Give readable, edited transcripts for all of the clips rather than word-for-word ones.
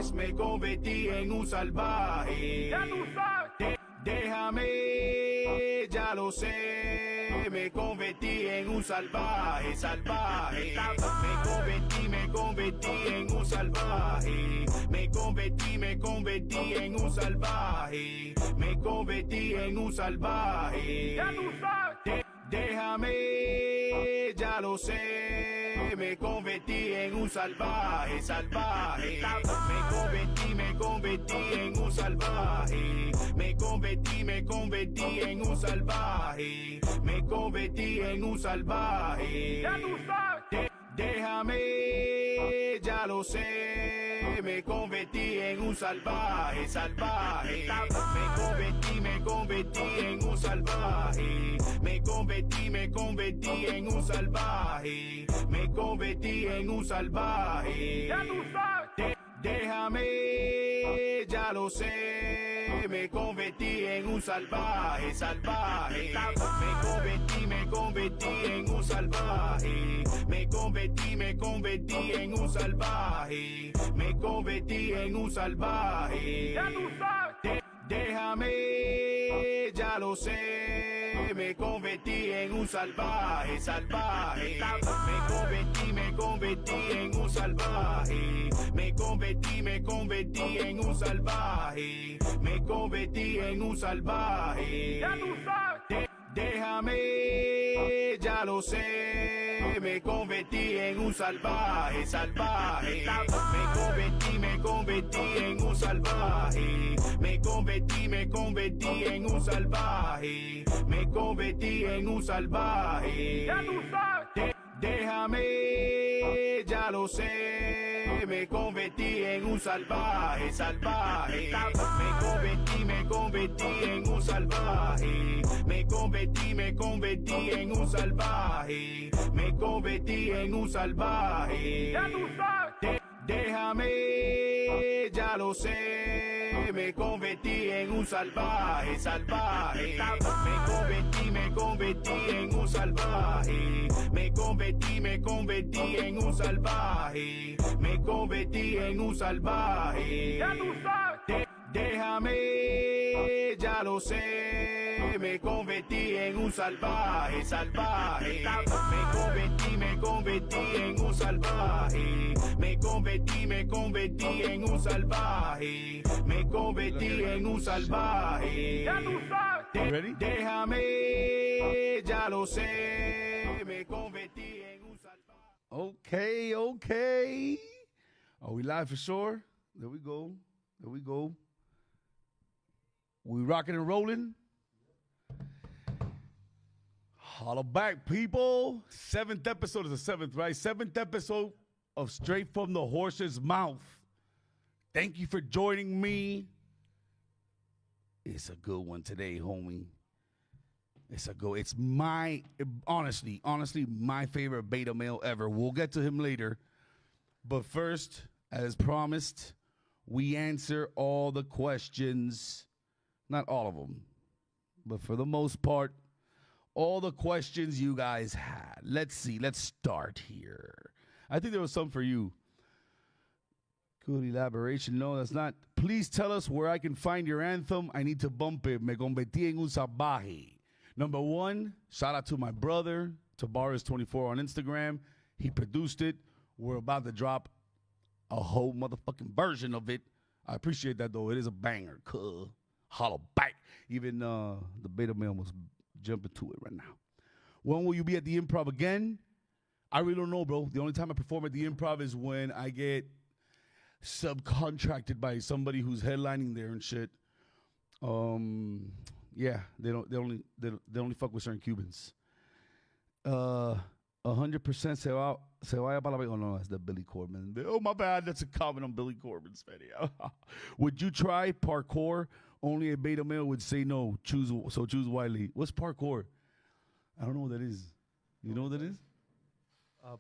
vez me convertí en un salvaje. Ya tú sabes. Déjame, ya lo sé, me convertí en un salvaje, salvaje. Me convertí en un salvaje. Me convertí en un salvaje. Me convertí en un salvaje. Ya tú sabes. Déjame, ya lo sé, me convertí en un salvaje, salvaje. Me convertí en un salvaje. Me convertí en un salvaje. Me convertí en un salvaje. Ya tú sabes. Déjame, ya lo sé, me convertí en un salvaje, salvaje. Me convertí en un salvaje. Me convertí en un salvaje. Me convertí en un salvaje. Ya tú sabes. Déjame, ya lo sé, me convertí en un salvaje, salvaje. Me convertí en un salvaje. Me convertí en un salvaje. Me convertí en un salvaje. Ya tú sabes. Déjame, ya lo sé, me convertí en un salvaje, salvaje. Me convertí en un salvaje. Me convertí en un salvaje. Me convertí en un salvaje. Ya tú sabes. Déjame, ya lo sé, me convertí en un salvaje, salvaje. Me convertí en un salvaje. Me convertí en un salvaje. Me convertí en un salvaje. Ya tú sabes. Déjame, ya lo sé, me convertí en un salvaje, salvaje. Me convertí en un salvaje. Me convertí en un salvaje. Me convertí en un salvaje. Ya tú sabes. Déjame, ya lo sé, me convertí en un salvaje, salvaje. Me convertí en un salvaje. Me convertí en un salvaje. Me convertí en un salvaje. Ya tú sabes. Déjame, ya lo sé, me convertí en un salvaje, salvaje. Me convertí en un salvaje. Me convertí en un salvaje. Me convertí en un salvaje. Ya tú sabes. Ready? Déjame, ya lo sé, me convertí en un salvaje. Okay, okay. Are we live for sure? There we go. There we go. We rocking and rolling. Holla back, people. 7th episode is the 7th, right? 7th episode of Straight from the Horse's Mouth. Thank you for joining me. It's a good one today, homie. It's my, honestly, my favorite beta male ever. We'll get to him later. But first, as promised, we answer all the questions. Not all of them, but for the most part, all the questions you guys had. Let's see. Let's start here. I think there was some for you. Good elaboration. No, that's not. Please tell us where I can find your anthem. I need to bump it. Me convertí en un salvaje. Number one, shout out to my brother, Tabaris24 on Instagram. He produced it. We're about to drop a whole motherfucking version of it. I appreciate that, though. It is a banger. Cool. Hollow back. Even the beta male must jump into it right now. When will you be at the Improv again? I really don't know, bro. The only time I perform at the Improv is when I get subcontracted by somebody who's headlining there and shit. Yeah, they only fuck with certain Cubans. 100% se vaya para la... Oh, no, that's the Billy Corbin. Oh, my bad. That's a comment on Billy Corbin's video. Would you try parkour? Only a beta male would say no. Choose wisely. What's parkour? I don't know what that is. You know what that is?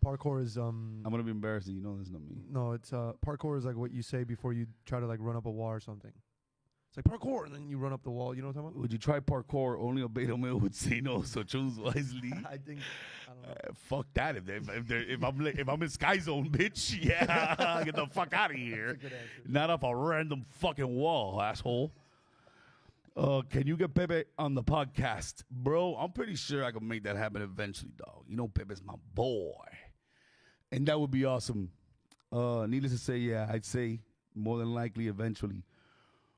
Parkour is I'm gonna be embarrassed. You know that's not me. no, it's parkour is like what you say before you try to like run up a wall or something. It's like parkour, and then you run up the wall. You know what I'm talking Would you try parkour? Only a beta male would say no, so choose wisely. about? I don't know. Fuck that. If I'm in Sky Zone, bitch, yeah, get the fuck out of here. That's a good answer. Not off a random fucking wall, asshole. Can you get Pepe on the podcast? Bro, I'm pretty sure I can make that happen eventually, dog. You know Pepe's my boy. And that would be awesome. Needless to say, yeah, I'd say more than likely eventually.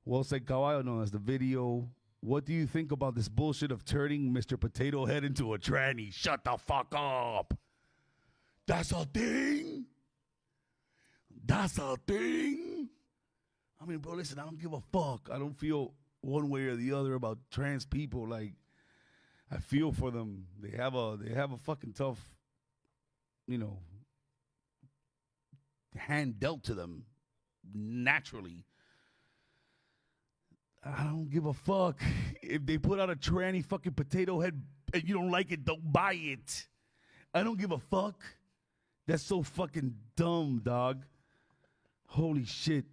Well said, Caballo. No, that's the video. What do you think about this bullshit of turning Mr. Potato Head into a tranny? Shut the fuck up. That's a thing? That's a thing? I mean, bro, listen, I don't give a fuck. I don't feel one way or the other about trans people. Like, I feel for them. They have a fucking tough, hand dealt to them naturally. I don't give a fuck. If they put out a tranny fucking potato head and you don't like it, don't buy it. I don't give a fuck. That's so fucking dumb, dog. Holy shit.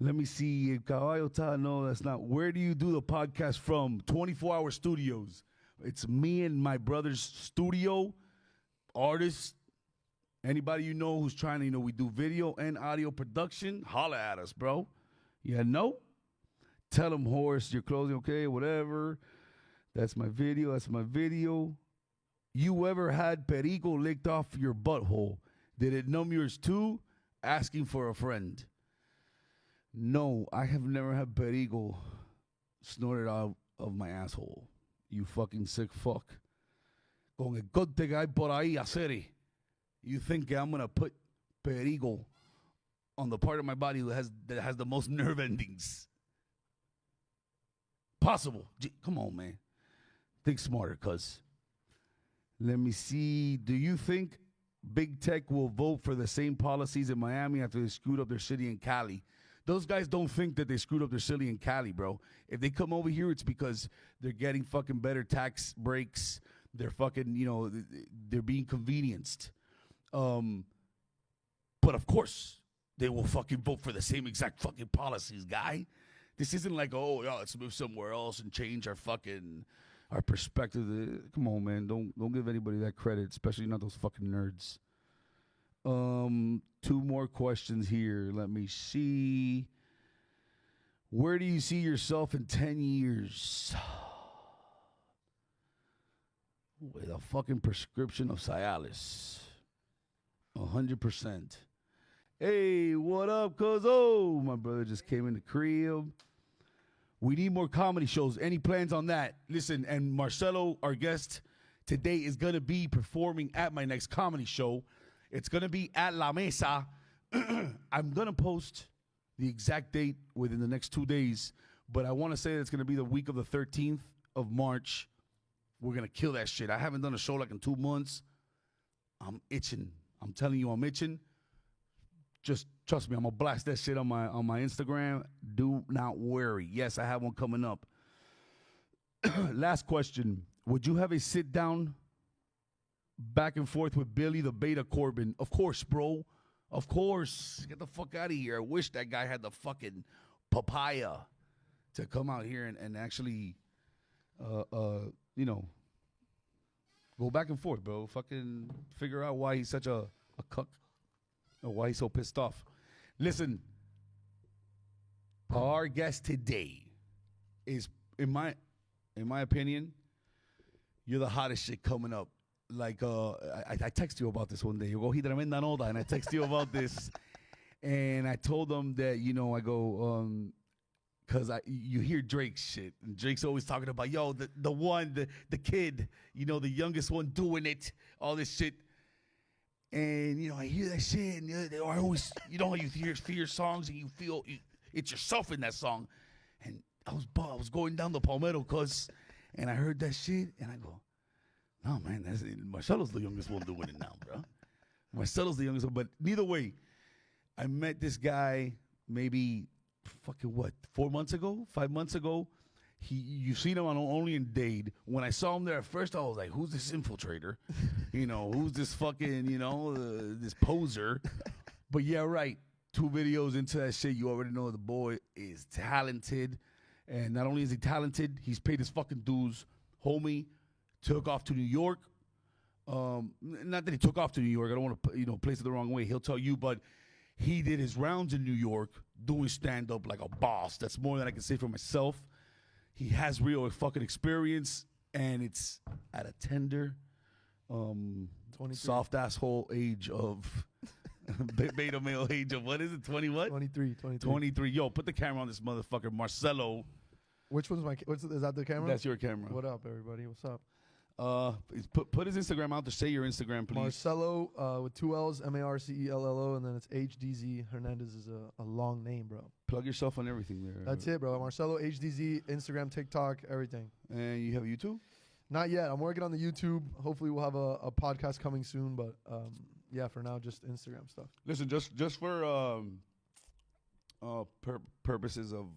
Let me see. If Caballo Todd, no, that's not. Where do you do the podcast from? 24-hour studios. It's me and my brother's studio. Artists. Anybody you know who's trying to, we do video and audio production, holla at us, bro. Yeah, no? Tell them, Horace, you're closing, okay, whatever. That's my video. That's my video. You ever had perico licked off your butthole? Did it numb yours too? Asking for a friend. No, I have never had perico snorted out of my asshole. You fucking sick fuck. Con el corte que hay por ahí, acere. You think I'm going to put perico on the part of my body that has the most nerve endings? Possible. Come on, man. Think smarter, cuz. Let me see. Do you think Big Tech will vote for the same policies in Miami after they screwed up their city in Cali? Those guys don't think that they screwed up their city in Cali, bro. If they come over here, it's because they're getting fucking better tax breaks. They're fucking, they're being convenienced. But of course, they will fucking vote for the same exact fucking policies, guy. This isn't like, let's move somewhere else and change our perspective. Come on, man. Don't give anybody that credit, especially not those fucking nerds. 2 more questions here. Let me see. Where do you see yourself in 10 years? With a fucking prescription of Cialis. 100%. Hey, what up, cuz? Oh, my brother just came in the crib. We need more comedy shows. Any plans on that? Listen, and Marcello, our guest today, is going to be performing at my next comedy show. It's going to be at La Mesa. I'm going to post the exact date within the next 2 days, but I want to say that it's going to be the week of the 13th of March. We're going to kill that shit. I haven't done a show like in 2 months. I'm itching. I'm telling you, I'm itching. Just trust me, I'm going to blast that shit on my Instagram. Do not worry. Yes, I have one coming up. Last question. Would you have a sit-down back and forth with Billy the Beta Corbin? Of course, bro. Of course. Get the fuck out of here. I wish that guy had the fucking papaya to come out here and actually, go back and forth, bro. Fucking figure out why he's such a cuck. Or why he's so pissed off. Listen, our guest today is, in my opinion, you're the hottest shit coming up. Like, I text you about this one day. You go, he tremenda nota, and I text you about this. And I told them that, I go, because you hear Drake's shit. And Drake's always talking about, the kid, the youngest one doing it, all this shit. And, I hear that shit, and I always, how you hear songs and you feel it's yourself in that song. And I was going down the Palmetto, and I heard that shit, and I go, no, man, Marcello's the youngest one doing it now, bro. Marcello's the youngest one, but neither way, I met this guy maybe, 4 months ago, 5 months ago. You've seen him on Only in Dade. When I saw him there at first, I was like, who's this infiltrator? Who's this fucking, this poser? But yeah, right. 2 videos into that shit, you already know the boy is talented. And not only is he talented, he's paid his fucking dues. Homie took off to New York. Not that he took off to New York. I don't want to, place it the wrong way. He'll tell you, but he did his rounds in New York doing stand-up like a boss. That's more than I can say for myself. He has real fucking experience, and it's at a tender, soft asshole age of beta male age of what is it? 20 what? 23. 23. Yo, put the camera on this motherfucker, Marcello. Which one's is that the camera? That's your camera. What up, everybody? What's up? Put his Instagram out there. Say your Instagram, please. Marcello with 2 L's, Marcello, and then it's HDZ. Hernandez is a long name, bro. Plug yourself on everything there. That's it, bro. Marcello, HDZ, Instagram, TikTok, everything. And you have YouTube? Not yet. I'm working on the YouTube. Hopefully, we'll have a podcast coming soon. But yeah, for now, just Instagram stuff. Listen, just for purposes of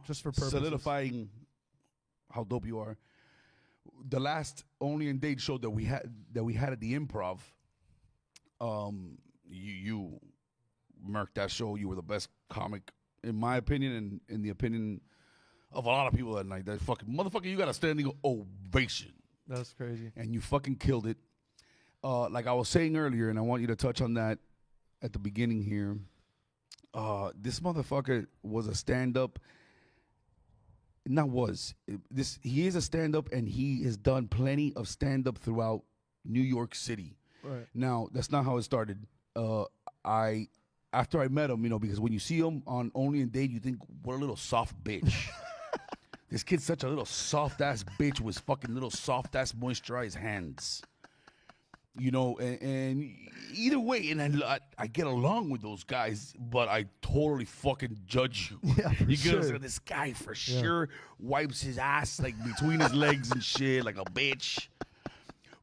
just for purposes. solidifying how dope you are. The last Only in Date show that we had at the Improv, you murked that show. You were the best comic, in my opinion, and in the opinion of a lot of people that night. That fucking motherfucker, you got a standing ovation. That's crazy. And you fucking killed it. Like I was saying earlier, and I want you to touch on that at the beginning here. This motherfucker was a stand-up. He is a stand-up, and he has done plenty of stand-up throughout New York City. Right. Now, that's not how it started. After I met him, because when you see him on Only in Date, you think, what a little soft bitch. This kid's such a little soft-ass bitch with fucking little soft-ass moisturized hands. And either way, and I get along with those guys, but I totally fucking judge you. Yeah, for You sure. get this guy for sure wipes his ass like between his legs and shit like a bitch.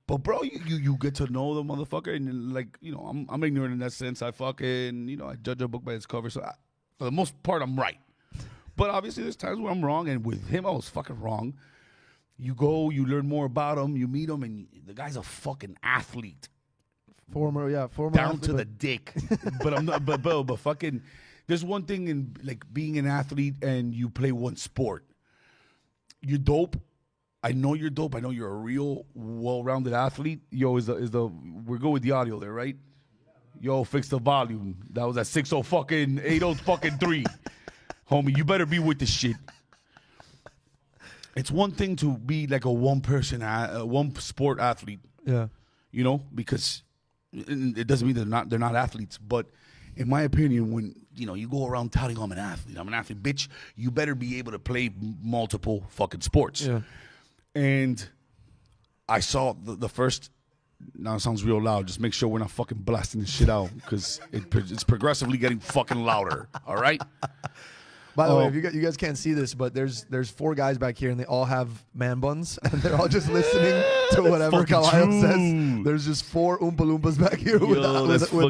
But bro, you get to know the motherfucker, and like I'm ignorant in that sense. I fucking I judge a book by its cover, so for the most part I'm right. But obviously there's times where I'm wrong, and with him I was fucking wrong. You go, you learn more about him, you meet him, and the guy's a fucking athlete. Former Down athlete, to the dick. But I'm not. But fucking, there's one thing in like being an athlete and you play one sport. You're dope. I know you're dope. I know you're a real well-rounded athlete. Yo, we're good with the audio there, right? Yo, fix the volume. That was at 60 fucking 80 fucking 3. Homie, you better be with the shit. It's one thing to be like a one sport athlete. Yeah. Because it doesn't mean they're not athletes. But in my opinion, when you go around touting I'm an athlete, bitch, you better be able to play multiple fucking sports. Yeah. And I saw the first. Now it sounds real loud. Just make sure we're not fucking blasting this shit out because it's progressively getting fucking louder. All right. By the way, if you guys can't see this, but there's 4 guys back here, and they all have man buns, and they're all just listening to whatever Kalayo says. There's just 4 Oompa Loompas back here with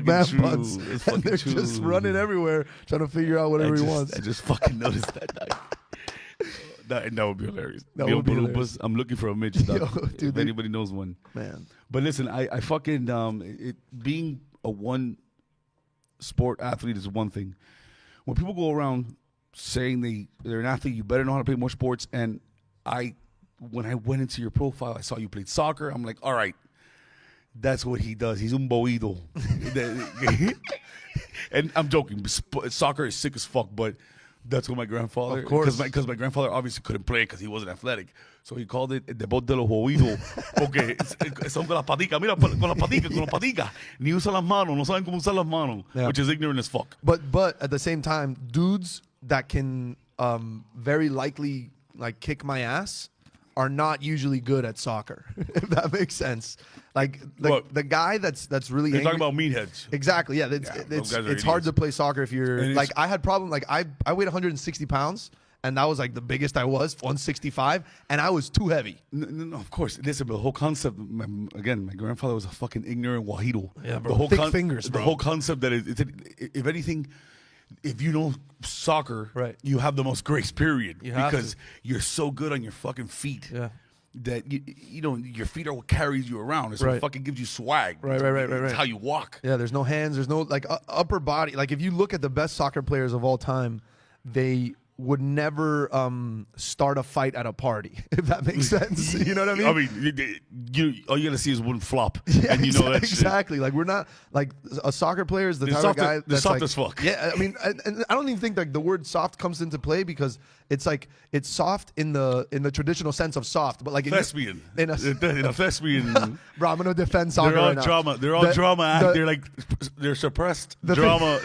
man buns, and they're just running everywhere trying to figure out whatever he wants. I just fucking noticed that. That would be hilarious. That The would be Oompa hilarious. Loompas, I'm looking for a midget. Yo, dude, if anybody knows one. Man. But listen, I fucking being a one sport athlete is one thing. When people go around saying they're an athlete, you better know how to play more sports. And when I went into your profile, I saw you played soccer. I'm like, all right, that's what he does. He's un boido. And I'm joking. Soccer is sick as fuck, but that's what my grandfather. Of course. Because my grandfather obviously couldn't play because he wasn't athletic. So he called it deporte de los oídos. Porque son con las paticas. Mira, con las paticas. Ni usan las manos. No saben cómo usar las manos. Yeah. Which is ignorant as fuck. But at the same time, dudes that can very likely like kick my ass are not usually good at soccer. If that makes sense. Like the guy that's really You're angry. talking about meatheads. Exactly. Yeah. those guys are It's hard idiots. to play soccer if you're And like I had problem. Like I weighed 160 pounds. And that was like the biggest I was, 165, and I was too heavy. No, of course. Listen, but the whole concept, my grandfather was a fucking ignorant wajido. Yeah, bro. The whole Thick fingers, The bro. whole concept that if anything, if you know soccer, Right. you have the most grace period You have because to. you're so good on your fucking feet. Yeah. that you know your feet are what carries you around. It's what fucking gives you swag. Right. It's how you walk. Yeah, there's no hands. There's no like upper body. Like if you look at the best soccer players of all time, they would never start a fight at a party, if that makes sense. You know what I mean? I mean, all you gotta see is one flop, yeah, and you know that exactly. Like we're not like a soccer player is the type of guy that's soft like, as fuck. Yeah, I mean, and I don't even think like the word soft comes into play because it's like it's soft in the traditional sense of soft, but like thespian in a thespian. Bro, I'm gonna defend soccer. They're all right now. drama. They're all drama. They're suppressed. Drama.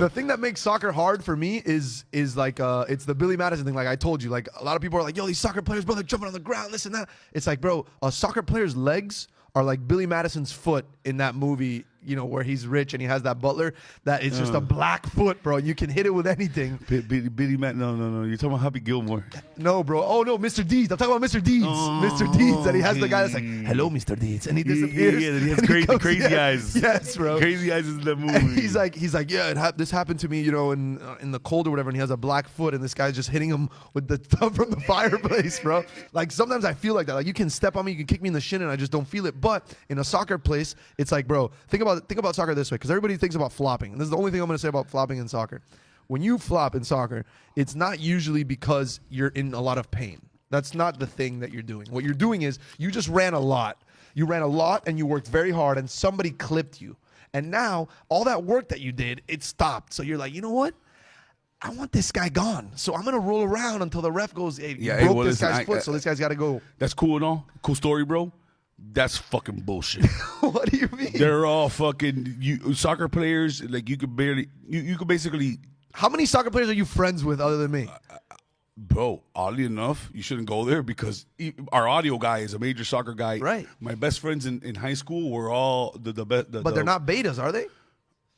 The thing that makes soccer hard for me is like it's the Billy Madison thing. Like I told you, like a lot of people are like, yo, these soccer players, bro, they're jumping on the ground, this and that. It's like, bro, a soccer player's legs are like Billy Madison's foot in that movie, you know, where he's rich and he has that butler. That is just a black foot, bro. You can hit it with anything. Billy Matt, no. You're talking about Happy Gilmore. No, bro. Oh, no, Mr. Deeds. I'm talking about Mr. Deeds. Mr. Deeds. And he has the guy that's like, hello, Mr. Deeds. And he disappears. Yeah, he has crazy eyes. Yes, bro. Crazy eyes is in that movie. And he's like, yeah, this happened to me, you know, in the cold or whatever. And he has a black foot, and this guy's just hitting him with the thumb from the fireplace, bro. Like sometimes I feel like that. Like you can step on me, you can kick me in the shin, and I just don't feel it. But in a soccer place, it's like, bro, think about soccer this way, because everybody thinks about flopping. And this is the only thing I'm going to say about flopping in soccer. When you flop in soccer, it's not usually because you're in a lot of pain. That's not the thing that you're doing. What you're doing is you just ran a lot. You ran a lot and you worked very hard and somebody clipped you. And now all that work that you did, it stopped. So you're like, you know what? I want this guy gone. So I'm going to roll around until the ref goes, hey, you broke this guy's foot, so this guy's got to go. That's cool and all. Cool story, bro. That's fucking bullshit. What do you mean? They're all fucking soccer players. Like you could barely, you could basically. How many soccer players are you friends with other than me? Bro, oddly enough, you shouldn't go there because our audio guy is a major soccer guy. Right. My best friends in high school were all the best. But they're not betas, are they?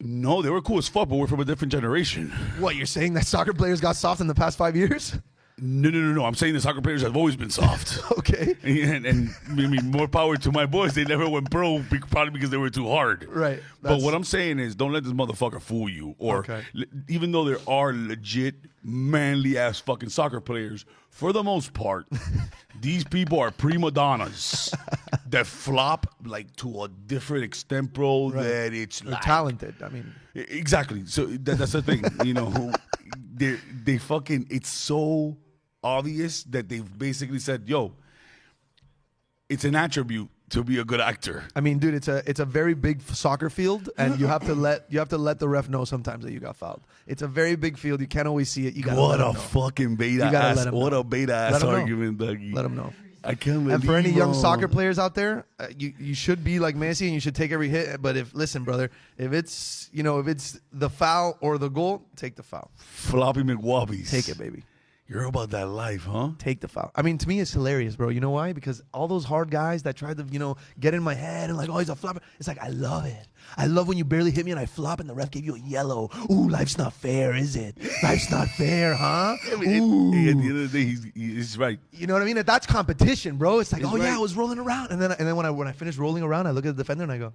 No, they were cool as fuck, but we're from a different generation. What, you're saying that soccer players got soft in the past 5 years? No. I'm saying the soccer players have always been soft. Okay. And I mean, more power to my boys. They never went pro, probably because they were too hard. Right. But what I'm saying is, don't let this motherfucker fool you. Or even though there are legit manly ass fucking soccer players, for the most part, these people are prima donnas that flop like to a different extent, bro. Right. That it's they're like, talented. I mean, exactly. So that's the thing. You know, they fucking. It's so obvious that they've basically said, yo, it's an attribute to be a good actor. I mean, dude, it's a very big soccer field, and you have to let the ref know sometimes that you got fouled. It's a very big field. You can't always see it. You got what a fucking beta ass. What a beta ass argument, Dougie. Let them know. I can't believe. And for any young soccer players out there, you should be like Messi and you should take every hit. But listen, brother, if it's the foul or the goal, take the foul. Floppy McWobbies. Take it, baby. You're about that life, huh? Take the foul. I mean, to me, it's hilarious, bro. You know why? Because all those hard guys that tried to, get in my head and like, oh, he's a flopper. It's like, I love it. I love when you barely hit me and I flop and the ref gave you a yellow. Ooh, life's not fair, is it? Life's not fair, huh? I mean, at the end of the day, he's right. You know what I mean? That's competition, bro. It's like, he's right. Yeah, I was rolling around. And then when I finish rolling around, I look at the defender and I go,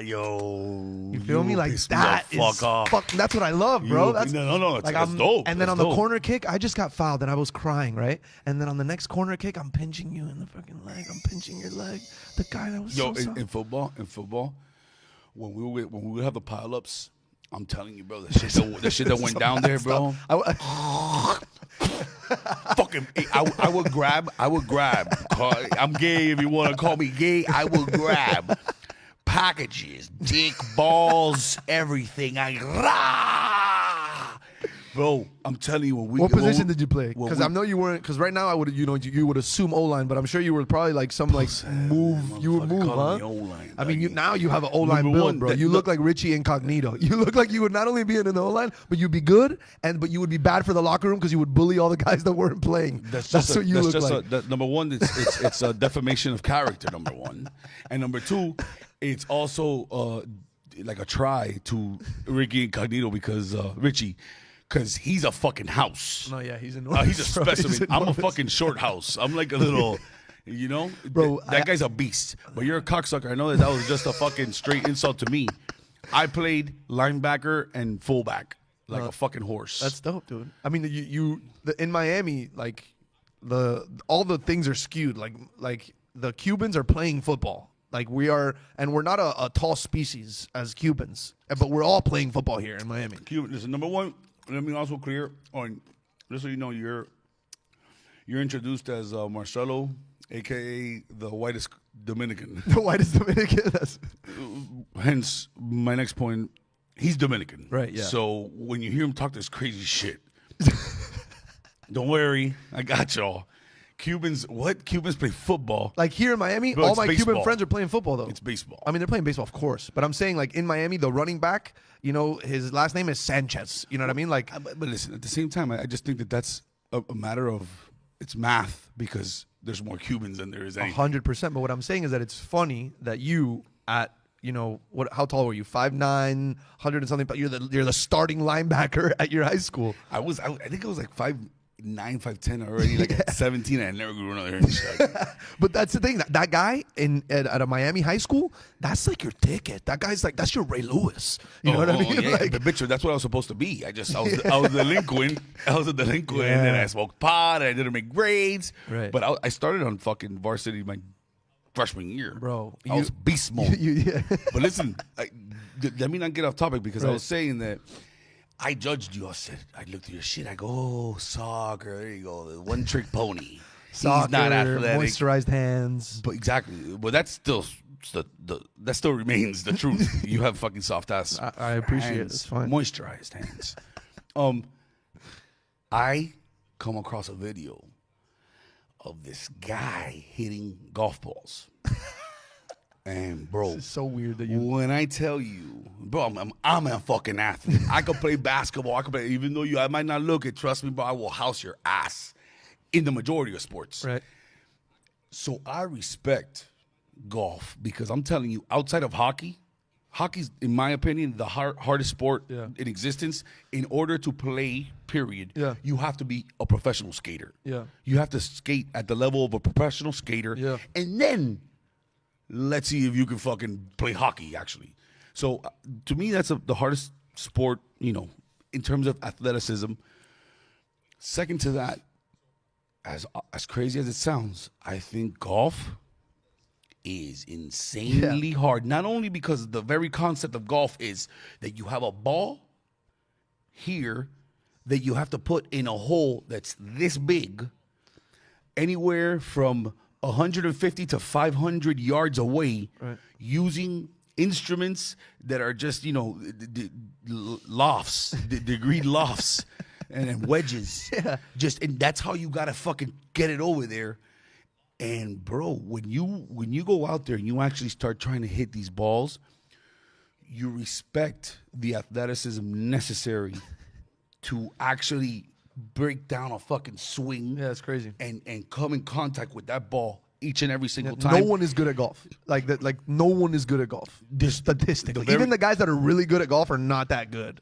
yo. You feel me? Like that is fuck. That's what I love, bro. That's no. That's dope. And then on the corner kick, I just got fouled and I was crying, right? And then on the next corner kick, I'm pinching you in the fucking leg. I'm pinching your leg. The guy that was in football, when we would have the pileups, I'm telling you, bro, the shit that went down there, bro. Fucking, I would grab. I'm gay if you want to call me gay. I will grab packages, dick, balls, everything. Bro, I'm telling you, what position did you play? Because I know you weren't. Because right now I would, you would assume O-line, but I'm sure you were probably like some move. You would move, huh? O-line, I mean, now you have an O-line build, bro. You look like Richie Incognito. You look like you would not only be in the O-line, but you'd be good, but you would be bad for the locker room because you would bully all the guys that weren't playing. That's what you look like. Number one, it's a defamation of character. Number one, and number two, it's also like a try to Ricky Incognito because Richie. Because he's a fucking house. No, yeah, he's enormous. He's a specimen. I'm a fucking short house. I'm like a little, bro. That guy's a beast. But you're a cocksucker. I know that was just a fucking straight insult to me. I played linebacker and fullback like a fucking horse. That's dope, dude. I mean, in Miami, like all the things are skewed. Like the Cubans are playing football. Like we are, and we're not a tall species as Cubans, but we're all playing football here in Miami. Cuban, listen, number one, let me also clear on, just so you know, you're introduced as Marcello, a.k.a. the whitest Dominican. The whitest Dominican. Hence, my next point, he's Dominican. Right, yeah. So when you hear him talk this crazy shit, don't worry, I got y'all. Cubans play football. Like here in Miami, Bro, all my baseball. Cuban friends are playing football, though. It's baseball. I mean, they're playing baseball, of course. But I'm saying, like, in Miami, the running back, you know, his last name is Sanchez. You know what I mean? Like, But listen, at the same time, I just think that that's a matter of, it's math, because there's more Cubans than there is anything. 100%. But what I'm saying is that it's funny that you at, you know, how tall were you? 5'9", 100 and something. But you're the starting linebacker at your high school. I think I was like 5'9", 5'10" already, like at 17, and I never grew another inch. But that's the thing. That guy at a Miami high school, that's like your ticket. That guy's like, that's your Ray Lewis. You know what I mean? Yeah, Like, but bitch, that's what I was supposed to be. I was delinquent. I was a delinquent, and then I smoked pot, and I didn't make grades. Right. But I started on fucking varsity my freshman year. Bro, I was beast mode. yeah. But listen, let me not get off topic, because I Right. was saying that I judged you. I looked at your shit. I go, oh, soccer. There you go. The one trick pony. Soccer, He's not athletic. moisturized hands. But exactly. But that's still that still remains the truth. You have fucking soft ass. I appreciate it. hands, It's fine. Moisturized hands. I come across a video of this guy hitting golf balls. And bro, It's so weird that you. when I tell you, bro, I'm a fucking athlete. I could play basketball. I could play, even though I might not look it. Trust me, bro, I will house your ass in the majority of sports. Right. So I respect golf, because I'm telling you, outside of hockey's, in my opinion, the hardest sport Yeah. in existence. In order to play, period, Yeah. you have to be a professional skater. Yeah. You have to skate at the level of a professional skater. Yeah. And then let's see if you can fucking play hockey, actually. So to me, that's the hardest sport, in terms of athleticism. Second to that, as crazy as it sounds, I think golf is insanely hard. Not only because the very concept of golf is that you have a ball here that you have to put in a hole that's this big, anywhere from 150 to 500 yards away, Right. using instruments that are just, lofts, degree lofts, and then wedges. Yeah. And that's how you gotta fucking get it over there. And bro, when you go out there and you actually start trying to hit these balls, you respect the athleticism necessary to actually break down a fucking swing. Yeah, it's crazy. And come in contact with that ball each and every single No time. one is good at golf. Like that. Like no one is good at golf. Statistically, even the guys that are really good at golf are not that good.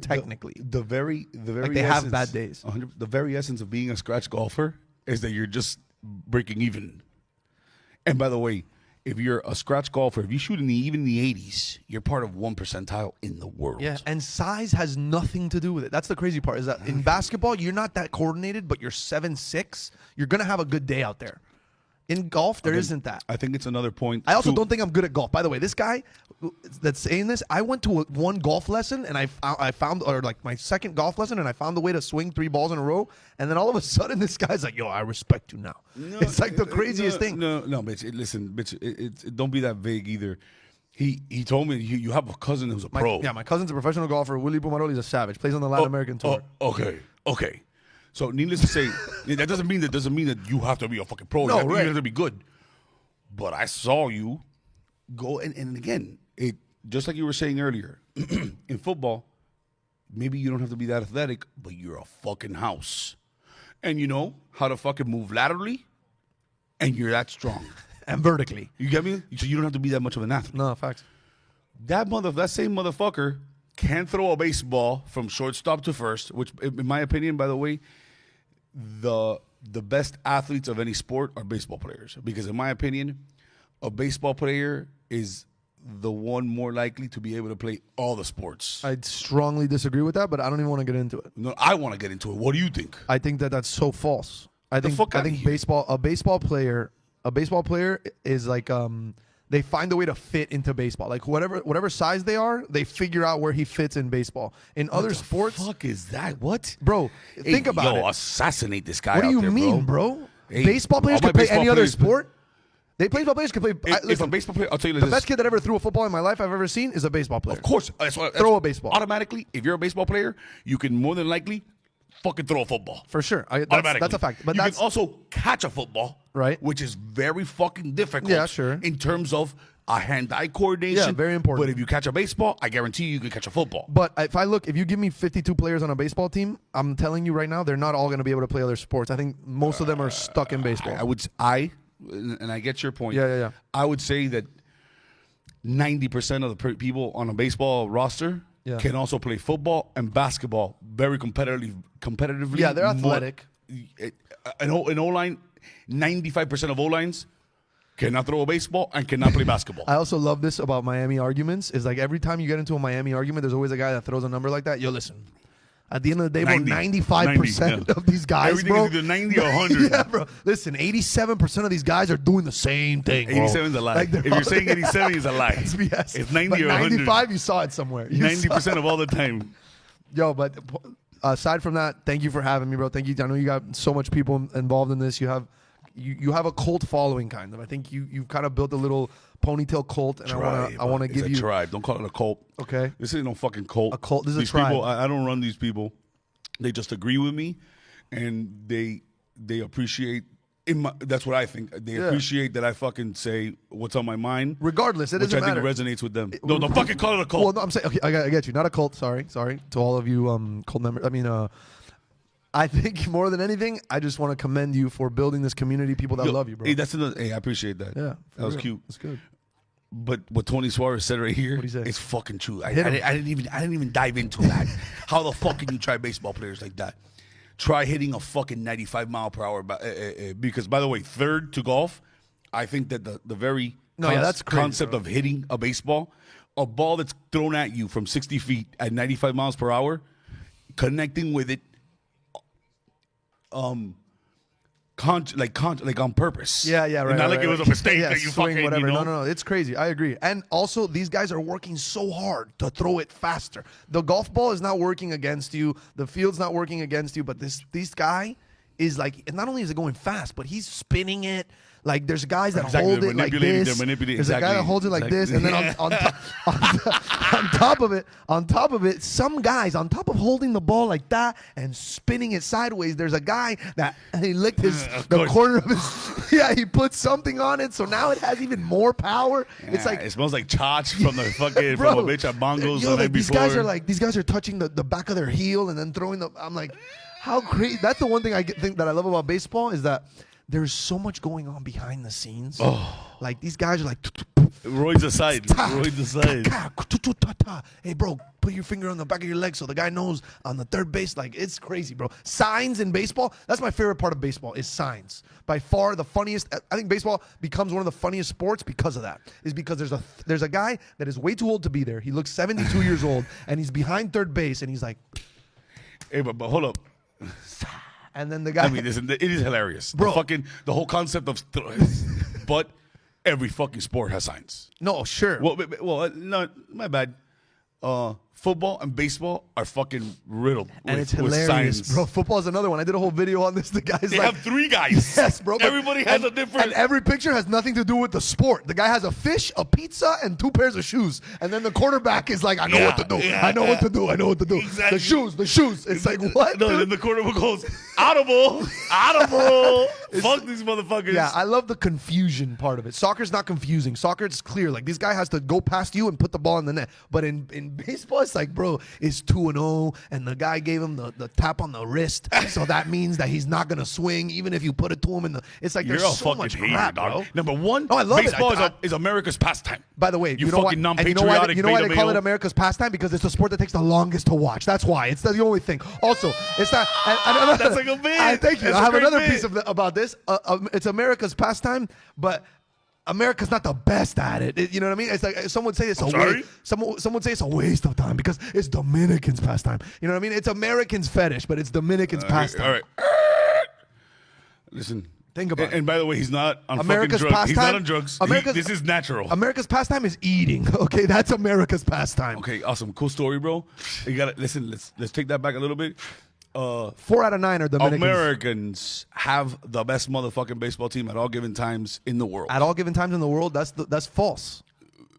Technically, the very they have bad days. 100 the very essence of being a scratch golfer is that you're just breaking even. And by the way, if you're a scratch golfer, if you shoot even in the 80s, you're part of 1 percentile in the world. yeah. And size has nothing to do with it. That's the crazy part. Is that in basketball you're not that coordinated, but you're 7'6". You're gonna have a good day out there. In golf, there isn't that. I think it's another point. I also don't think I'm good at golf. By the way, this guy that's saying this, I went to one golf lesson and I found, or like my second golf lesson, and I found the way to swing 3 balls in a row. And then all of a sudden, this guy's like, "Yo, I respect you now." It's like the craziest thing. No, bitch. Listen, bitch. Don't be that vague either. He told me you have a cousin who's a pro. Yeah, my cousin's a professional golfer. Willie Pumaroli's a savage. Plays on the Latin American tour. Okay. So needless to say, that doesn't mean that you have to be a fucking pro. No, you right. have to be good. But I saw you go, and again, it just like you were saying earlier, in football, maybe you don't have to be that athletic, but you're a fucking house. And you know how to fucking move laterally, and you're that strong. And vertically. You get me? So you don't have to be that much of an athlete. No, facts. That same motherfucker can throw a baseball from shortstop to first, which, in my opinion, by the way, the best athletes of any sport are baseball players. Because in my opinion, a baseball player is the one more likely to be able to play all the sports. I'd strongly disagree with that, but I don't even want to get into it. No, I want to get into it. What do you think? I think that that's so false. I think fuck outta here. a baseball player is like they find a way to fit into baseball. Like whatever size they are, they figure out where he fits in baseball. In other sports, What the fuck is that? What? bro, think about it. Assassinate this guy What do out you there, mean, bro? Hey, Baseball players all my can play baseball any other players play- sport. Baseball players can play. If Listen, a baseball player, I'll tell you the this. best kid that ever threw a football in my life I've ever seen is a baseball player. Of course. Throw a baseball. Automatically, if you're a baseball player, you can more than likely fucking throw a football. For sure. Automatically. That's a fact. But you that's can also catch a football. Right. Which is very fucking difficult. Yeah, sure. In terms of a hand-eye coordination. Yeah, very important. But if you catch a baseball, I guarantee you can catch a football. But if you give me 52 players on a baseball team, I'm telling you right now, they're not all going to be able to play other sports. I think most of them are stuck in baseball. And I get your point. Yeah. I would say that 90% of the people on a baseball roster can also play football and basketball very competitively. Yeah, they're athletic. An O-line, 95% of O-lines cannot throw a baseball and cannot play basketball. I also love this about Miami arguments. Is like every time you get into a Miami argument, there's always a guy that throws a number like that. Yo, listen. At the end of the day, 95% of these guys, everything bro. is either 90 or 100. Yeah, bro. Listen, 87% of these guys are doing the same thing, bro. 87 is a lie. Like, if you're saying 87, it's a lie. It's BS. It's 90 but or 100. 95, you saw it somewhere. 90% of all the time. Yo, but aside from that, thank you for having me, bro. Thank you. I know you got so much people involved in this. You have a cult following, kind of. I think you've kind of built a little ponytail cult, and I want to give you a tribe. Don't call it a cult. Okay. This ain't no fucking cult. A cult. This is these a tribe. people, I don't run these people. They just agree with me, and they appreciate. That's what I think. They appreciate that I fucking say what's on my mind. Regardless, it which doesn't I think matter. resonates with them. No, don't fucking call it a cult. Well, no, I'm saying, okay, I get you. Not a cult. Sorry to all of you cult members. I mean, I think more than anything, I just want to commend you for building this community. People that love you, bro. Hey, I appreciate that. Yeah, that was real. cute. That's good. But what Tony Suarez said right here is fucking true. I didn't even dive into that. How the fuck can you try baseball players like that? Try hitting a fucking 95 mile per hour. Because, by the way, third to golf, I think that the very that's crazy, concept bro. of hitting a baseball, a ball that's thrown at you from 60 feet at 95 miles per hour, connecting with it, like on purpose. Yeah, right. And not like it was a mistake yeah, that you swing, fucking, whatever. you know? No, it's crazy. I agree. And also, these guys are working so hard to throw it faster. The golf ball is not working against you. The field's not working against you. But this guy is like, not only is it going fast, but he's spinning it. Like, there's guys that hold it like this. There's a guy that holds it like this, and then on top of it, some guys on top of holding the ball like that and spinning it sideways, there's a guy that he licked the corner of his. Yeah, he put something on it, so now it has even more power. Yeah, it's like it smells like chach from the fucking bro, from a bitch at Bongos yo, the night like, before. these guys are touching the back of their heel and then throwing the. I'm like, how crazy! That's the one thing think that I love about baseball is that. There's so much going on behind the scenes. Like, these guys are like... Roy's aside. Hey, bro, put your finger on the back of your leg so the guy knows on the third base. Like, it's crazy, bro. Signs in baseball, that's my favorite part of baseball, is signs. By far the funniest. I think baseball becomes one of the funniest sports because of that. Is because there's a guy that is way too old to be there. He looks 72 years old, and he's behind third base, and he's like... Hey, but hold up. And then the guy... I mean, it is hilarious. Bro. The whole concept of... But every fucking sport has signs. No, sure. Well, no, my bad. Football and baseball are fucking riddled and with, it's hilarious, with signs. bro. Football is another one. I did a whole video on this. The guys They like, have 3 guys. Yes, bro. Everybody has a different... And every picture has nothing to do with the sport. The guy has a fish, a pizza, and 2 pairs of shoes. And then the quarterback is like, I know what to do. I know what to do. I know what to do. Exactly. The shoes. It's like, what? No, then the quarterback goes, audible. Fuck these motherfuckers. Yeah, I love the confusion part of it. Soccer's not confusing. Soccer is clear. Like, this guy has to go past you and put the ball in the net. But in baseball, it's like, bro, it's 2-0, and the guy gave him the tap on the wrist. So that means that he's not going to swing, even if you put it to him in the... It's like, You're there's a so fucking much hater, crap, dog. bro. Number one, Oh, I love baseball it. is America's pastime. By the way, you know fucking what? non-patriotic You know why they beta call it male? America's pastime? Because it's the sport that takes the longest to watch. That's why. It's the only thing. Also, it's not. That's like a bit. Thank you. That's I a have great another bit. piece about this. It's America's pastime, but America's not the best at it. You know what I mean? It's like some would say it's waste. Some would say it's a waste of time because it's Dominicans' pastime. You know what I mean? It's Americans' fetish, but it's Dominicans' pastime. All right. Listen. Think about it. And by the way, he's not on America's fucking drugs. He's pastime- not on drugs. America's- This is natural. America's pastime is eating. Okay, that's America's pastime. Okay, awesome. Cool story, bro. You got to listen. Let's take that back a little bit. 4 out of 9 are Dominicans. Americans have the best motherfucking baseball team at all given times in the world. At all given times in the world, that's false.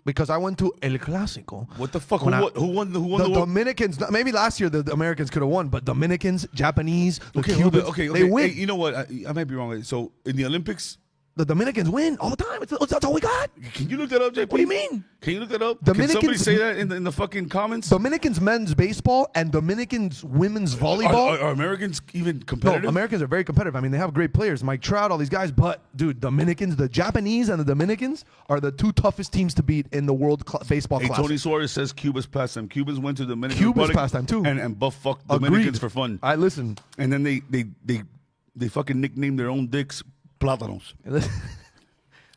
Because I went to El Clásico. What the fuck? Who When I- won the The Dominicans, maybe last year the Americans could have won, but Dominicans, Japanese, the Okay, Cubans, okay. they win. Hey, you know what? I might be wrong. So in the Olympics, The Dominicans win all the time. That's all we got. can you look that up, JP? What do you mean? Can you look that up? Dominicans- Can somebody say that in the fucking comments? Dominicans men's baseball and Dominicans women's volleyball. Are Americans even No, competitive? Americans are very competitive. I mean, they have great players, Mike Trout, all these guys. But dude, Dominicans, the Japanese and the Dominicans are the 2 toughest teams to beat in the World Baseball Hey, Classic. Tony Suarez says Cuba's pastime. Cubans went to the Dominican Cuba's Republic pastime, too. and buff fuck Dominicans Agreed. for fun. I listen. And then they fucking nicknamed their own dicks plátanos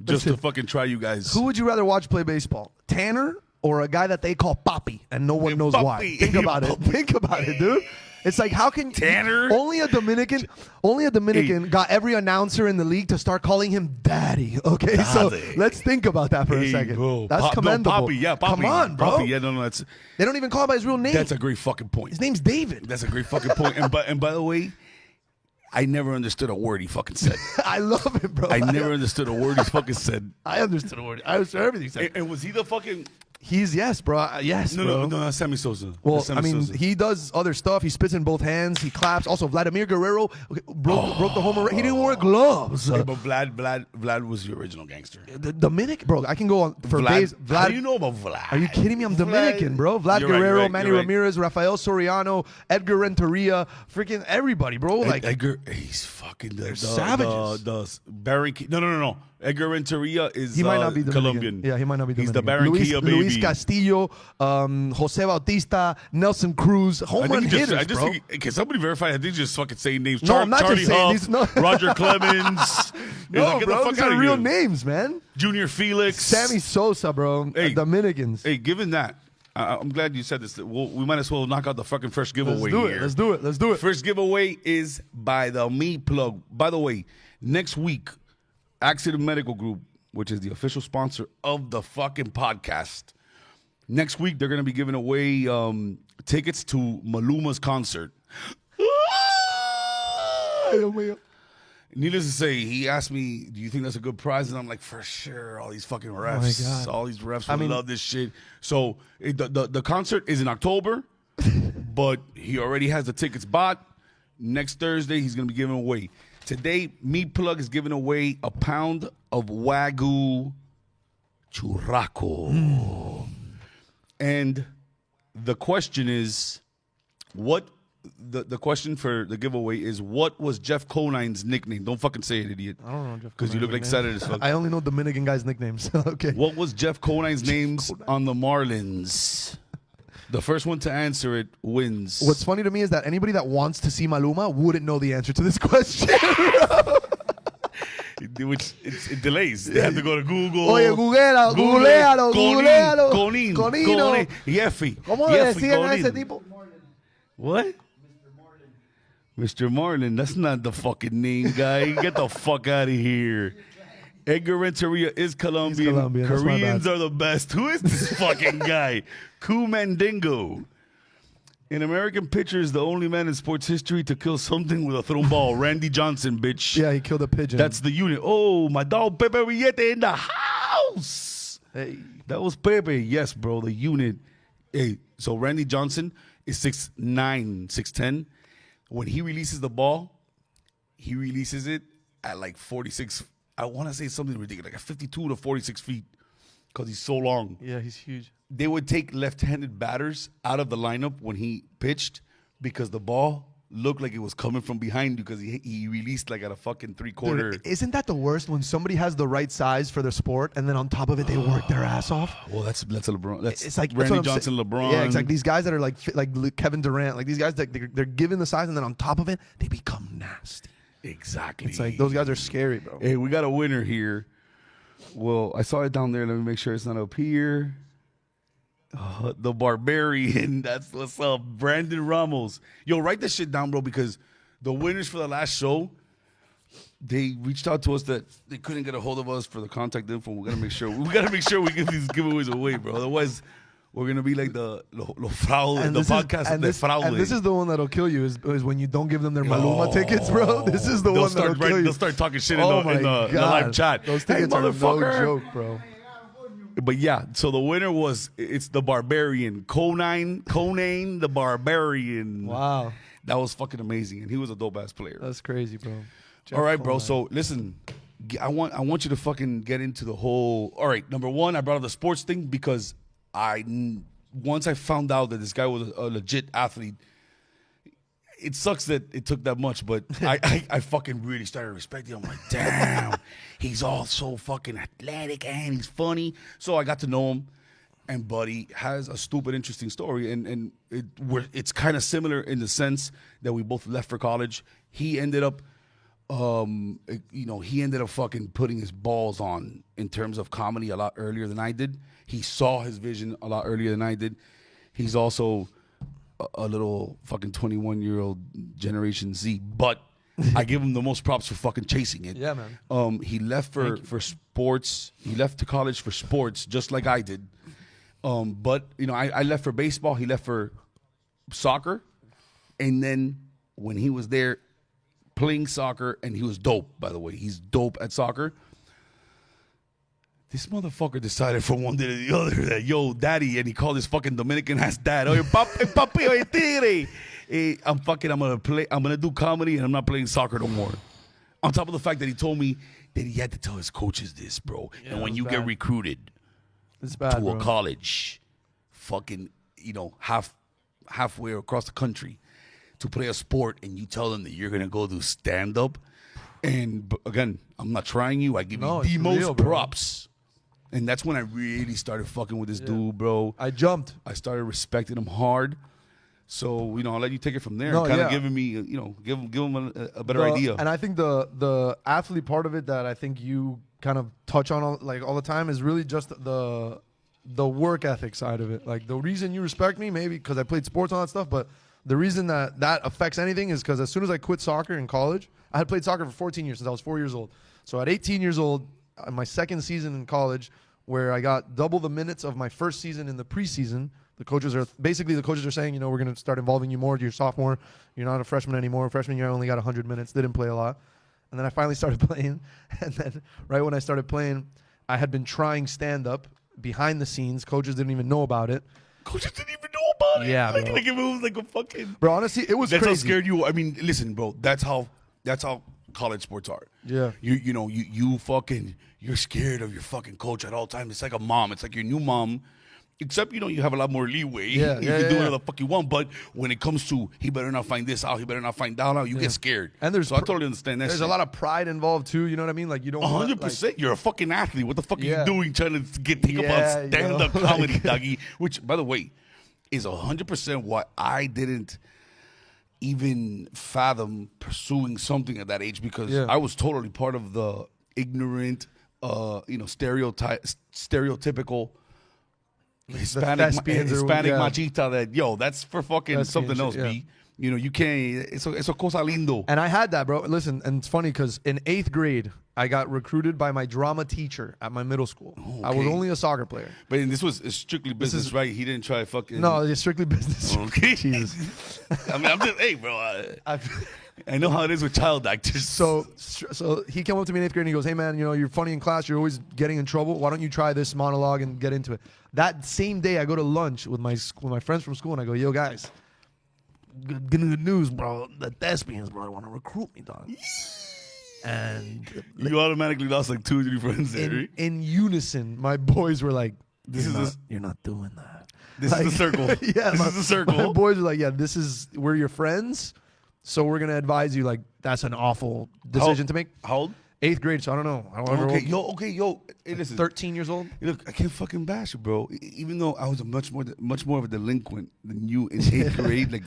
just to fucking try you guys. Who would you rather watch play baseball, Tanner or a guy that they call Papi and no one knows why? Papi. Think about it. Think about it, dude. It's like, how can Tanner? Only a Dominican got every announcer in the league to start calling him Daddy. Okay, so Daddy. let's think about that for a Hey, second. bro. That's commendable. No, Papi, yeah, Papi. Come on, bro. Papi, yeah, no, They don't even call him by his real name. that's a great fucking point. His name's David. That's a great fucking point. And by the way, I never understood a word he fucking said. I love it, bro. I never understood a word he fucking said. I understood a word. I understood everything he said. And was he the fucking? He's yes, bro. Yes, No, bro. that's Sammy Sosa. Well, That's Sammy I mean, Sosa. he does other stuff. He spits in both hands. He claps. Also, Vladimir Guerrero broke the home run. He didn't wear gloves. Hey, but Vlad was the original gangster. The Dominican, bro. I can go on for days. How do you know about Vlad? Are you kidding me? I'm Dominican, bro. Vlad You're right, Guerrero, you're right, Manny you're right. Ramirez, Rafael Soriano, Edgar Renteria, freaking everybody, bro. Like, Edgar, he's fucking the savages. The Barranquilla. No. Edgar Renteria is he might not be Dominican. Colombian. Yeah, he might not be He's Dominican. the Barranquilla baby. Luis Castillo, Jose Bautista, Nelson Cruz, home run hitters, bro. Can somebody verify? I think just fucking saying names. No, I'm not Charlie just saying Huff, these. No. Roger Clemens. No, Like, get bro, the fuck these out are of real here. names, man. Junior Felix. Sammy Sosa, bro. Hey. Dominicans. Hey, given that, I'm glad you said this. We might as well knock out the fucking first giveaway here. Let's do it. First giveaway is by the Me Plug. By the way, next week, Accident Medical Group, which is the official sponsor of the fucking podcast, next week they're going to be giving away tickets to Maluma's concert. Needless to say, he asked me, do you think that's a good prize? And I'm like, for sure. All these fucking refs. God. All these refs would love this shit. So the concert is in October, but he already has the tickets bought. Next Thursday, he's going to be giving away. Today, Me Plug is giving away a pound of Wagyu churraco. And the question is, the question for the giveaway is, what was Jeff Conine's nickname? Don't fucking say it, idiot. I don't know Jeff Because you look like excited as fuck. I only know Dominican guys' nicknames. Okay. What was Jeff Conine's names on the Marlins? The first one to answer it wins. What's funny to me is that anybody that wants to see Maluma wouldn't know the answer to this question. Which it delays. They have to go to Google. Oye, googlealo. Conino. Jeffy. ¿Cómo le Jeffy decían a Conin. ese tipo? What? Mr. Marlin. That's not the fucking name, guy. Get the fuck out of here. Edgar Renteria is Colombian. Colombian, that's my Koreans bad. are the best. Who is this fucking guy? Ku Mandingo. In American pitchers, the only man in sports history to kill something with a throw ball. Randy Johnson, bitch. Yeah, he killed a pigeon. That's the unit. Oh, my dog Pepe Villete in the house. Hey. That was Pepe. Yes, bro, the unit. Hey, so Randy Johnson is 6'9", 6'10". When he releases the ball, he releases it at like 46. I want to say something ridiculous, like 52 to 46 feet because he's so long. Yeah, he's huge. They would take left-handed batters out of the lineup when he pitched because the ball looked like it was coming from behind you because he released like at a fucking three-quarter. Dude, isn't that the worst when somebody has the right size for their sport and then on top of it they work their ass off? Well, that's a LeBron. It's like Randy that's what I'm Johnson, saying. LeBron. Yeah, it's like these guys that are like Kevin Durant, like these guys that they're given the size and then on top of it they become nasty. Exactly. It's like those guys are scary, bro. Hey, we got a winner here. Well, I saw it down there. Let me make sure it's not up here. The Barbarian. That's what's up. Brandon Ramos. Yo, write this shit down, bro, because the winners for the last show, they reached out to us that they couldn't get a hold of us for the contact info. We gotta make sure we give these giveaways away, bro. Otherwise, we're gonna be like the fraude, the podcast of the fraude. And this is the one that'll kill you is when you don't give them their Maluma tickets, bro. This is the one that'll kill you. They'll start talking shit in the live chat. Those tickets are no joke, bro. But yeah, so the winner it's the Barbarian, Conan the Barbarian. Wow, that was fucking amazing, and he was a dope ass player. That's crazy, bro. All right, bro. So listen, I want you to fucking get into the whole. All right, number one, I brought up the sports thing because once I found out that this guy was a legit athlete. It sucks that it took that much, but I fucking really started respecting him. I'm like, damn, he's all so fucking athletic and he's funny. So I got to know him, and Buddy has a stupid, interesting story, and it's kind of similar in the sense that we both left for college. He ended up, fucking putting his balls on in terms of comedy a lot earlier than I did. He saw his vision a lot earlier than I did. He's also a little fucking 21-year-old Generation Z, but I give him the most props for fucking chasing it. Yeah, man. He left for sports. He left to college for sports, just like I did. But I left for baseball. He left for soccer, and then when he was there playing soccer, and he was dope. By the way, he's dope at soccer. This motherfucker decided from one day to the other that, yo, daddy, and he called his fucking Dominican ass dad. Oye, papi, oye, tigre. I'm gonna do comedy and I'm not playing soccer no more. On top of the fact that he told me that he had to tell his coaches this, bro. Yeah, and when you get recruited to a college, fucking, halfway across the country to play a sport, and you tell them that you're gonna go do stand-up, and again, I'm not trying you. I give you the most props. And that's when I really started fucking with this dude, bro. I jumped. I started respecting him hard. So, I'll let you take it from there. Kind of giving me, give him a better idea. And I think the athlete part of it that I think you kind of touch on all the time is really just the work ethic side of it. Like, the reason you respect me, maybe because I played sports and all that stuff, but the reason that affects anything is because as soon as I quit soccer in college, I had played soccer for 14 years since I was 4 years old. So at 18 years old, my second season in college, where I got double the minutes of my first season in the preseason, the coaches are saying, we're going to start involving you more. You're sophomore. You're not a freshman anymore. Freshman year, I only got 100 minutes. Didn't play a lot. And then I finally started playing. And then right when I started playing, I had been trying stand-up behind the scenes. Coaches didn't even know about it. Coaches didn't even know about it. Yeah, like bro. it was like a fucking... Bro, honestly, it was that's crazy. That's how scared you... I mean, listen, bro. That's how college sports are. Yeah. You're scared of your fucking coach at all times. It's like a mom. It's like your new mom. Except, you have a lot more leeway. Yeah, you can do whatever the fuck you want. But when it comes to, he better not find this out, he better not find that out, you get scared. And so I totally understand that. There's a lot of pride involved, too. You know what I mean? Like, you don't 100%. You're a fucking athlete. What the fuck are you doing trying to think about stand-up comedy, doggy? Which, by the way, is 100% why I didn't even fathom pursuing something at that age, because I was totally part of the ignorant, stereotypical Hispanic machista that, that's for fucking something else, B. You can't, it's a cosa lindo. And I had that, bro. Listen, and it's funny because in 8th grade, I got recruited by my drama teacher at my middle school. Okay. I was only a soccer player. But this was strictly business, right? He didn't try fucking... No, it's strictly business. Okay. Jesus. I mean, I'm just, hey, bro, I know how it is with child actors. So he came up to me in 8th grade and he goes, hey, man, you're funny in class. You're always getting in trouble. Why don't you try this monologue and get into it? That same day, I go to lunch with my friends from school and I go, yo, guys, good news, bro. The thespians, bro, want to recruit me, dog. And you automatically lost like 2 or 3 friends there, right? In unison, my boys were like, you're not doing that. This is the circle. Yeah, this is the circle. My boys were like, we're your friends, so we're going to advise you, like, that's an awful decision to make. How old? 8th grade, so I don't know. Yo. Hey, listen. 13 years old? Look, I can't fucking bash you, bro. Even though I was much more of a delinquent than you in 8th grade, like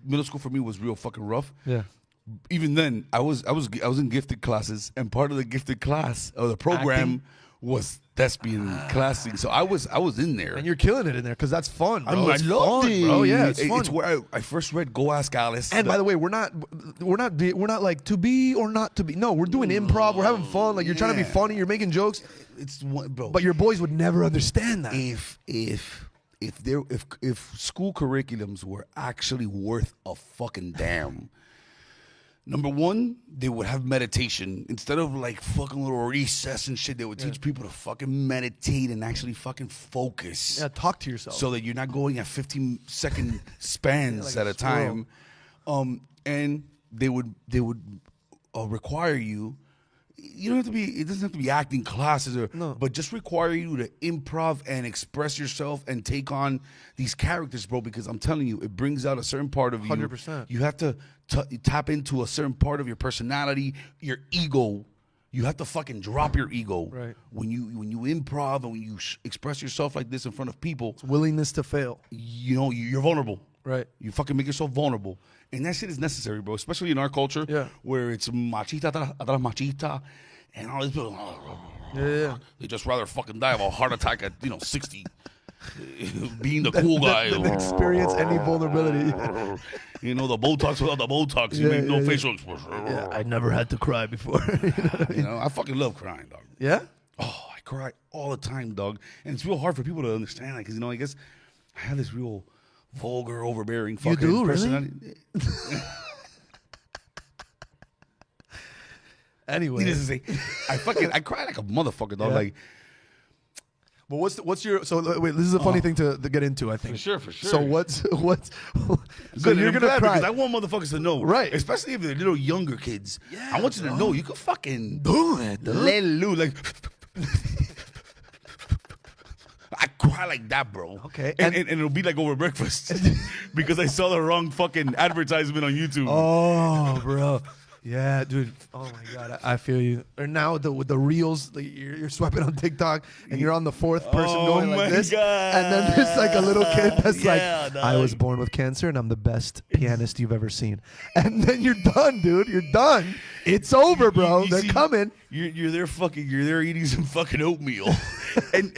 middle school for me was real fucking rough. Yeah. Even then, I was in gifted classes, and part of the gifted class or the program was thespian classing. So I was in there. And you're killing it in there because that's fun, bro. I It's loved fun, it, bro. Yeah, it's fun. It's where I first read Go Ask Alice. And by the way, we're not like to be or not to be. No, we're doing improv. We're having fun. Like you're trying to be funny. You're making jokes. It's bro. But your boys would never understand that. If school curriculums were actually worth a fucking damn. Number one, they would have meditation. Instead of like fucking little recess and shit, they would teach people to fucking meditate and actually fucking focus. Yeah, talk to yourself. So that you're not going at 15-second spans like at a time. And they would require you. You don't have to be. It doesn't have to be acting classes, but just require you to improv and express yourself and take on these characters, bro. Because I'm telling you, it brings out a certain part of you. 100%. You have to tap into a certain part of your personality, your ego. You have to fucking drop your ego. Right. When you improv and when you express yourself like this in front of people, It's willingness to fail. you know you're vulnerable. Right. You fucking make yourself vulnerable. And that shit is necessary, bro. Especially in our culture, where it's machista atrás machista, and all these people, Yeah. they just rather fucking die of a heart attack at 60, being the cool guy. Than experience any vulnerability. The Botox without the Botox, you make no facial expression. Yeah, I never had to cry before. I fucking love crying, dog. Yeah? Oh, I cry all the time, dog. And it's real hard for people to understand that because, I guess I have this real vulgar, overbearing fucking do, really? personality. Anyway. Needless to say, I cry like a motherfucker, dog. Yeah. Like, But what's your wait, this is a funny thing to get into, I think. For sure. So what's so good, you're gonna cry because I want motherfuckers to know, Right. Especially if they're little younger kids. Yeah, I want you to bro. know you can fucking do it, dude. let loose, like. I cry like that, bro. Okay. and it'll be like over breakfast because I saw the wrong fucking advertisement on YouTube. Oh, bro. Yeah, dude. Oh my God, I feel you. Or now with the reels, like you're swiping on TikTok and you're on the fourth person going my like this, God. and then there's like a little kid that's Yeah, like, dog. "I was born with cancer and I'm the best pianist you've ever seen," and then you're done, dude. You're done. It's over, bro. You They're see, coming. You're there eating some fucking oatmeal, and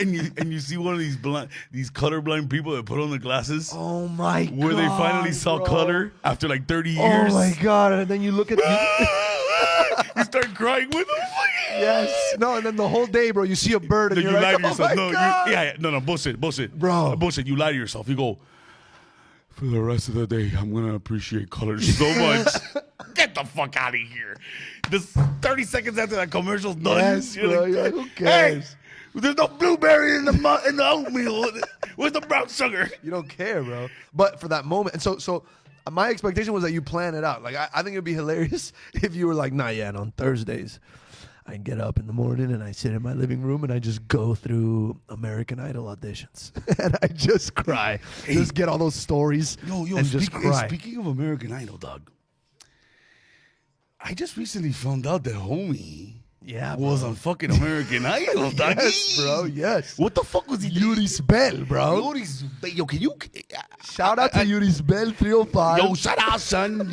you see one of these colorblind people that put on the glasses. Oh my God. Where they finally saw bro. color after like 30 Oh years. my God. And then you look at You start crying with them. yes. No, and then the whole day, bro, you see a bird and Then you're you lie like, to yourself. "Oh my No, God." no, bullshit, Bro. bullshit. You lie to yourself. You go, for the rest of the day, I'm gonna appreciate color so much. Get the fuck out of here. Just 30 seconds after that commercial's done. Yes, you're bro. like, You're like, who cares? Hey, there's no blueberry in the oatmeal. Where's the brown sugar? You don't care, bro. But for that moment, and so my expectation was that you plan it out. Like I think it'd be hilarious if you were like, "Nah, yeah, and on Thursdays, I get up in the morning and I sit in my living room and I just go through American Idol auditions and I just cry, just get all those stories and just cry." Speaking of American Idol, dog, I just recently found out that homie Yeah, was bro. on fucking American Idol, dog. Yes, bro. Yes. What the fuck was he Yuri Spell, bro. Yuri's, yo, can you? Shout out to Yuri Spell 305. Yo, shout out, son.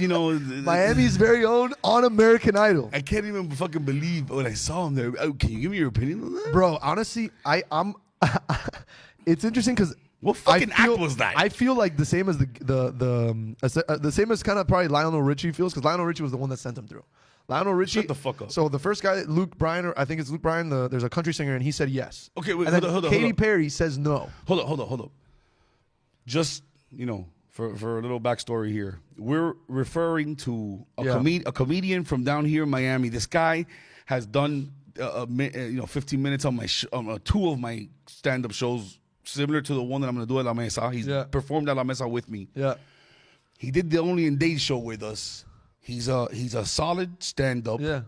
Miami's very own on American Idol. I can't even fucking believe when I saw him there. Oh, can you give me your opinion on that? Bro, honestly, I'm it's interesting because What fucking act was that? I feel like the same as the same as kind of probably Lionel Richie feels, because Lionel Richie was the one that sent him through. Lionel Richie. Shut the fuck up. So the first guy, Luke Bryan, or I think it's Luke Bryan. There's a country singer, and he said yes. Okay, wait, and then hold on, Katy Perry says no. Hold up. Just, for a little backstory here, we're referring to a comedian from down here in Miami. This guy has done 15 minutes on my two of my stand-up shows, similar to the one that I'm going to do at La Mesa. He's performed at La Mesa with me. Yeah. He did the Only in Days show with us. He's a solid stand-up. Yeah.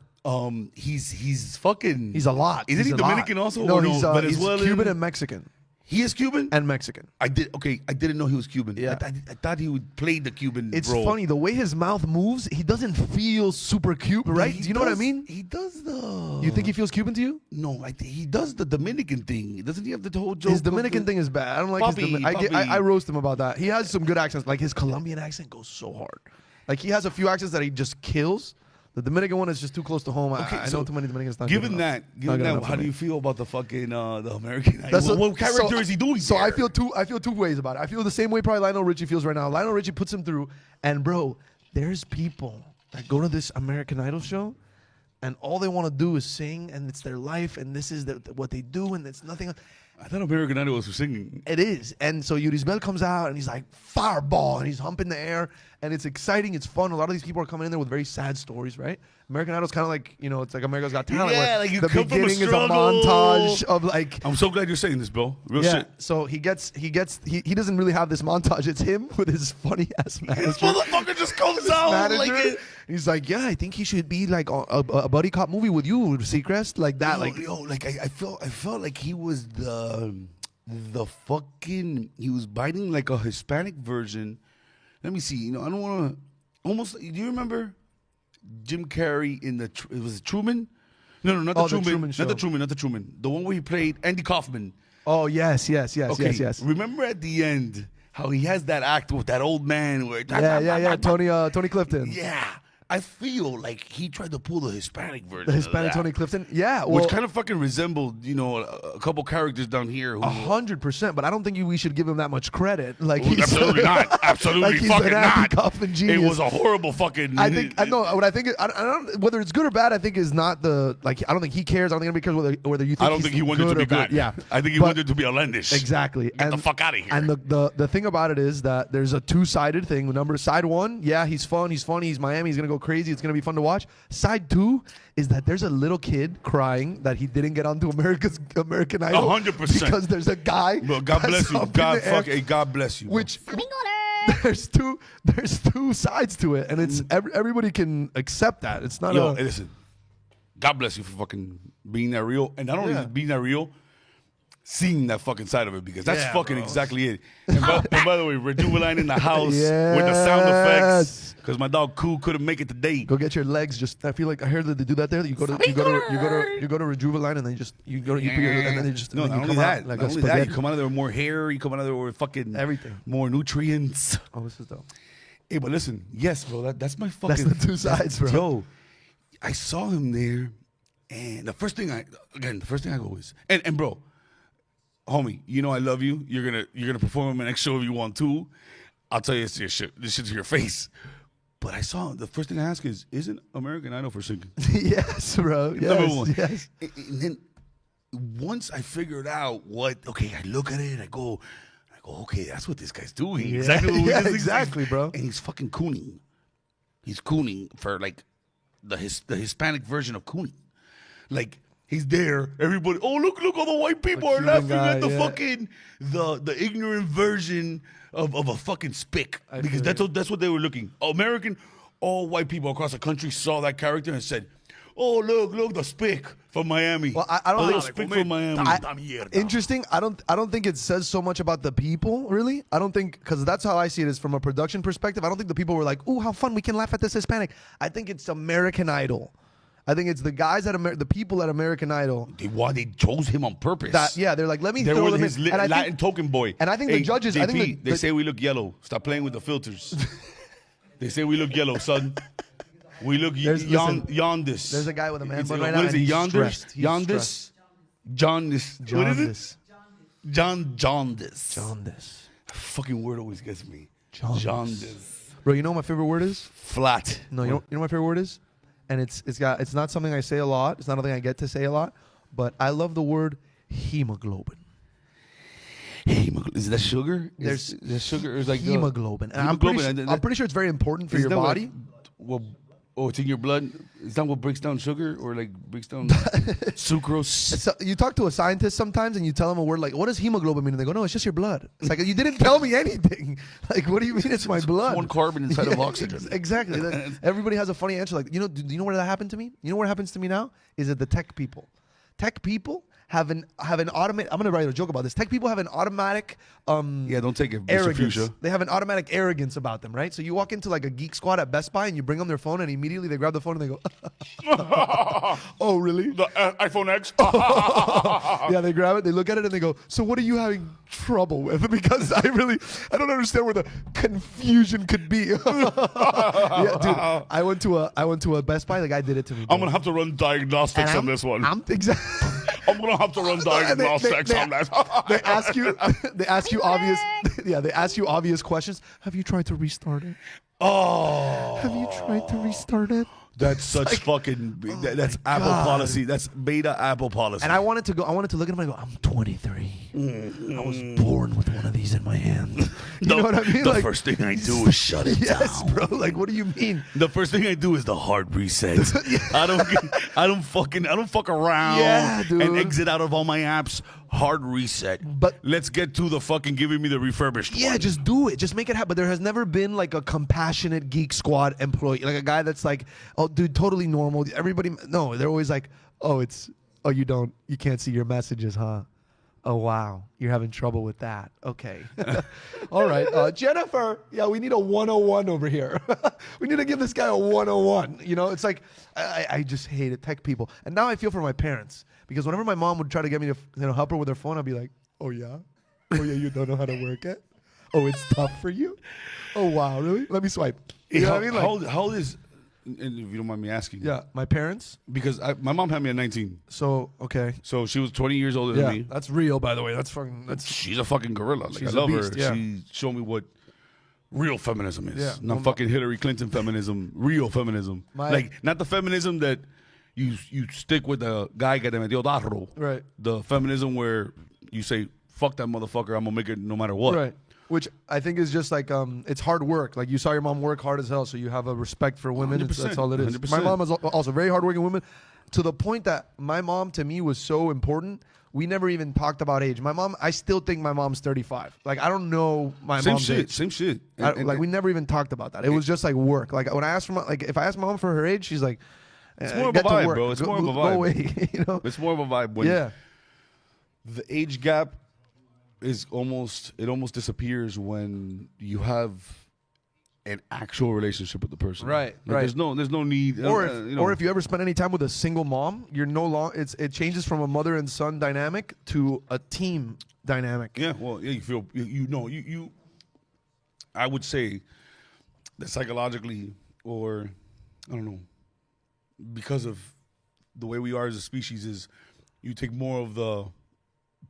He's fucking. He's a lot. Isn't he He's a Dominican lot. also? No, Or he's Venezuelan? Cuban and Mexican. He is Cuban? And Mexican. I didn't know he was Cuban. Yeah. I thought he would play the Cuban It's role. funny, the way his mouth moves, he doesn't feel super Cuban, right? Do you know what I mean? He does the. You think he feels Cuban to you? No, he does the Dominican thing. Doesn't he have the whole joke? His Dominican thing is bad. I don't like his Papi. I roast him about that. He has some good accents. Like his Colombian accent goes so hard. Like he has a few accents that he just kills. The Dominican one is just too close to home. Okay, I so know too many Dominicans. Not Given good enough. that, Not good enough how for do me. you feel about the fucking the American Idol? That's What character is he doing? So there? I feel two ways about it. I feel the same way probably Lionel Richie feels right now. Lionel Richie puts him through, and bro, there's people that go to this American Idol show, and all they want to do is sing, and it's their life, and this is what they do, and it's nothing else. I thought American Idol was for singing. It is. And so Yurisbel comes out and he's like, fireball, and he's humping the air, and it's exciting, it's fun. A lot of these people are coming in there with very sad stories, right? American Idol's kind of like, it's like America's Got Talent. Yeah, where like you the come from a beginning is a struggle. montage of like. I'm so glad you're saying this, Bill. Real shit. So he doesn't really have this montage. It's him with his funny ass manager. This motherfucker just comes out Manager. like it. He's like, yeah, I think he should be like a buddy cop movie with you, Seacrest, like that. I felt like he was the fucking, he was biting like a Hispanic version. Let me see. I don't want to. Almost. Do you remember Jim Carrey in it was Truman? No, not the Truman. Not the Truman. The one where he played Andy Kaufman. Oh yes. Remember at the end how he has that act with that old man where Tony Clifton. Yeah. I feel like he tried to pull the Hispanic version. The Hispanic of that, Tony Clifton? Yeah. Well, which kind of fucking resembled, a couple characters down here. 100%, but I don't think we should give him that much credit. Like he's absolutely not. Absolutely like he's fucking an Andy not. Kaufman genius. It was a horrible fucking. I don't whether it's good or bad. I think is not the like. I don't think he cares. I don't think anybody cares whether you think. I don't think he wanted to be good. Yeah, I think he wanted to be outlandish. Exactly. Get the fuck out of here. And the thing about it is that there's a two-sided thing. Side one, yeah, he's fun, he's funny, he's Miami, he's gonna go crazy, it's gonna be fun to watch. Side two is that there's a little kid crying that he didn't get onto American Idol 100%. because there's a guy. Well, God bless you. God bless you. Which there's two sides to it, and it's everybody can accept that. It's not. Hey, listen. God bless you for fucking being that real, and not only being that real, seeing that fucking side of it, because that's fucking exactly it. And by the way, Rejuveline in the house with the sound effects, because my dog Koo couldn't make it today. Go get your legs. I feel like I heard that they do that there. You go to Rejuveline, and then you put your, and then they just not only that, you come out of there with more hair. You come out of there with fucking everything, more nutrients. Oh, this is dope. Hey, but listen, yes, bro, that's my fucking. That's the two sides, bro. Yo, I saw him there, and the first thing I go is, and bro. Homie, I love you. You're gonna perform in my next show if you want to. I'll tell you this shit to your face. But I saw the first thing I ask is, isn't American Idol for singing? Yes, bro. Yes, number one. Yes. And then once I figured out I look at it, I go, okay, that's what this guy's doing. Yeah. Exactly, bro. And he's fucking cooning. He's cooning for like the Hispanic version of cooning. Like, he's there. Everybody, look! All the white people are laughing at the fucking the ignorant version of a fucking spick, because that's what they were looking. All white people across the country saw that character and said, "Oh, look, the spick from Miami." Well, I don't know. Spick from Miami. Interesting. I don't think it says so much about the people, really. I don't think, because that's how I see it, is from a production perspective. I don't think the people were like, "Ooh, how fun! We can laugh at this Hispanic." I think it's American Idol. I think it's the guys the people at American Idol. They chose him on purpose. They're like, let me throw him his in. And Latin token boy. And I think the judges, JP, they say we look yellow. Stop playing with the filters. They say we look yellow, son. We look yondis. There's a guy with a man bun right now. What is it? Yondis? Jaundice. What is it? Jaundice. Fucking word always gets me. Jaundice. Bro, you know what my favorite word is? Flat. No, you know what my favorite word is? And it's not something I say a lot. It's not something I get to say a lot. But I love the word hemoglobin. Is that sugar? There's sugar. It's like hemoglobin. And I'm pretty sure it's very important for your body. It's in your blood. Is that what breaks down sugar, or like breaks down sucrose? So you talk to a scientist sometimes, and you tell them a word like, "What does hemoglobin mean?" And they go, "No, it's just your blood." It's like, you didn't tell me anything. Like, what do you mean it's my blood? It's one carbon inside of oxygen. Exactly. Everybody has a funny answer. Like, do you know where that happened to me? You know what happens to me now? Is it the tech people? Tech people have an automatic. I'm gonna write a joke about this. Tech people have an automatic Yeah, don't take it, Mr. arrogance. Fuchsia. They have an automatic arrogance about them, right? So you walk into like a geek squad at Best Buy and you bring them their phone and immediately they grab the phone and they go, "Oh, really?" The iPhone X. Yeah, they grab it, they look at it, and they go, "So what are you having trouble with?" Because I don't understand where the confusion could be. Yeah, dude, I went to a Best Buy. The guy did it to me. Bro. I'm gonna have to run diagnostics on this one. I'm exactly. I'm gonna have to run diagnostics on that. They ask you obvious. Yeah, they ask you obvious questions. Have you tried to restart it? Oh, Have you tried to restart it? that's such fucking. That's Apple God. policy. That's beta Apple policy. And I wanted to look at him and go, I'm 23. I was born with one of these in my hand. You know what I mean? The first thing I do is shut it yes, down. bro. Like, what do you mean? The first thing I do is the hard reset. I don't fuck around Yeah, dude. and exit out of all my apps. Hard reset. But let's get to the fucking giving me the refurbished yeah, one. just do it. Just make it happen. But there has never been like a compassionate Geek Squad employee, like a guy that's like, oh, dude, totally normal. Everybody, no, they're always like, you can't see your messages, huh? Oh, wow. You're having trouble with that. Okay. All right. Jennifer, yeah, we need a 101 over here. We need to give this guy a 101. You know, it's like, I just hate it. Tech people. And now I feel for my parents. Because whenever my mom would try to get me to help her with her phone, I'd be like, oh, yeah? Oh, yeah, you don't know how to work it? Oh, it's tough for you? Oh, wow, really? Let me swipe. You know what I mean? Like, how old is, and if you don't mind me asking. Yeah, my parents. Because my mom had me at 19. So, okay. So she was 20 years older than me. That's real, by the way. She's a fucking gorilla. Like, She's I love a beast, her. yeah. She showed me what real feminism is. Yeah. Not fucking Hillary Clinton feminism. Real feminism. Like, not the feminism that you stick with the guy que te metió darro. Right. The feminism where you say, fuck that motherfucker, I'm gonna make it no matter what. Right. Which I think is just like, it's hard work. Like, you saw your mom work hard as hell, so you have a respect for women. 100%, That's all it is. 100%. My mom is also a very hardworking woman, to the point that my mom, to me, was so important. We never even talked about age. My mom, I still think my mom's 35. Like, I don't know my mom's age. Same shit. Like, we never even talked about that. It was just like work. Like, when I asked if I asked my mom for her age, she's like, it's more of a vibe, bro. It's more of a vibe. Go away, you know? It's more of a vibe. When the age gap is almost disappears when you have an actual relationship with the person. Right, like, right. There's no need. Or if you ever spend any time with a single mom, you're no longer. It changes from a mother and son dynamic to a team dynamic. Yeah, well, yeah, you feel you. I would say that psychologically, or I don't know, because of the way we are as a species, is you take more of the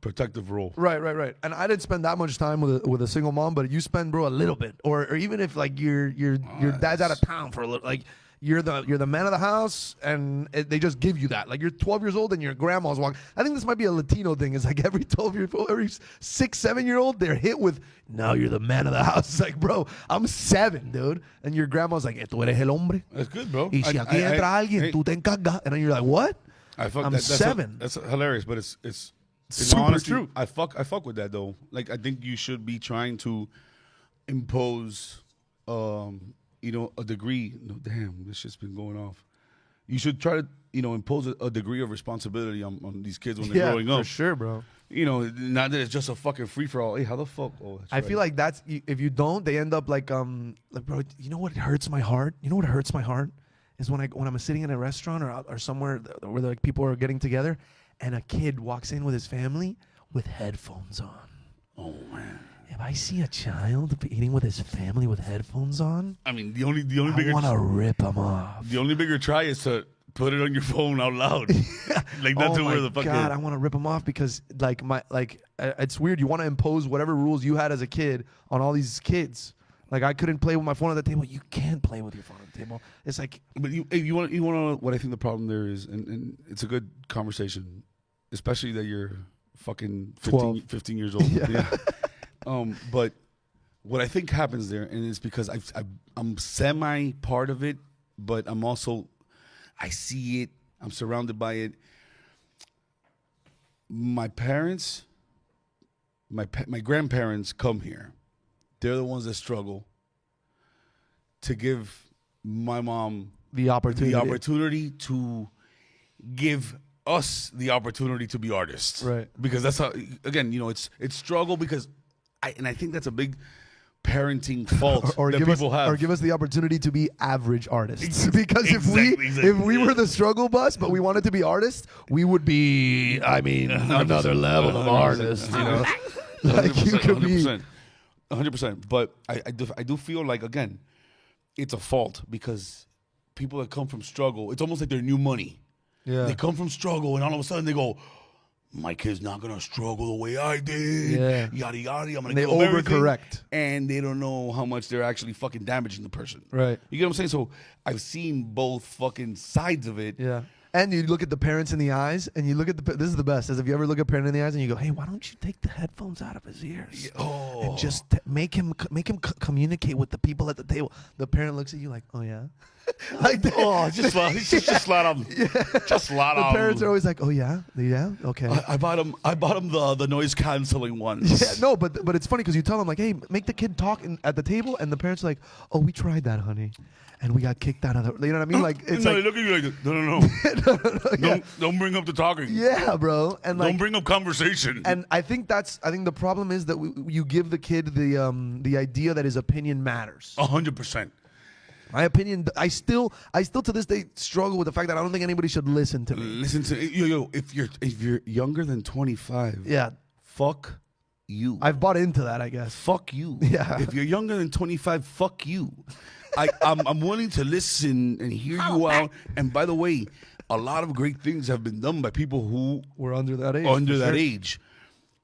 protective role. Right. And I didn't spend that much time with a single mom, but you spend, bro, a little bit, or even if like your dad's out of town for a little, like you're the man of the house, and they just give you that. Like, you're 12 years old and your grandma's walking. I think this might be a Latino thing. It's like every 12-year-old, every 6-7-year-old, they're hit with, now you're the man of the house. It's like, bro, I'm 7, dude, and your grandma's like, tú eres el hombre. That's good, bro. Y si aquí entra alguien, tú te encargas, and then you're like, what? I'm 7. That's hilarious, but it's Super honestly, true. I fuck with that though. Like, I think you should be trying to impose, a degree. No, damn, this shit's been going off. You should try to, impose a degree of responsibility on these kids when they're growing up. For sure, bro. Not that it's just a fucking free for all. Hey, how the fuck? Oh, I feel like that's, if you don't, they end up like bro. You know what hurts my heart? You know what hurts my heart is when I'm sitting in a restaurant or somewhere where like people are getting together, and a kid walks in with his family with headphones on. Oh man. If I see a child eating with his family with headphones on, I mean, the only I bigger want to rip him off. the only bigger try is to put it on your phone out loud. Like, that's where the fucking. God, I want to rip him off because it's weird. You want to impose whatever rules you had as a kid on all these kids. Like, I couldn't play with my phone at the table. You can't play with your phone at the table. It's like, But you want to know what I think the problem there is, and it's a good conversation, especially that you're fucking 15 years old. Yeah. But what I think happens there, and it's because I'm semi part of it, but I'm also, I see it, I'm surrounded by it. My parents, my grandparents come here. They're the ones that struggle to give my mom the opportunity to give us the opportunity to be artists, Right. Because that's how, again, it's struggle because I think that's a big parenting fault or that give us people have. or give us the opportunity to be average artists. Because Exactly, if we were the struggle bus, but we wanted to be artists, we would be, I mean, another level of artist. You know, like you could be. 100%. But I do feel like, again, it's a fault because people that come from struggle, it's almost like they're new money. Yeah. They come from struggle, and all of a sudden they go, my kid's not gonna struggle the way I did. Yeah. Yada yada. I'm gonna They give them everything. overcorrect. And they don't know how much they're actually fucking damaging the person. Right. You get what I'm saying? So I've seen both fucking sides of it. Yeah. And you look at the parents in the eyes, and you look at this is the best. Is if you ever look at a parent in the eyes and you go, "Hey, why don't you take the headphones out of his ears and just make him communicate with the people at the table?" The parent looks at you like, "Oh yeah." Like just let him. Just let the him. parents are always like, "Oh yeah, yeah, okay." I bought him the noise canceling ones. Yeah, no, but it's funny because you tell them like, "Hey, make the kid talk at the table," and the parents are like, "Oh, we tried that, honey, and we got kicked out of the." You know what I mean? Like it's no, like, they look at you like, no. Don't bring up the talking. yeah, bro, and like, Don't bring up conversation. and I think the problem is that you give the kid the idea that his opinion matters. 100%. My opinion, I still to this day struggle with the fact that I don't think anybody should listen to me. Listen to yo. If you're younger than 25, Yeah, fuck you. I've bought into that, I guess. Fuck you. Yeah. If you're younger than 25, fuck you. I'm willing to listen and hear you out. And by the way, a lot of great things have been done by people who We're under that age. are under for that sure. age.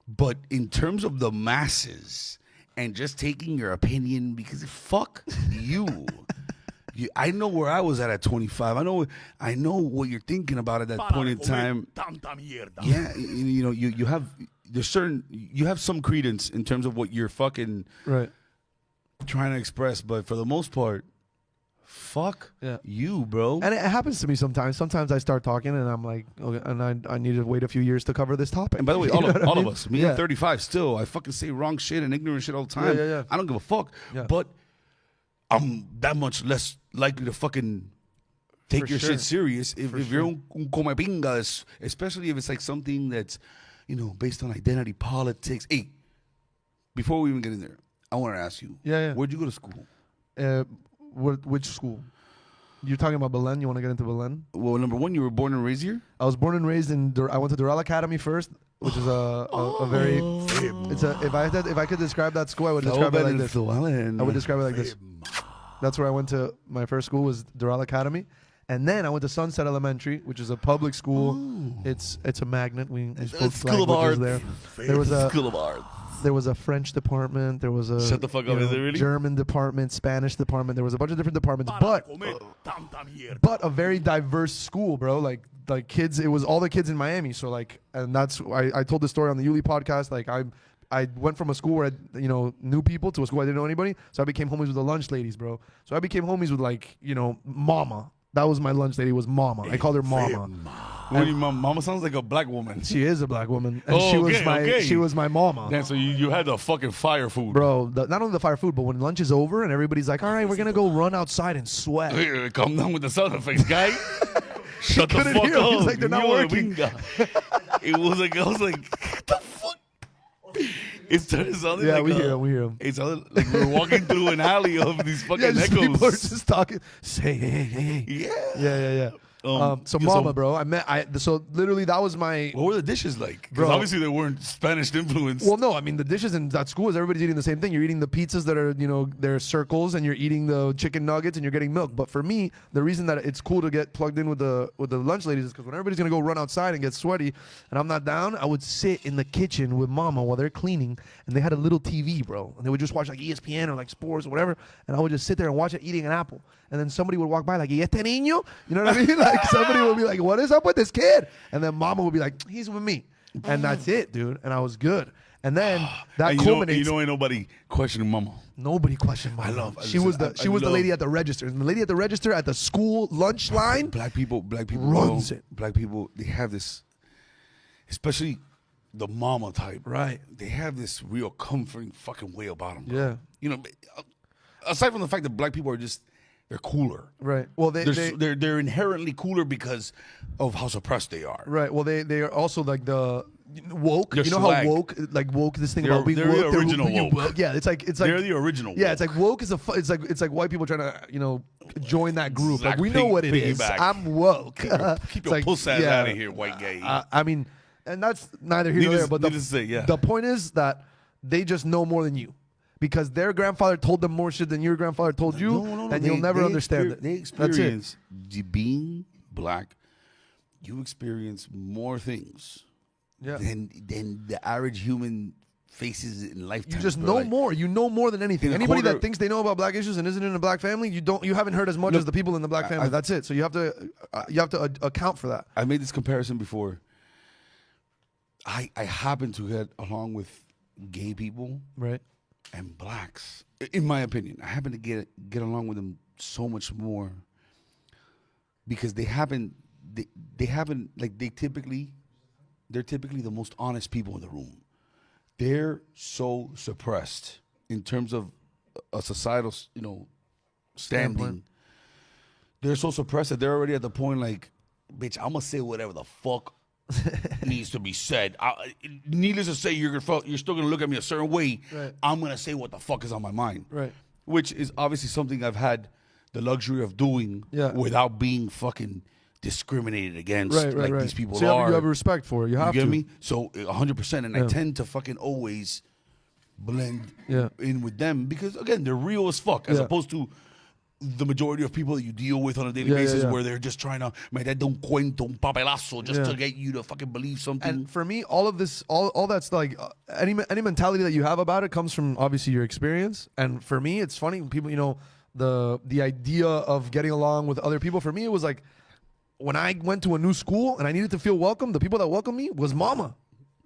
But in terms of the masses and just taking your opinion, because fuck you. I know where I was at 25. I know what you're thinking about at that point in time. Yeah, you have some credence in terms of what you're fucking Right. trying to express, but for the most part, fuck you, bro. And it happens to me sometimes. Sometimes I start talking and I'm like, okay, and I need to wait a few years to cover this topic. And by the way, You know what I all mean? of us, me at 35 still, I fucking say wrong shit and ignorant shit all the time. Yeah. I don't give a fuck. Yeah. But I'm that much less likely to fucking take For your sure. shit serious if you're sure. un come pingas, especially if it's like something that's, based on identity politics. Hey, before we even get in there, I want to ask you, Yeah. where'd you go to school? Which school? You're talking about Belen? You want to get into Belen? Well, number one, you were born and raised here? I was born and raised in. I went to Doral Academy first, which is a very. It's a. If I could describe that school, I would describe it like this. I would describe it like this. That's where I went to. My first school was Doral Academy, and then I went to Sunset Elementary, which is a public school. It's a magnet. We spoke School of languages Arts. there. There was a School of Arts. There was a French department. There was a Shut the fuck up, is it really? German department, Spanish department. There was a bunch of different departments, but a very diverse school, bro. Like kids, it was all the kids in Miami. So and that's I told the story on the Yuli podcast. Like I went from a school where I knew people to a school I didn't know anybody. So I became homies with the lunch ladies, bro. So I became homies with Mama. That was my lunch lady. Was Mama. I called her Mama. What do you, Mama sounds like a black woman. She is a black woman, and okay. she was my mama. Damn, so you had the fucking fire food. Bro, not only the fire food, but when lunch is over and everybody's like, all right, we're going to go run outside and sweat. Hey, calm down with the sound effects, guy. Shut the couldn't fuck hear him. up. He's like, they're not working. It was like, I was like, what the fuck? It started sounding Yeah, like we hear him. It sounded like we were walking through an alley of these fucking Yeah, just echoes. people are just talking. Say, hey. Yeah. Yeah. So Mama, bro, so literally that was my. What were the dishes like? Because Bro. obviously they weren't Spanish influenced. Well, no, I mean the dishes in that school is everybody's eating the same thing. You're eating the pizzas that are they're circles, and you're eating the chicken nuggets, and you're getting milk. But for me, the reason that it's cool to get plugged in with the lunch ladies is because when everybody's gonna go run outside and get sweaty, and I'm not down, I would sit in the kitchen with Mama while they're cleaning, and they had a little TV, bro, and they would just watch like ESPN or like sports or whatever, and I would just sit there and watch it eating an apple, and then somebody would walk by like, ¿Y este niño? You know what I mean? Like somebody would be like, what is up with this kid? And then Mama would be like, he's with me. And that's it, dude. And I was good. And then that and culminates. ain't nobody questioning Mama. Nobody questioned Mama. She was the lady at the register. And the lady at the register at the school lunch line. Black people runs it. Black people, they have this, especially the mama type. Right. They have this real comforting fucking way about them. Yeah. Aside from the fact that black people are just they're cooler. Right. Well, they're inherently cooler because of how suppressed they are. Right. Well, they are also like the woke. They're you know swag. how woke this thing They're- about being they're woke. the original woke. Yeah, it's like They're the original Yeah, woke. it's like woke is it's like white people trying to join that group. It's Like like we know what it is. piggyback. I'm woke. Keep It's your like, puss ass yeah, out of here, white gay. I mean, and that's neither here nor there. But needless to say, yeah. the point is that they just know more than you. Because their grandfather told them more shit than your grandfather told you, No, and you'll never understand it. They That's it. experience being black. You experience more things Yeah. than the average human faces in lifetime. You just bro. know Like, more. You know more than anything. in a Anybody quarter- that thinks they know about black issues and isn't in a black family, you haven't heard as much as the people in the black family. That's it. So you have to account for that. I made this comparison before. I happen to get along with gay people Right. and blacks, in my opinion. I happen to get along with them so much more because they're typically the most honest people in the room. They're so suppressed in terms of a societal, standing. Standpoint. They're so suppressed that they're already at the point like, bitch, I'm gonna say whatever the fuck needs to be said. Needless to say, you're still gonna look at me a certain way. Right. I'm gonna say what the fuck is on my mind. Right. Which is obviously something I've had the luxury of doing without being fucking discriminated against Right. these people so are. you have respect for it. You have You get to. me? So 100%, and I tend to fucking always blend in with them because again, they're real as fuck, as opposed to the majority of people that you deal with on a daily basis where they're just trying to make that un cuento, un papelazo, just to get you to fucking believe something. And for me, all of this, all that's like any mentality that you have about it comes from obviously your experience. And for me, it's funny when people, the idea of getting along with other people. For me, it was like when I went to a new school and I needed to feel welcome. The people that welcomed me was mama.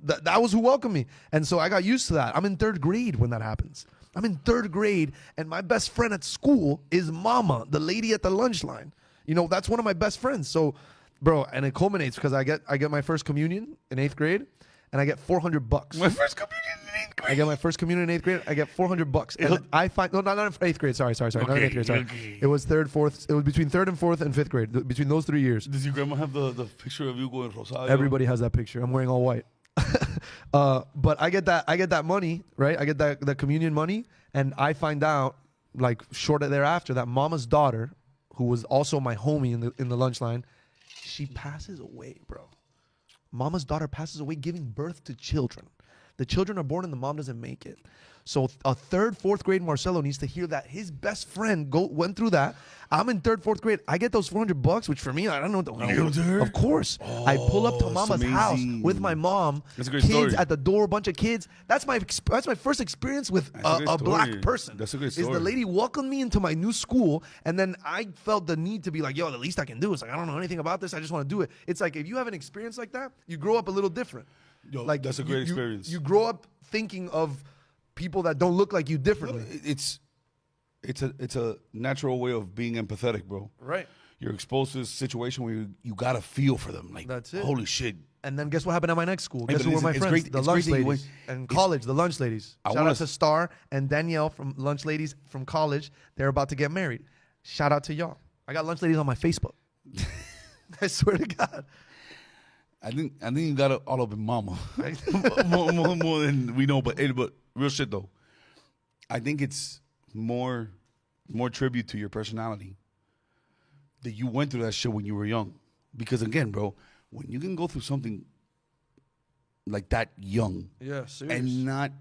That was who welcomed me, and so I got used to that. I'm in 3rd grade when that happens. I'm in 3rd grade, and my best friend at school is Mama, the lady at the lunch line. That's one of my best friends. So, bro, and it culminates because I get my first communion in 8th grade, and I get $400. My first communion in 8th grade. I get my first communion in 8th grade. I get $400, and I find not in 8th grade. Sorry, not in 8th grade. Sorry, it was 3rd, 4th. It was between 3rd and 4th and 5th grade. Between those 3 years. Does your grandma have the picture of you going Rosario? Everybody has that picture. I'm wearing all white. But I get that money, right? I get that communion money, and I find out like shortly thereafter that Mama's daughter, who was also my homie in the lunch line, she passes away, bro. Mama's daughter passes away giving birth to children. The children are born and the mom doesn't make it. So a 3rd, 4th grade Marcello needs to hear that his best friend went through that. I'm in 3rd, 4th grade. I get those $400, which for me, I don't know. Of course. I pull up to Mama's house with my mom. That's a great kids story. at the door, a bunch of kids. That's my first experience with a black person. That's a good Is story. the lady welcomed me into my new school, and then I felt the need to be like, yo, the least I can do is like, I don't know anything about this. I just want to do it. It's like if you have an experience like that, you grow up a little different. Yo, Like that's a great experience. You grow up thinking of people that don't look like you differently. It's a natural way of being empathetic, bro. Right. You're exposed to this situation where you gotta feel for them. Like, That's it. Holy shit. And then guess what happened at my next school? Hey, Guess but who were listen, my it's friends? great- The it's lunch great that you ladies. went- And college, the lunch ladies. Shout wanna out to Star and Danielle from Lunch Ladies from college. They're about to get married. Shout out to y'all. I got lunch ladies on my Facebook. I swear to God. I think you got it all up in mama. more than we know, but real shit though. I think it's more tribute to your personality that you went through that shit when you were young. Because again, bro, when you can go through something like that young Yeah, serious. and not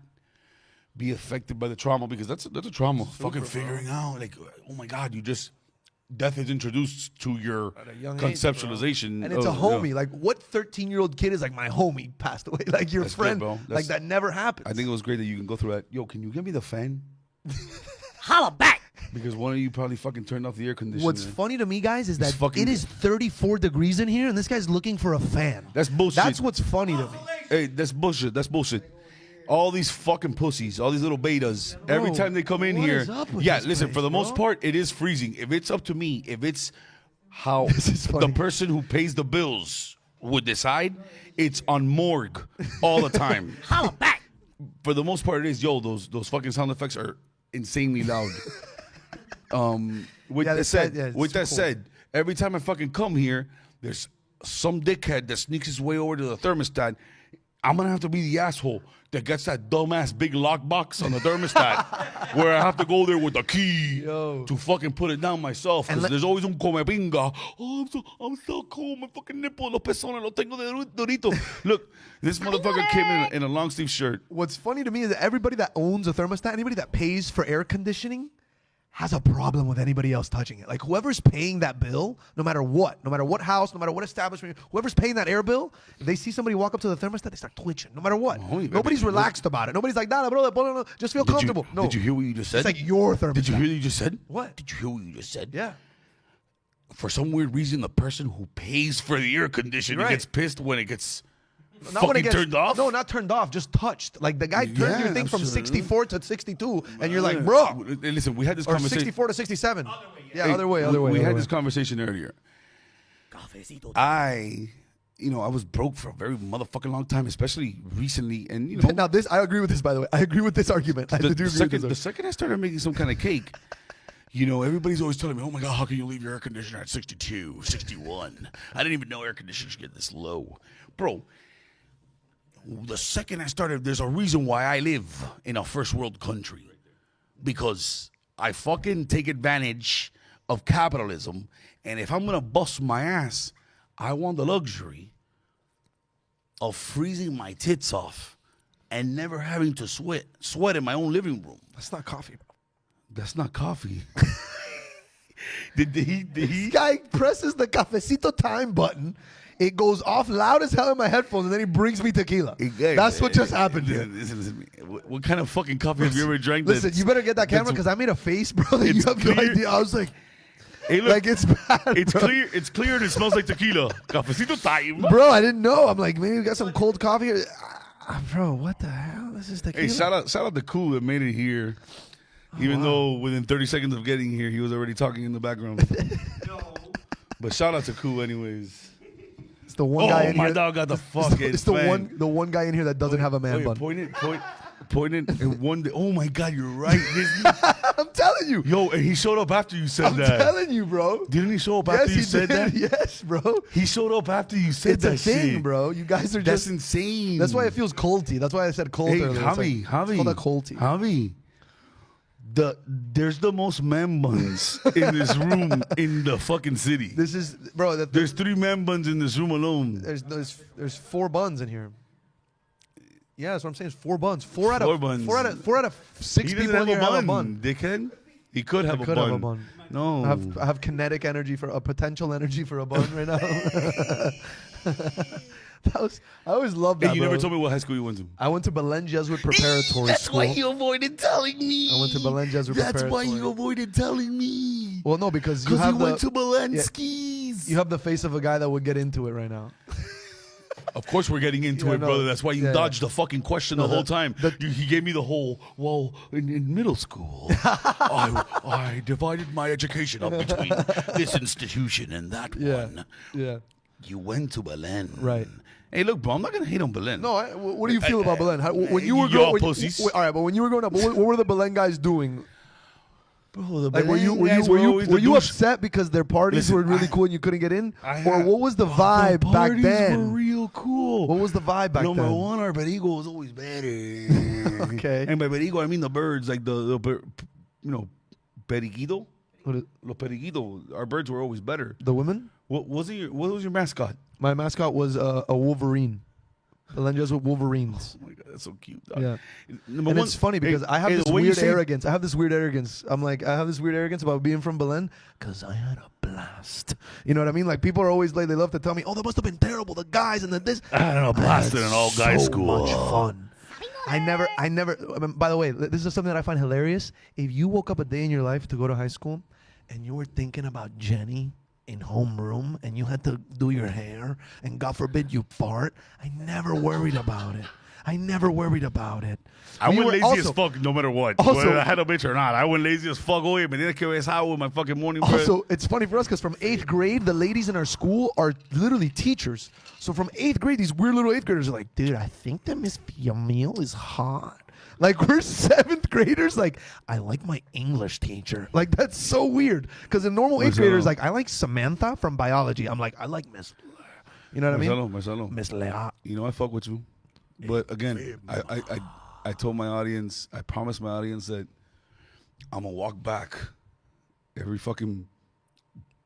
be affected by the trauma, because that's a trauma. Fucking bro. figuring out, like, oh my God, death is introduced to your At a young age, bro. conceptualization. And it's a of- homie. yeah. Like, what 13-year-old kid is like, my homie passed away? Like, your That's good, friend. bro. Like, That's- that never happens. I think it was great that you can go through that. Yo, can you give me the fan? Holla back. Because one of you probably fucking turned off the air conditioner. What's funny to me, guys, is that fucking- it is 34 degrees in here, and this guy's looking for a fan. That's bullshit. That's what's funny to me. Hey, that's bullshit. That's bullshit. All these fucking pussies, all these little betas, every Bro, time they come in what here, is up with yeah, this listen, place, for the most bro? part, it is freezing. If it's up to me, if it's how This is the funny. person who pays the bills would decide, it's on morgue all the time. Holla back. For the most part, it is, those fucking sound effects are insanely loud. With Yeah, that said, it's with too that cold. said, every time I fucking come here, there's some dickhead that sneaks his way over to the thermostat. I'm gonna have to be the asshole that gets that dumbass big lockbox on the thermostat, where I have to go there with the key to fucking put it down myself. Because there's always un come pinga. Oh, I'm so cool. My fucking nipple, los pezones, lo tengo de durito. Look, this motherfucker came in a long sleeve shirt. What's funny to me is that everybody that owns a thermostat, anybody that pays for air conditioning, has a problem with anybody else touching it. Like whoever's paying that bill, no matter what house, no matter what establishment, whoever's paying that air bill, if they see somebody walk up to the thermostat, they start twitching, no matter what. Nobody's relaxed about it. Nobody's like, nah, bro, just feel comfortable. No. Did you hear what you just said? It's like your thermostat. Did you hear what you just said? What? Did you hear what you just said? Yeah. For some weird reason, the person who pays for the air conditioning Right. gets pissed when it gets Not when it fucking gets turned off. No, not turned off, just touched. Like the guy turned Yeah, your thing from absolutely. 64 to 62, and you're like, bro. Listen, we had this Or conversation. 64 to 67. Yeah, Hey, other way. We had other this way. conversation earlier. I was broke for a very motherfucking long time, especially recently. And Now this, I agree with this, by the way. I agree with this argument. I do agree with the this. second I started making some kind of cake, everybody's always telling me, oh my God, how can you leave your air conditioner at 62, 61? I didn't even know air conditioners get this low. Bro, the second I started, there's a reason why I live in a first world country. Because I fucking take advantage of capitalism. And if I'm going to bust my ass, I want the luxury of freezing my tits off and never having to sweat in my own living room. That's not coffee, bro. That's not coffee. Did he? This guy presses the cafecito time button. It goes off loud as hell in my headphones, and then he brings me tequila. That's what just happened here. Listen. What kind of fucking coffee have you ever drank? Listen, you better get that camera because I made a face, bro. That you It's have no clear. idea. I was like, Hey, look, like it's bad. it's bro. clear. It's clear, and it smells like tequila. Cafecito time. Bro, I didn't know. I'm like, maybe we got some cold coffee. Bro, what the hell? This is tequila. Hey, shout out to Cool that made it here. Even though within 30 seconds of getting here, he was already talking in the background. But shout out to Cool anyways. It's the one guy in my here. dog got the fucking It's the fang. one guy in here that doesn't have a man bun. Point it, and one day. Oh my God, you're right. I'm telling you. Yo, and he showed up after you said I'm that. telling you, bro. Didn't he show up Yes, after you he said did. that? Yes, bro. He showed up after you said It's that a thing, shit. bro. You guys are That's just insane. That's why it feels colty. That's why I said cold Hey, earlier. Javi, It's called a colty. Javi. There's the most man buns in this room in the fucking city. This is, bro. There's 3 man buns in this room alone. There's 4 buns in here. Yeah, that's what I'm saying. It's 4 buns. Four out buns. of 6 He people doesn't in here have have a a bun, bun. dickhead. He could have, I a, could bun. have a bun. No. I have kinetic energy for a potential energy for a bun right now. I always loved that. Hey, you bro. never told me what high school you went to. I went to Belen Jesuit Preparatory That's School. why you avoided telling me. I went to Belen Jesuit That's Preparatory. why you avoided telling me. Well, no, because you Because have you went to the Balenski's. you have the face of a guy that would get into it right now. Of course we're getting into Yeah, it, no. brother. That's why you Yeah, dodged the fucking question the whole time. He gave me the whole, in middle school, I divided my education up between this institution and that one. Yeah. You went to Belen. Right. Hey, look, bro, I'm not going to hate on Belen. No, what do you feel about Belen? When you were y'all growing, pussies. all right, but when you were growing up, what were the Belen guys doing? Bro, the Like, were Belen guys always the you douche. upset because their parties Listen, were really cool and you couldn't get in, I or had- what was the vibe the back parties then? were real cool. What was the vibe back Number then? one, our perigo was always better. Okay. And by perigo, I mean the birds, like the periquito. What is- Los periquitos, our birds were always better. the women? What was your mascot? My mascot was a Wolverine. Belen Jesuit Wolverines. Oh my God, that's so cute. Dog. Yeah. Number And one, it's funny because I have hey, this the way you weird say- arrogance. I have this weird arrogance. I'm like, I have this weird arrogance about being from Belen because I had a blast. You know what I mean? Like, people are always like, they love to tell me, oh, that must have been terrible. The guys and the this. I had a blast in an all-guys school. So much fun. I never, by the way, this is something that I find hilarious. If you woke up a day in your life to go to high school and you were thinking about Jenny in homeroom and you had to do your hair and God forbid you fart, I never worried about it. I never worried about it. I We went were lazy as also- fuck no matter what. Also- Whether I had a bitch or not. I went lazy as fuck. Oye, me tienes que besar with my fucking morning bread. Also, it's funny for us because from 8th grade, the ladies in our school are literally teachers. So from 8th grade, these weird little 8th graders are like, dude, I think that Miss Fiamil is hot. Like, we're 7th graders. Like, I like my English teacher. Like, that's so weird. Because a normal 8th grader is like, I like Samantha from biology. I'm like, I like Miss. You know what I mean? Marcello. Miss Lea. You know I fuck with you. But again, I told my audience, I promised my audience that I'm going to walk back every fucking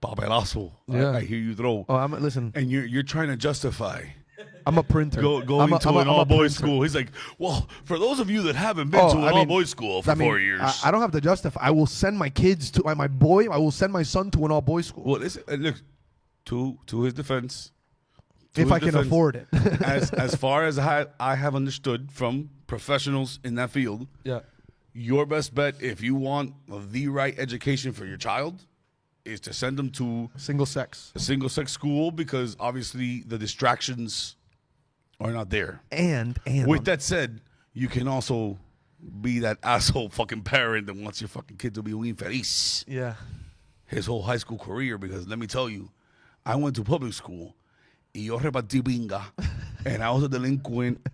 papelazo I hear you throw. Oh, listen, And you're trying to justify I'm a printer. going to an all-boys school. He's like, well, for those of you that haven't been to an all-boys school for 4 years. I don't have to justify. I will send my kids to my boy. I will send my son to an all-boys school. Well, listen, look, to his defense. If I can afford it. as far as I have understood from professionals in that field, Yeah. your best bet if you want the right education for your child is to send them to Single sex. a single-sex school because obviously the distractions are not there. And With that said, you can also be that asshole fucking parent that wants your fucking kid to be un infeliz yeah. his whole high school career because let me tell you, I went to public school y yo repartí binga and I was a delinquent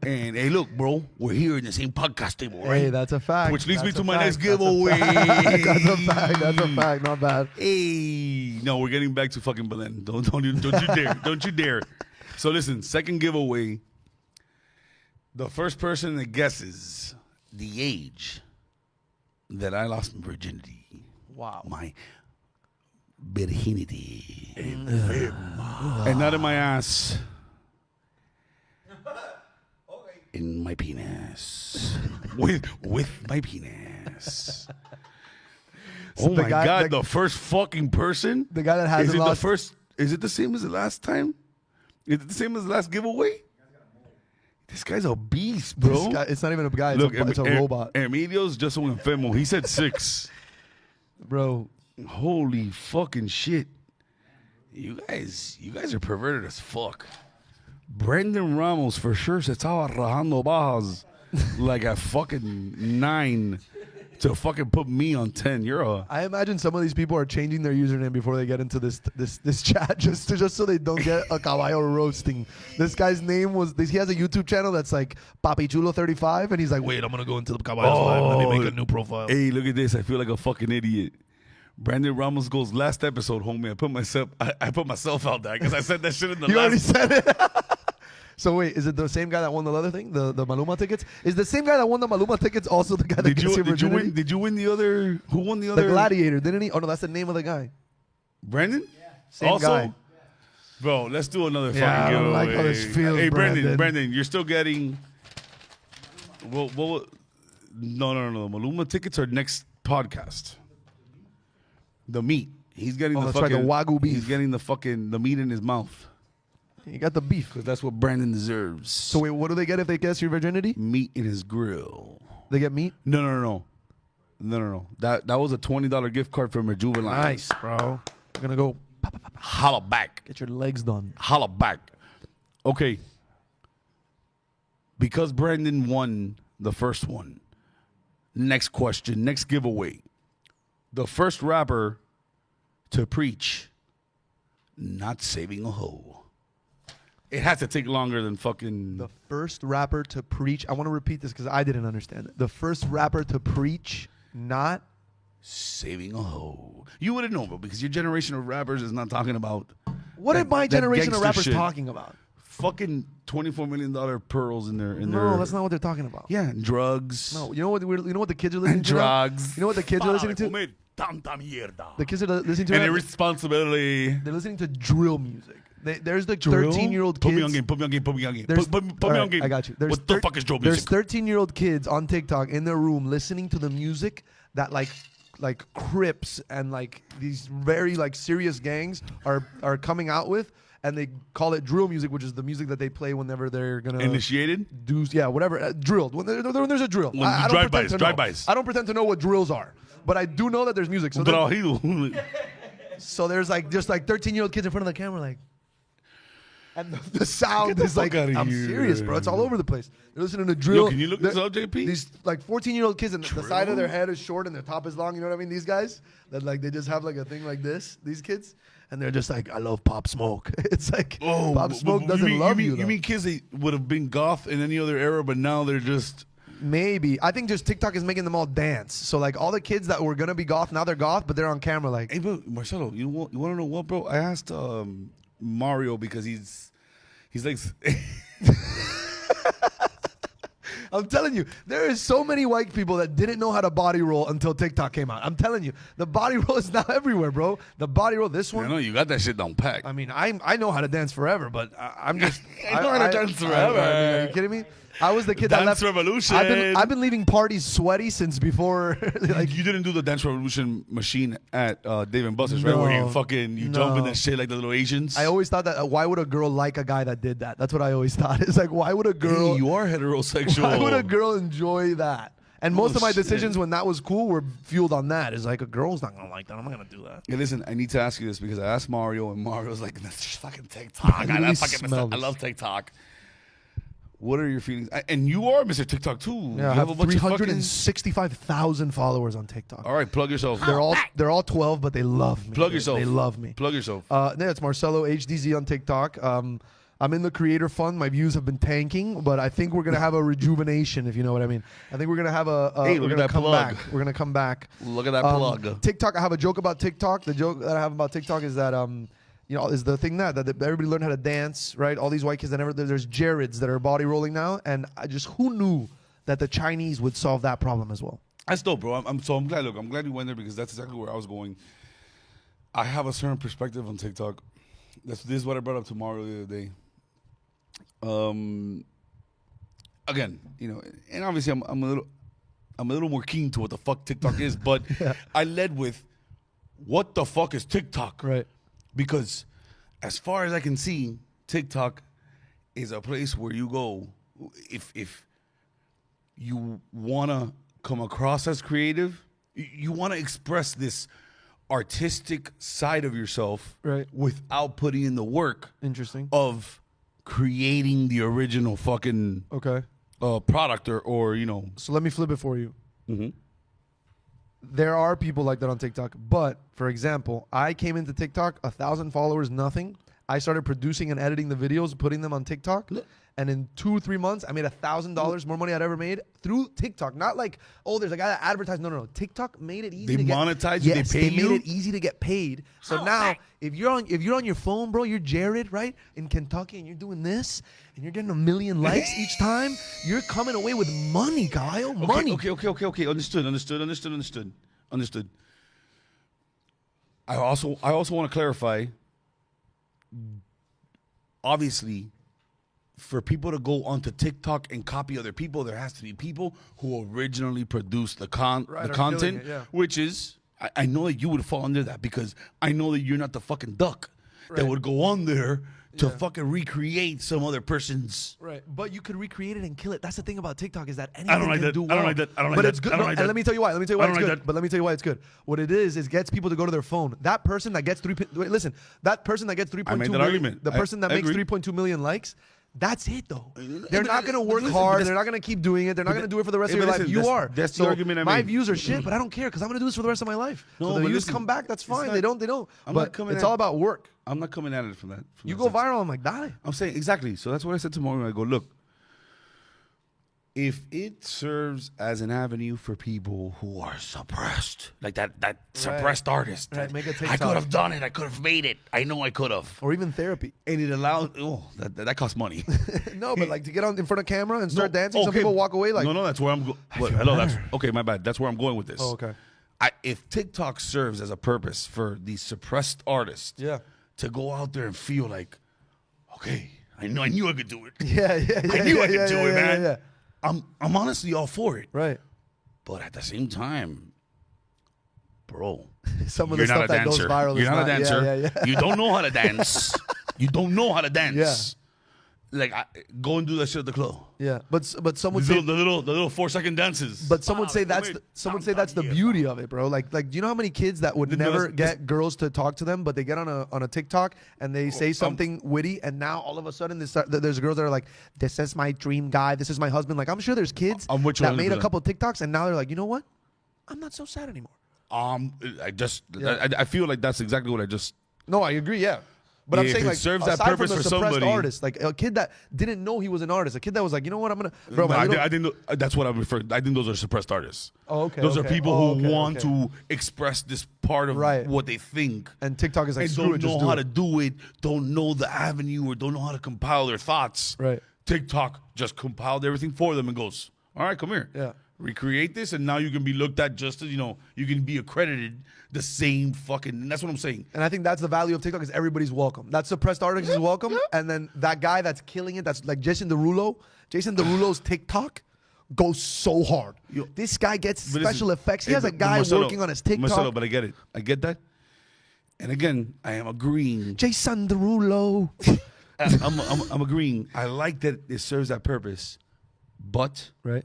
and hey look bro, we're here in the same podcast table, right? Hey, that's a fact. Which leads me That's to a my fact. next That's a giveaway. That's a fact. That's a fact. Not bad. Hey, no, we're getting back to fucking Belen. Don't you dare. Don't you dare. So listen, second giveaway. The first person that guesses the age that I lost my virginity. Wow. My virginity. And not in my ass. In my penis. with my penis. So Oh the my guy- God! the- The first fucking person. The guy that Is hasn't it lost. the first? Is it the same as the last time? Is it the same as the last giveaway? This guy's a beast, bro. This guy, it's not even a guy. It's Look, it's a robot, Emilio's just un enfermo. He said 6. bro. Holy fucking shit! You guys are perverted as fuck. Brendan Ramos for sure se estaba rajando bajas like a fucking 9 to fucking put me on 10. You're a I imagine some of these people are changing their username before they get into this chat just so they don't get a caballo roasting. This guy's name he has a YouTube channel that's like Papi Chulo 35 and he's like, wait, I'm gonna go into the caballo's live. Let me make a new profile. Hey, look at this. I feel like a fucking idiot. Brandon Ramos goes last episode, homie. I put myself out there because I said that shit in the You last. already said it. So wait, is it the same guy that won the other thing, the Maluma tickets? Is the same guy that won the Maluma tickets also the guy that Did gets you, your did you virginity? win? Did you win the other? Who won the other? The Gladiator, didn't he? Oh no, that's the name of the guy. Brandon. Same also, guy. bro. Let's do another Yeah, I fucking don't giveaway. like how this feels, hey, Brandon. Brandon, you're still getting. Well, no. Maluma tickets are next podcast. The meat. He's getting the that's right, fucking the Wagyu beef. He's getting the meat in his mouth You got the beef. because that's what Brandon deserves. So wait, what do they get if they guess your virginity? meat in his grill. They get meat. No. That was a $20 gift card from Rejuvenate. Nice, bro. We're gonna go Holla back. get your legs done. Holla back. Okay. Because Brandon won the first one. Next question. Next giveaway. The first rapper to preach not saving a hoe. It has to take longer than fucking. The first rapper to preach. I want to repeat this because I didn't understand it. The first rapper to preach not. saving a hoe. You wouldn't know, bro, because your generation of rappers is not talking about. What that- is my that generation of gangster rappers shit. talking about? Fucking $24 million pearls in their. No, that's not what they're talking about. Yeah, drugs. No, you know what the kids are listening And to? now? drugs. You know what the kids are listening to? Comer tanta mierda. The kids are listening to. And now? irresponsibility. They're listening to drill music. There's the Drill? 13-year-old Put kids. me on game. Put me on game. Put me on game. There's- Put me all on right, game. I got you. What the fuck is drill There's music? 13-year-old kids on TikTok in their room listening to the music that like Crips and like these very like serious gangs are coming out with, and they call it drill music, which is the music that they play whenever they're gonna Initiated? do whatever drilled when there's a drill. When I don't drive-bys, pretend to know. drive-bys. I don't pretend to know what drills are, but I do know that there's music. So Un then- trabajido. so there's like just like 13-year-old kids in front of the camera like. And the sound is like, outta I'm here. serious, bro. It's all over the place. They're listening to drill. Yo, can you look this up, JP? These like 14-year-old kids, and the side of their head is short and their top is long. You know what I mean? These guys that like they just have like a thing like this. These kids, and they're just like, I love Pop Smoke. It's like Pop Smoke doesn't love you. You mean kids that would have been goth in any other era, but now they're just. Maybe. I think just TikTok is making them all dance. So like all the kids that were gonna be goth, now they're goth, but they're on camera like. Hey, bro, Marcello, you want to know what, bro? I asked Mario because he's like. I'm telling you, there is so many white people that didn't know how to body roll until TikTok came out. I'm telling you, the body roll is now everywhere, bro. The body roll, this one. I know you got that shit down pat. I mean, I know how to dance forever, but I'm just. I know how to dance forever. Are you kidding me? I was the kid that Dance left. Revolution. I've been leaving parties sweaty since before. Like you didn't do the Dance Revolution machine at Dave and Buster's, right? Where you jump in that shit like the little Asians. I always thought that. Why would a girl like a guy that did that? That's what I always thought. It's like, why would a girl? Hey, you are heterosexual. Why would a girl enjoy that? And most of my decisions when that was cool were fueled on that. It's like a girl's not gonna like that. I'm not gonna do that. Hey, listen, I need to ask you this because I asked Mario, and Mario's like, "That's just fucking TikTok. I love TikTok." What are your feelings? And you are Mr. TikTok too. Yeah, I have 365,000 followers on TikTok. All right, plug yourself. They're all 12, but they love me. Plug yourself. They love me. Plug yourself. Yeah, it's Marcello HDZ on TikTok. I'm in the creator fund. My views have been tanking, but I think we're gonna have a rejuvenation, if you know what I mean. I think we're gonna have Hey, we're look at gonna that come plug. back. We're gonna come back. Look at that plug. TikTok. I have a joke about TikTok. The joke that I have about TikTok is that is the thing that everybody learned how to dance, right? All these white kids that there's Jareds that are body rolling now, and who knew that the Chinese would solve that problem as well? That's dope, bro. I'm glad. Look, I'm glad you went there because that's exactly where I was going. I have a certain perspective on TikTok. This is what I brought up to Mario the other day. Again, and obviously I'm a little more keen to what the fuck TikTok is, but I led with what the fuck is TikTok, right? Because as far as I can see, TikTok is a place where you go if you want to come across as creative, you want to express this artistic side of yourself, right, without putting in the work. Interesting. Of creating the original fucking product or. So let me flip it for you. Mm-hmm. There are people like that on TikTok, but for example, I came into TikTok 1,000 followers, nothing. I started producing and editing the videos, putting them on TikTok, and in 2-3 months, I made $1,000 more money I'd ever made through TikTok. Not like, there's a guy that advertised. No. TikTok made it easy. They monetize you. Yes, they pay you. Made it easy to get paid. So now, if you're on your phone, bro, you're Jared, right, in Kentucky, and you're doing this, and you're getting 1 million likes each time, you're coming away with money, Kyle. Money. Okay. Understood. I also want to clarify. Obviously, for people to go onto TikTok and copy other people, there has to be people who originally produced the content, which is, I know that you would fall under that because I know that you're not the fucking duck that would go on there to fucking recreate some other person's. Right, but you could recreate it and kill it. That's the thing about TikTok is that anything I don't like can that. do well. I don't like that. I don't like but that. it's good. I don't like that. And let me tell you why. It's good. that. But let me tell you why it's good. What it is gets people to go to their phone. That person that gets that person that gets 3.2 million, argument. the person that makes 3.2 million likes. That's it, though. They're not going to work hard. They're not going to keep doing it. They're not going to do it for the rest of your life. You are. That's the argument I made. My views are shit, but I don't care because I'm going to do this for the rest of my life. No, so the but views listen, come back. That's fine. They don't. But it's all about work. I'm not coming at it from that. You go viral, I'm like, die. I'm saying exactly. So that's what I said to Mario. I go, look, if it serves as an avenue for people who are suppressed, like that suppressed artist, right, make a TikTok. I could have done it. I could have made it. I know I could have. Or even therapy. And it allows. That costs money. No, but like to get on in front of camera and start dancing, some people walk away like. No, that's where I'm going. Hello, that's okay. My bad. That's where I'm going with this. Oh, okay. If TikTok serves as a purpose for these suppressed artists, to go out there and feel like, okay, I knew I could do it. Yeah. I knew I could do it, man. Yeah. I'm honestly all for it. Right. But at the same time, bro, some of you're the not stuff a that goes dancer. viral You're is not a dancer. Yeah. You don't know how to dance. You don't know how to dance. like go and do that shit at the club. Yeah, but some would The say little 4-second dances. But some would say that's the beauty of it, bro. Like do you know how many kids that would never get girls to talk to them, but they get on a TikTok and they say something witty, and now all of a sudden there's girls that are like, "This is my dream guy. This is my husband." Like I'm sure there's kids that made a couple TikToks and now they're like, you know what? I'm not so sad anymore. I feel like that's exactly what I just. No, I agree. Yeah. But I'm If saying it like serves that aside purpose from the for suppressed somebody- artist, like a kid that didn't know he was an artist, a kid that was like, you know what, I'm gonna. Bro, No, I think that's what I'm referring. I think those are suppressed artists. Oh, okay. Those are okay. people Oh, who okay, want okay. to express this part of Right. what they think. And TikTok is like, And screw don't it, just know do how it. to do it, don't know the avenue, or don't know how to compile their thoughts. Right. TikTok just compiled everything for them and goes, all right, come here. Yeah. Recreate this, and now you can be looked at just as, you can be accredited the same fucking, and that's what I'm saying. And I think that's the value of TikTok is everybody's welcome. That suppressed artist is welcome, and then that guy that's killing it, that's like Jason Derulo. Jason Derulo's TikTok goes so hard. This guy gets But special listen, effects. He has a but guy Marcello, working on his TikTok. Marcello, but I get it. I get that. And again, I am agreeing. Jason Derulo. I'm agreeing. I like that it serves that purpose, but Right.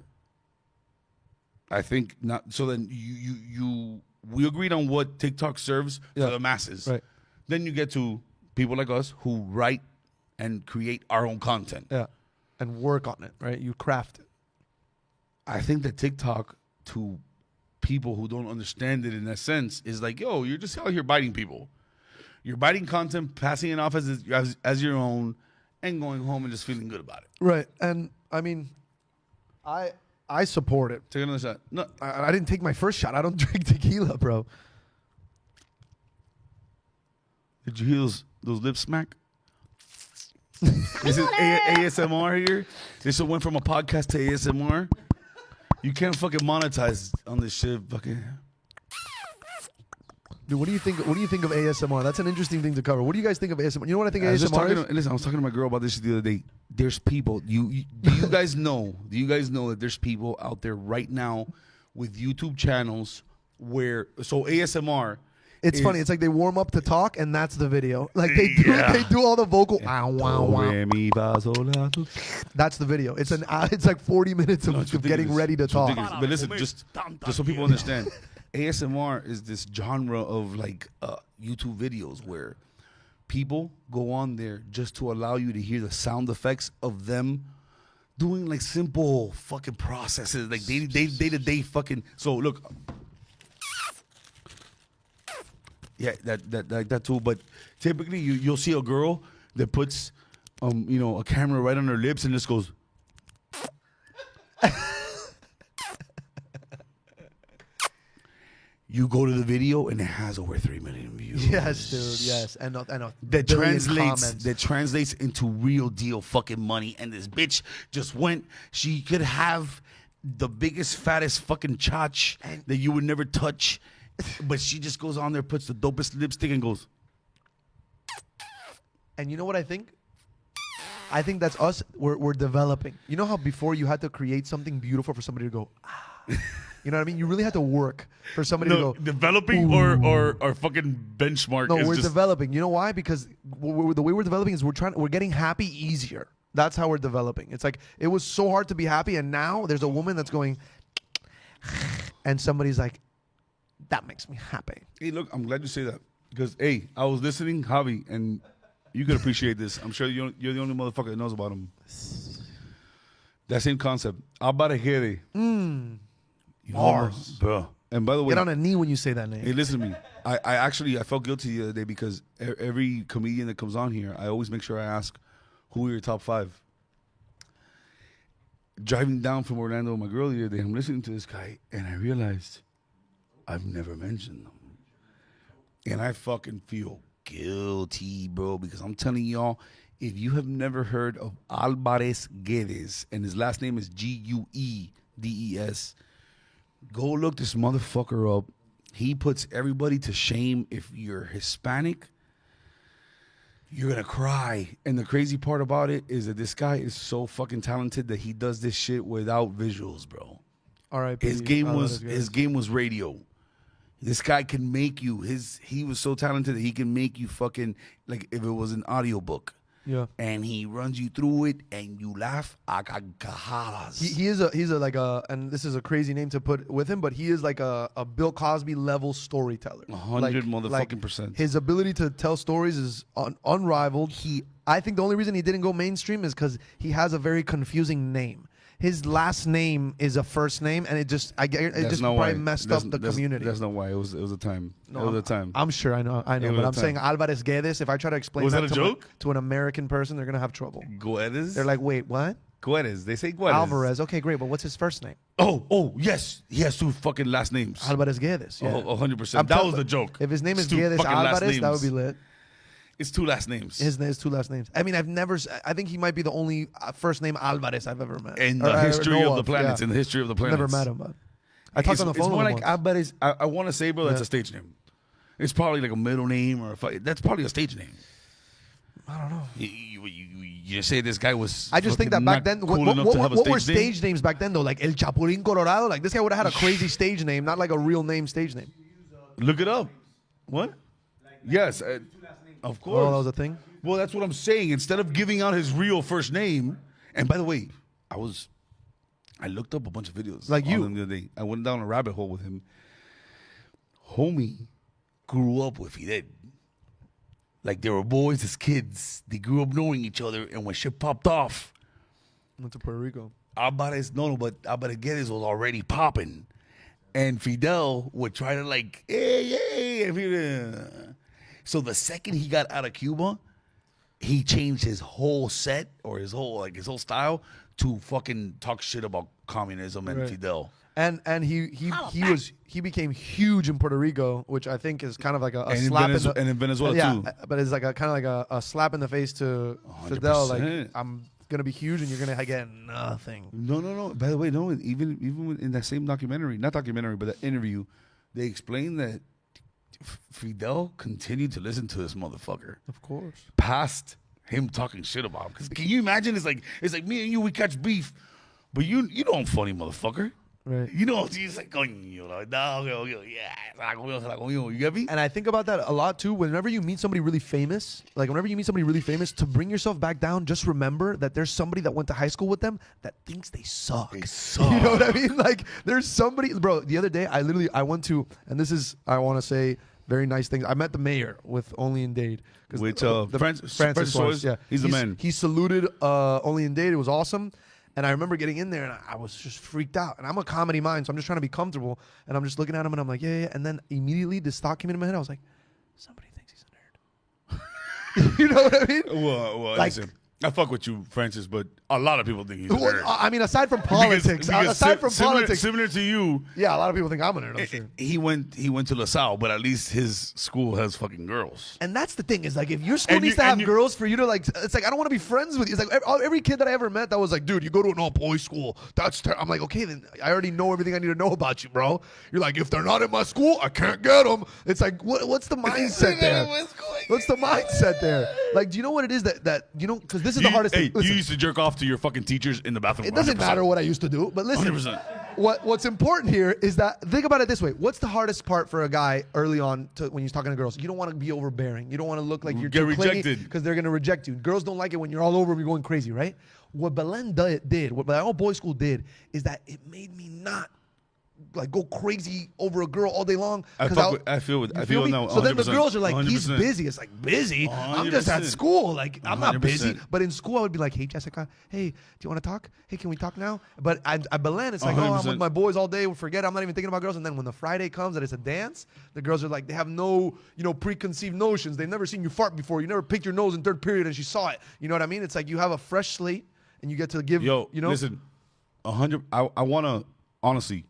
I think not. So then we agreed on what TikTok serves Yeah. for the masses. Right. Then you get to people like us who write and create our own content. Yeah. And work on it, right? You craft it. I think that TikTok, to people who don't understand it in that sense, is like, yo, you're just out here biting people. You're biting content, passing it off as your own, and going home and just feeling good about it. Right. And I mean, I support it. Take another shot. No, I didn't take my first shot. I don't drink tequila, bro. did you hear those lips smack? This is ASMR here. This went from a podcast to ASMR. You can't fucking monetize on this shit, fucking. Dude, what do you think of ASMR? That's an interesting thing to cover. What do you guys think of ASMR? You know what I think I was just ASMR talking. is? Listen, I was talking to my girl about this the other day. There's people. Do you guys know? Do you guys know that there's people out there right now with YouTube channels where ASMR. It's funny. It's like they warm up to talk, and that's the video. Like they do all the vocal. Wow, wow, wow. That's the video. It's like 40 minutes of getting ready to talk. But listen, just so people understand, ASMR is this genre of like YouTube videos where people go on there just to allow you to hear the sound effects of them doing like simple fucking processes, like day to day fucking. So look. Yeah, that too. But typically, you'll see a girl that puts, a camera right on her lips and just goes. You go to the video and it has over 3 million views. Yes, dude. Yes, and that translates into real deal fucking money. And this bitch just went. She could have the biggest, fattest fucking chotch that you would never touch. But she just goes on there, puts the dopest lipstick, and goes. And you know what I think? I think that's us. We're developing. You know how before you had to create something beautiful for somebody to go, ah. You know what I mean? You really had to work for somebody to go. Developing or fucking benchmark. No, is we're just, developing. You know why? Because the way we're developing is we're getting happy easier. That's how we're developing. It's like it was so hard to be happy, and now there's a woman that's going, and somebody's like. That makes me happy. Hey, look, I'm glad you say that. Because, hey, I was listening, Javi, and you could appreciate this. I'm sure you're the only motherfucker that knows about him. That same concept. Abarejere. Bars. Bro. And by the way. Get on a knee when you say that name. Hey, listen to me. I felt guilty the other day because every comedian that comes on here, I always make sure I ask, who are your top 5? Driving down from Orlando with my girl the other day, I'm listening to this guy, and I realized I've never mentioned them. And I fucking feel guilty, bro, because I'm telling y'all, if you have never heard of Alvarez Guedes, and his last name is Guedes, go look this motherfucker up. He puts everybody to shame. If you're Hispanic, you're going to cry. And the crazy part about it is that this guy is so fucking talented that he does this shit without visuals, bro. All right. His game was radio. This guy can make you he was so talented that he can make you fucking like if it was an audiobook. Yeah. And he runs you through it, and you laugh a carcajadas. He's a like a, and this is a crazy name to put with him, but he is like a Bill Cosby level storyteller. 100 motherfucking percent. His ability to tell stories is unrivaled. I think the only reason he didn't go mainstream is because he has a very confusing name. His last name is a first name, and it just probably messed up the community. That's not why. It was a time. No, it was a time. I'm sure. I know. But I'm saying Alvarez Guedes. If I try to explain that a joke to an American person, they're gonna have trouble. Guedes. They're like, wait, what? Guedes. They say Guedes. Alvarez. Okay, great. But what's his first name? Oh, yes. He has 2 fucking last names. Alvarez Guedes. Yeah. 100%. That was the joke. If his name is 2 Guedes fucking last Alvarez, names. that would be lit. It's 2 last names. His 2 last names. I mean, I think he might be the only first name Alvarez I've ever met. In the history of the planets. Yeah. In the history of the planets. Never met him, but I talked on the phone it's more with him like once. Alvarez. I want to say, bro, that's a stage name. It's probably like a middle name or that's probably a stage name. I don't know. You say this guy was. I just think that back then, cool what were stage names back then though? Like El Chapulín Colorado. Like this guy would have had a crazy stage name, not like a real name stage name. Look it up. What? Yes, of course. Oh, that was a thing. Well, that's what I'm saying. Instead of giving out his real first name, and by the way, I looked up a bunch of videos like you on him the other day. I went down a rabbit hole with him. Homie grew up with Fidel. Like they were boys as kids. They grew up knowing each other, and when shit popped off, went to Puerto Rico. Alvarez Guedes was already popping, and Fidel would try to like, hey. So the second he got out of Cuba, he changed his whole set or his whole style to fucking talk shit about communism and Fidel. And he became huge in Puerto Rico, which I think is kind of like a slap in Venezuela too. But it's like kind of like a slap in the face to 100%. Fidel. Like I'm gonna be huge and you're gonna get nothing. No. By the way, no. Even in that same documentary, not documentary, but that interview, they explained that Fidel continued to listen to this motherfucker. Of course. Past him talking shit about him. Because can you imagine? It's like me and you, we catch beef, but you know I'm funny, motherfucker. Right. You know, he's like, coño, you get me? And I think about that a lot too. Whenever you meet somebody really famous, to bring yourself back down, just remember that there's somebody that went to high school with them that thinks they suck. They suck. You know what I mean? Like, there's somebody, bro. The other day, I went to, and this is, I want to say very nice things. I met the mayor with Only in Dade. Which Francis Suarez, yeah, he's the man. He saluted Only in Dade. It was awesome. And I remember getting in there, and I was just freaked out. And I'm a comedy mind, so I'm just trying to be comfortable. And I'm just looking at him, and I'm like, yeah. And then immediately, this thought came into my head. I was like, somebody thinks he's a nerd. You know what I mean? Well, like, listen, I fuck with you, Francis, but a lot of people think he's a nerd. I mean, aside from politics, similar to you. Yeah, a lot of people think I'm a nerd. I'm sure. He went to LaSalle, but at least his school has fucking girls. And that's the thing is like if your school needs to have girls for you to like, it's like I don't want to be friends with you. It's like every kid that I ever met that was like, dude, you go to an all boys school. I'm like, okay, then I already know everything I need to know about you, bro. You're like, if they're not in my school, I can't get them. It's like, what's the mindset there? What's the mindset there? Like, do you know what it is that you know? Because this is the hardest thing. You used to jerk off to your fucking teachers in the bathroom. It doesn't 100%. matter what I used to do, but listen. 100%. What's important here is that think about it this way. What's the hardest part for a guy early on when he's talking to girls? You don't want to be overbearing. You don't want to look like you're too rejected because they're going to reject you. Girls don't like it when you're all over them, you're going crazy, right? What Belen did, what my old boys school did, is that it made me not like go crazy over a girl all day long. I feel now. 100%, so then the girls are like, 100%. He's busy. It's like, busy? 100%. I'm just at school. Like, I'm not busy. But in school, I would be like, hey, Jessica, hey, do you want to talk? Hey, can we talk now? But I Belen, it's like, 100%. I'm with my boys all day. Forget it. I'm not even thinking about girls. And then when the Friday comes and it's a dance, the girls are like, they have no, preconceived notions. They've never seen you fart before. You never picked your nose in third period and she saw it. You know what I mean? It's like you have a fresh slate and you get to give, Listen, 100, I want to, honestly,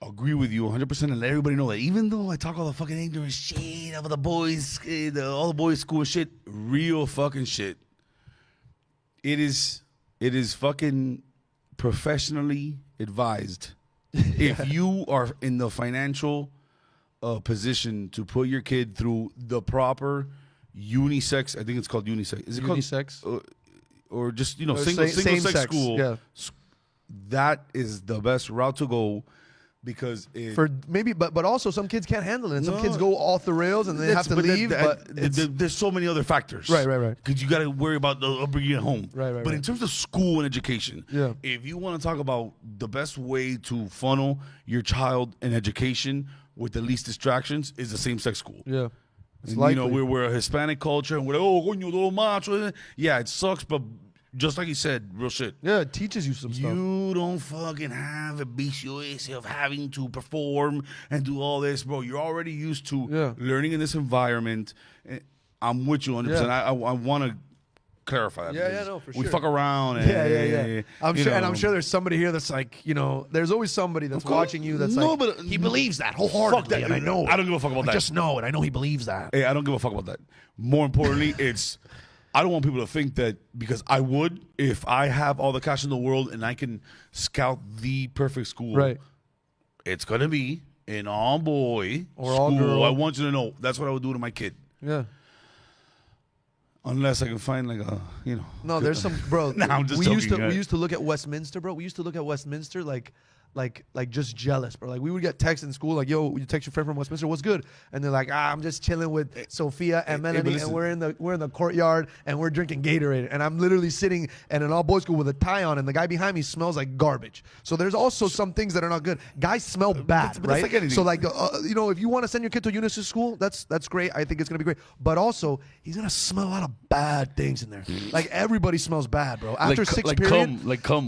agree with you 100% and let everybody know that even though I talk all the fucking ignorant shit of the boys, all the boys school shit, real fucking shit, it is fucking professionally advised. If you are in the financial position to put your kid through the proper unisex, I think it's called unisex. Is it unisex? Called, or just, single sex school. Yeah. That is the best route to go. because it, For maybe, but also some kids can't handle it. And some No. kids go off the rails and they have to leave. there's so many other factors. Right. Because you got to worry about the upbringing at home. Right. But in terms of school and education, Yeah. if you want to talk about the best way to funnel your child in education with the least distractions, is the same-sex school. Yeah. It's And, likely. we're a Hispanic culture, and we're like, oh, coño, todo macho. Yeah, it sucks, but just like you said, real shit. Yeah, it teaches you some stuff. You don't fucking have a BCOS of having to perform and do all this, bro. You're already used to learning in this environment. I'm with you 100%. Yeah. I want to clarify that. Yeah, because no, for we sure. fuck around. And, Yeah. I'm you sure, and know. I'm sure there's somebody here that's like, there's always somebody that's course. watching you that's No, like, but he believes that wholeheartedly, fuck that. and I know. I don't give a fuck about that. I just know it. I know he believes that. Hey, I don't give a fuck about that. More importantly, I don't want people to think that, because I would, if I have all the cash in the world and I can scout the perfect school, Right. it's going to be an all-boy Or school. all-girl. I want you to know that's what I would do to my kid. Yeah. Unless I can find like a, No, there's some, bro. Nah, I'm just we joking, used to look at Westminster, bro. We used to look at Westminster like just jealous, bro. Like we would get texts in school, like, "Yo, you text your friend from Westminster, what's good?" And they're like, "I'm just chilling with Sophia and but Melanie, listen. and we're in the courtyard and we're drinking Gatorade." And I'm literally sitting in an all boys school with a tie on, and the guy behind me smells like garbage. So there's also some things that are not good. Guys smell bad, but that's right? like anything. So like, if you want to send your kid to Unisys school, that's great. I think it's gonna be great. But also, he's gonna smell a lot of bad things in there. Like everybody smells bad, bro. After sixth period,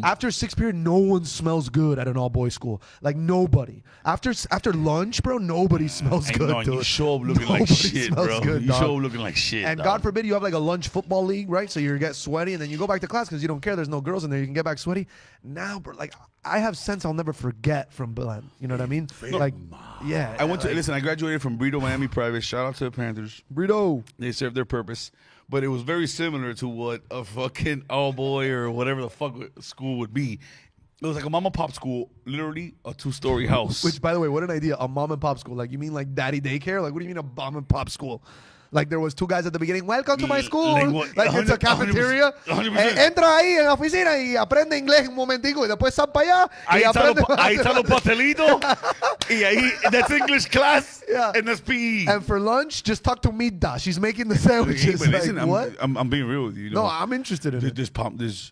After sixth period, no one smells good at an all boys school. Like nobody. After lunch, bro, nobody smells good. No, dude. you show up looking like Nobody shit, smells bro. good, You dog. show up looking like shit. And dog. God forbid you have like a lunch football league, right? So you get sweaty, and then you go back to class because you don't care. There's no girls in there. You can get back sweaty. Now, bro, like I have sense I'll never forget from Belen. You know what I mean? Like, yeah. I went to listen. I graduated from Brito Miami Private. Shout out to the Panthers. Brito. They served their purpose, but it was very similar to what a fucking all boy or whatever the fuck school would be. It was like a mom and pop school, literally a 2-story house. Which, by the way, what an idea. A mom and pop school. Like, you mean like daddy daycare? Like, what do you mean a mom and pop school? Like, there was 2 guys at the beginning. Welcome to my school. Like what? Like, it's a 100%, cafeteria. 100%. Entra ahí en la oficina y aprende inglés un momentico y después sal para allá. Ahí y aprende. está los pastelitos. Y ahí, that's English class. Yeah. And that's PE. And for lunch, just talk to Mida. She's making the Hey, sandwiches. but Like, listen, what? I'm being real with you. No, I'm interested in it. There's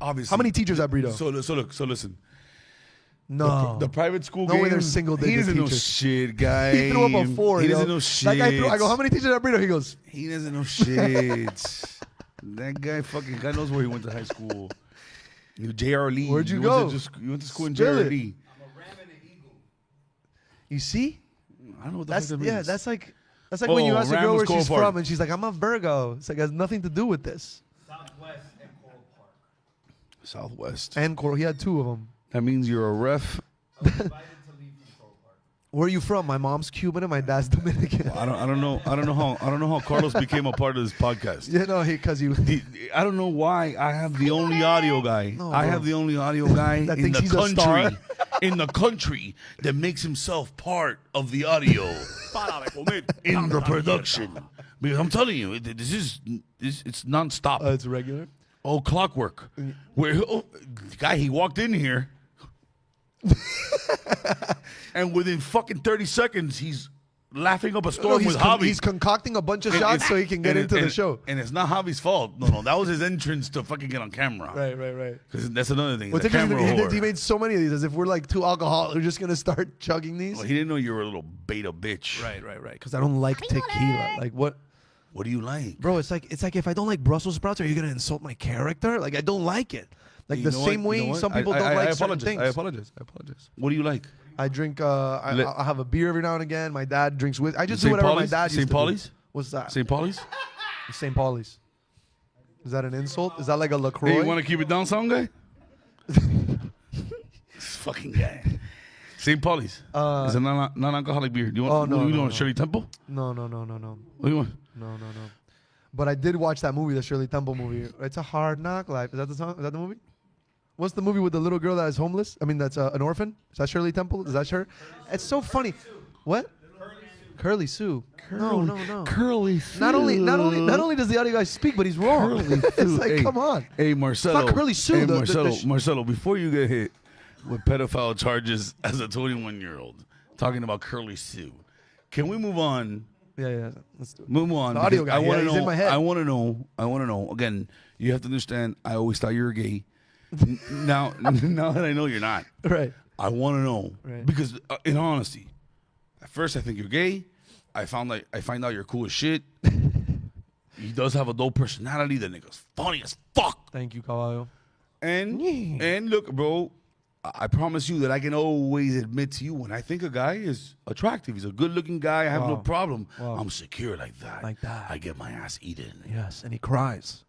obviously. How many teachers at Brito? So listen. No. The private school No game. way there's single-digit He doesn't know teachers. shit, guy. He threw up a 4. He yo. doesn't know shit. That guy I go, how many teachers at Brito? He goes, He doesn't know shit. That guy fucking God knows where he went to high school. J.R. Lee. Where'd you went go? you went to school in Spill J.R. it. Lee. you see? I don't know what the That's fuck that yeah. means. That's like when you Oh, ask a Ram girl was where she's Coral Park. from, and she's like, "I'm a Virgo." It's like it has nothing to do with this. Southwest. And Coral, he had 2 of them. That means you're a ref. Where are you from? My mom's Cuban and my dad's Dominican. I don't know how Carlos became a part of this podcast. You know, because he. I don't know why I have the only audio guy. No, I bro. have the only audio guy That in thinks the he's a star. country. In the country that makes himself part of the audio in the production. Because I'm telling you, it's nonstop. It's regular. Oh, clockwork. Where guy, he walked in here, and within fucking 30 seconds, he's laughing up a storm with Javi. He's concocting a bunch of shots so he can get into the show. And it's not Javi's fault. No, that was his entrance to fucking get on camera. Right. Because that's another thing. What's He's a interesting, camera he whore. made so many of these as if we're like 2 alcoholics. We're just gonna start chugging these. Well, he didn't know you were a little beta bitch. Right. Because I don't like tequila. Like what? What do you like? Bro, it's like if I don't like Brussels sprouts, are you gonna insult my character? Like I don't like it. Like You the know what? same You way know what? some people don't like certain things. I apologize. What do you like? I drink. I have a beer every now and again. My dad drinks with. I just do St. whatever my Pauli's? dad used St. to Pauli's? do. What's that? St. Pauli's? St. Pauli's. Is that an insult? Is that like a LaCroix? Hey, you want to keep it down, sound guy? This fucking guy. St. Pauli's. It's a non-alcoholic beer. Do you want? Oh, no, What do you no, want? no. Shirley Temple? No. What do you want? No. But I did watch that movie, the Shirley Temple movie. It's a hard knock life. Is that the song? Is that the movie? What's the movie with the little girl that is homeless? I mean, that's an orphan. Is that Shirley Temple? Is that her? It's so funny. What? Curly Sue. No. Curly Sue. Not only does the audio guy speak, but he's wrong. Curly It's Sue. like, Hey, come on. Hey, Marcello. It's not Curly Sue. Hey, The- Marcello, before you get hit, with pedophile charges as a 21-year-old. Talking about Curly Sue. Can we move on? Yeah. Let's do it. Move on. The audio guy. I want to He's know. in my head. I want to know. Again, you have to understand. I always thought you were gay. now that I know you're not, Right. I want to know Right. because, in honesty, at first I think you're gay. I find out you're cool as shit. He does have a dope personality. The nigga's funny as fuck. Thank you, Caballo. And look, bro, I promise you that I can always admit to you when I think a guy is attractive. He's a good-looking guy. I have no Wow. problem. Wow. I'm secure like that. Like that. I get my ass eaten. Yes, and he cries.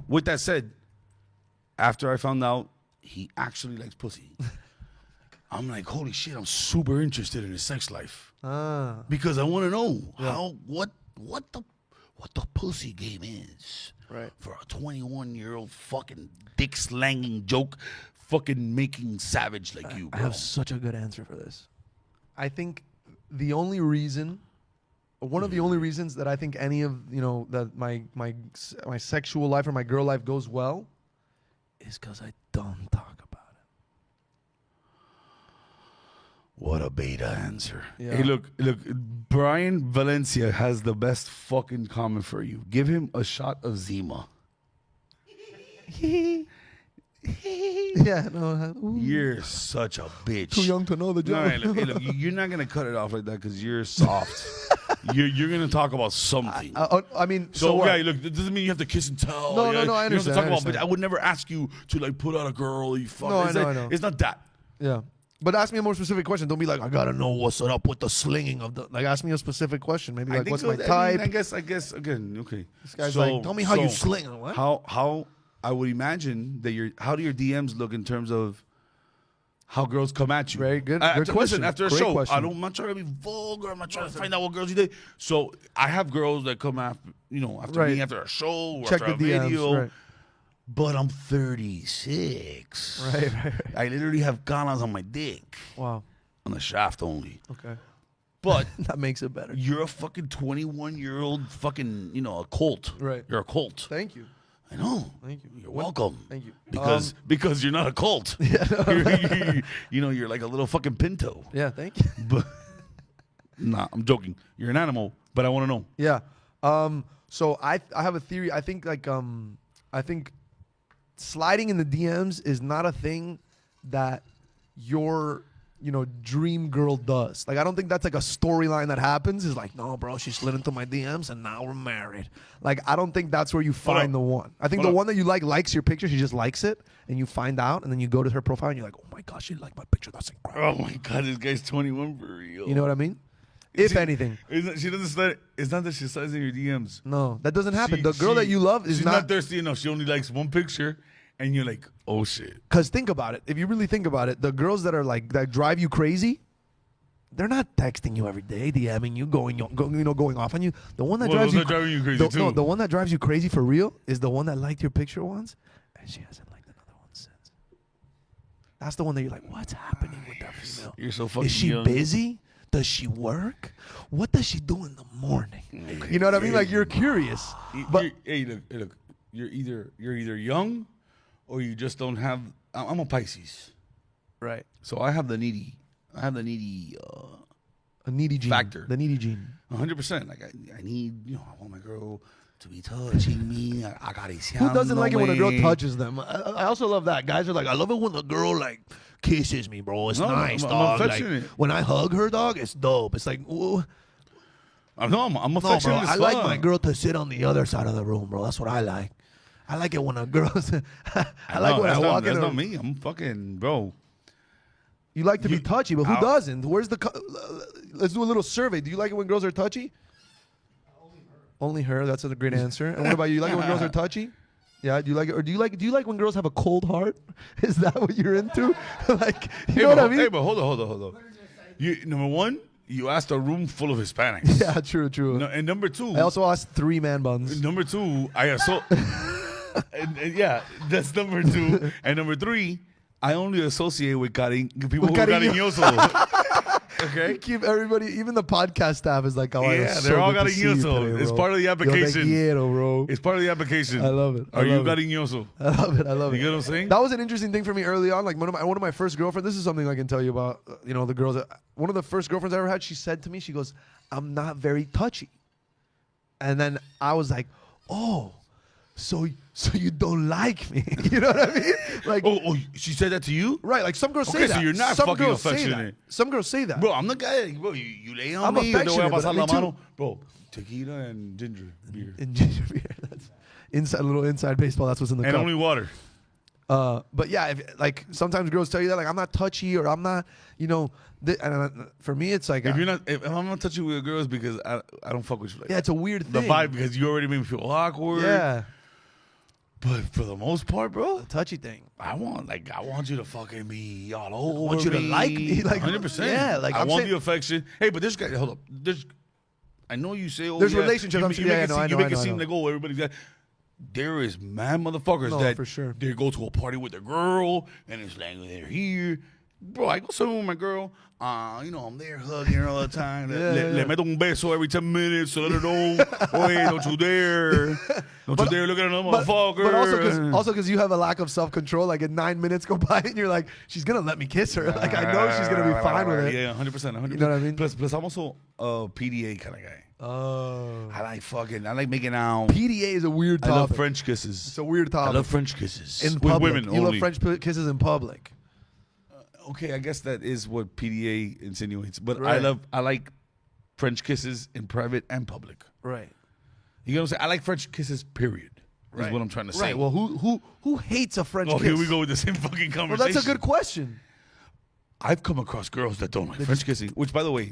With that said, after I found out he actually likes pussy, I'm like, holy shit, I'm super interested in his sex life. Because I want to know what the pussy game is. Right. For a 21-year-old fucking dick slanging joke fucking making savage like you, I bro. have such a good answer for this. I think the only reason, one of the only reasons that I think any of, that my sexual life or my girl life goes well is because I don't talk about it. What a beta answer. Yeah. Hey, look, Brian Valencia has the best fucking comment for you. Give him a shot of Zima. Yeah, no. You're such a bitch. Too young to know the No, joke. hey, look, you're not gonna cut it off like that because you're soft. you're gonna talk about something. I mean, so what? yeah, look, it doesn't mean you have to kiss and tell. No, yeah, no, I You don't have to understand, talk I about, understand. but I would never ask you to like put out a girl. You fuck. No, I It's know, like- I know. It's not that. Yeah. But ask me a more specific question. Don't be like, I gotta know what's up with the slinging of the. Like, ask me a specific question. Maybe like, what's my type? I guess again. Okay. This guy's like, tell me how you sling. What? How I would imagine that how do your DMs look in terms of how girls come at you? Very good. Good Listen, question. after a Great show, question. I'm not trying to be vulgar. I'm not trying to find out what girls you did. So I have girls that come after Right. me after a show or Check after the a DMs. video. Right. But I'm 36. Right. I literally have ganas on my dick. Wow. On the shaft only. Okay. But That makes it better. you're a fucking 21-year-old fuking, a cult. Right. You're a cult. Thank you. I know. Thank you. You're welcome. Thank you. Because you're not a cult. You're like a little fucking pinto. Yeah. Thank you. But nah, I'm joking. You're an animal, but I want to know. Yeah. So I have a theory. I think I think sliding in the DMs is not a thing that your dream girl does. Like, I don't think that's like a storyline that happens. Is like, no, bro, she slid into my DMs and now we're married. Like, I don't think that's where you find the one. I think the one that you likes your picture. She just likes it, and you find out, and then you go to her profile and you're like, oh my gosh, she liked my picture. That's incredible. Oh my God, this guy's 21 for real. You know what I mean? If anything. She doesn't slide. It's not that she slides in your DMs. No, that doesn't happen. The girl that you love is she's not thirsty enough. She only likes one picture, and you're like, oh shit. Because think about it. If you really think about it, the girls that are like that drive you crazy, they're not texting you every day, DMing you, going off on you. The one that drives those you are driving you crazy too. No, the one that drives you crazy for real is the one that liked your picture once, and she hasn't liked another one since. That's the one that you're like, what's happening with that female? You're so fucking Is she young. busy? Does she work? What does she do in the morning? You know what I mean? Like, you're curious. But Hey, look. You're either young, or you just don't have. I'm a Pisces, right, so I have the needy. a needy gene. Factor. The needy gene. 100%. Like I need. I want my girl to be touching me. Who doesn't like it when a girl touches them? I also love that. Guys are like, I love it when the girl like kisses me, bro. It's nice, I'm dog. Like, affectionate. when I hug her, dog, it's dope. It's like, ooh. I'm No, affectionate. bro. I like my girl to sit on the other side of the room, bro. That's what I like. I like it when a girl's. I like when I walk in. That's not me. I'm fucking bro. You like to be touchy, but who doesn't? Where's the? Let's do a little survey. Do you like it when girls are touchy? Only her. That's a great answer. And what about you? You like it when girls are touchy? Yeah. Do you like it, or do you like when girls have a cold heart? Is that what you're into? Like, you know what I mean? Hey, but hold on. Number one, you asked a room full of Hispanics. Yeah, true. No, and number two, I also asked 3 man buns. Number two, and yeah, that's number 2. And number 3, I only associate with people who are cariño. cariñoso. Okay. You keep everybody, even the podcast staff is like, oh, Yeah, it's they're so all good to see you cariñoso. today, It's bro. part of the Yo te application. quiero, bro. It's part of the application. I love it. I Are you love it. cariñoso? I love it. I love it. You get what I'm saying? That was an interesting thing for me early on. Like one of my first girlfriends. This is something I can tell you about. The girls. One of the first girlfriends I ever had. She said to me, she goes, "I'm not very touchy," and then I was like, "Oh, so you don't like me?" You know what I mean? Like, Oh, she said that to you? right? Like some girls say Okay, that. so you're not some fucking girls say affectionate. that. Some girls say that. Bro, I'm the guy. Bro, you lay on I'm me. Yo te voy a affectionate, but pasar me la too. mano. Bro, tequila and ginger beer. In ginger beer. That's inside, a little inside baseball. That's what's in the And cup. only water. But yeah, like sometimes girls tell you that, like I'm not touchy or I'm not, for me it's like, If I'm not touching with girls because I don't fuck with you like yeah, it's a weird the thing. vibe because you already made me feel awkward. Yeah, But for the most part, bro, the touchy thing. I want you to fucking be all over me. I want you to like me, like 100%. yeah, like I I'm want saying- the affection. Hey, but this guy, hold up. I know you say, oh, There's yeah, relationships, You, I'm you sure- make yeah, it no, seem, I you know, make I it know, I seem know. like, oh, everybody's got. There is mad motherfuckers No, that for sure. they go to a party with a girl and it's like they're here. Bro, I go somewhere with my girl. I'm there hugging her all the time. Le meto un beso every 10 minutes to let her know, oye, don't you dare. Don't you dare look at another motherfucker. But also because you have a lack of self-control. Like in 9 minutes go by and you're like, she's gonna let me kiss her. Like I know she's gonna be fine with it. Yeah, 100%. You know what I mean? Plus, I'm also a PDA kind of guy. Oh, I like making out. PDA is a weird I topic. love French kisses. It's a weird topic. I love French kisses. in with public. women You only. love French kisses in public. Okay, I guess that is what PDA insinuates. But Right. I like French kisses in private and public. Right. You know what I'm saying? I like French kisses, period. Is what I'm trying to say. Right. Well, who hates a French Oh, kiss? here we go with the same fucking Well, conversation. that's a good question. I've come across girls that don't like French kissing. Which, by the way,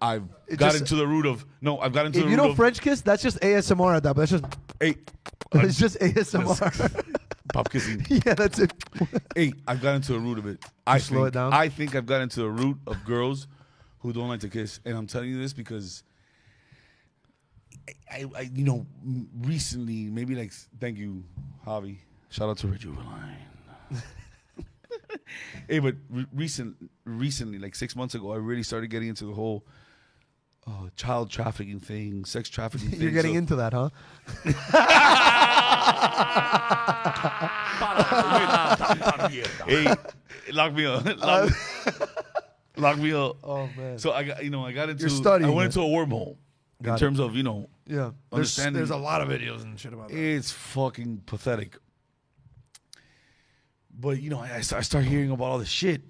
I've It gotten just- to the root of. No, I've gotten to If the you root know of. French kiss, that's just ASMR at that. But that's just Hey, it's just ASMR. pop kissing. Yeah, that's it. Hey, I've gotten to the root of it. I slow think, it down? I think I've gotten to the root of girls who don't like to kiss, and I'm telling you this because I recently, maybe like, thank you, Javi. Shout out to Rejuveline. Hey, but recently, like 6 months ago, I really started getting into the whole child trafficking thing, sex trafficking thing. You're getting So- into that, huh? Hey, lock me up. Lock me up. Oh man. So I got into. You're studying I went it. into a wormhole in Got it. terms of Yeah. There's understanding. a lot of videos and shit about that. It's fucking pathetic. But I start hearing about all this shit,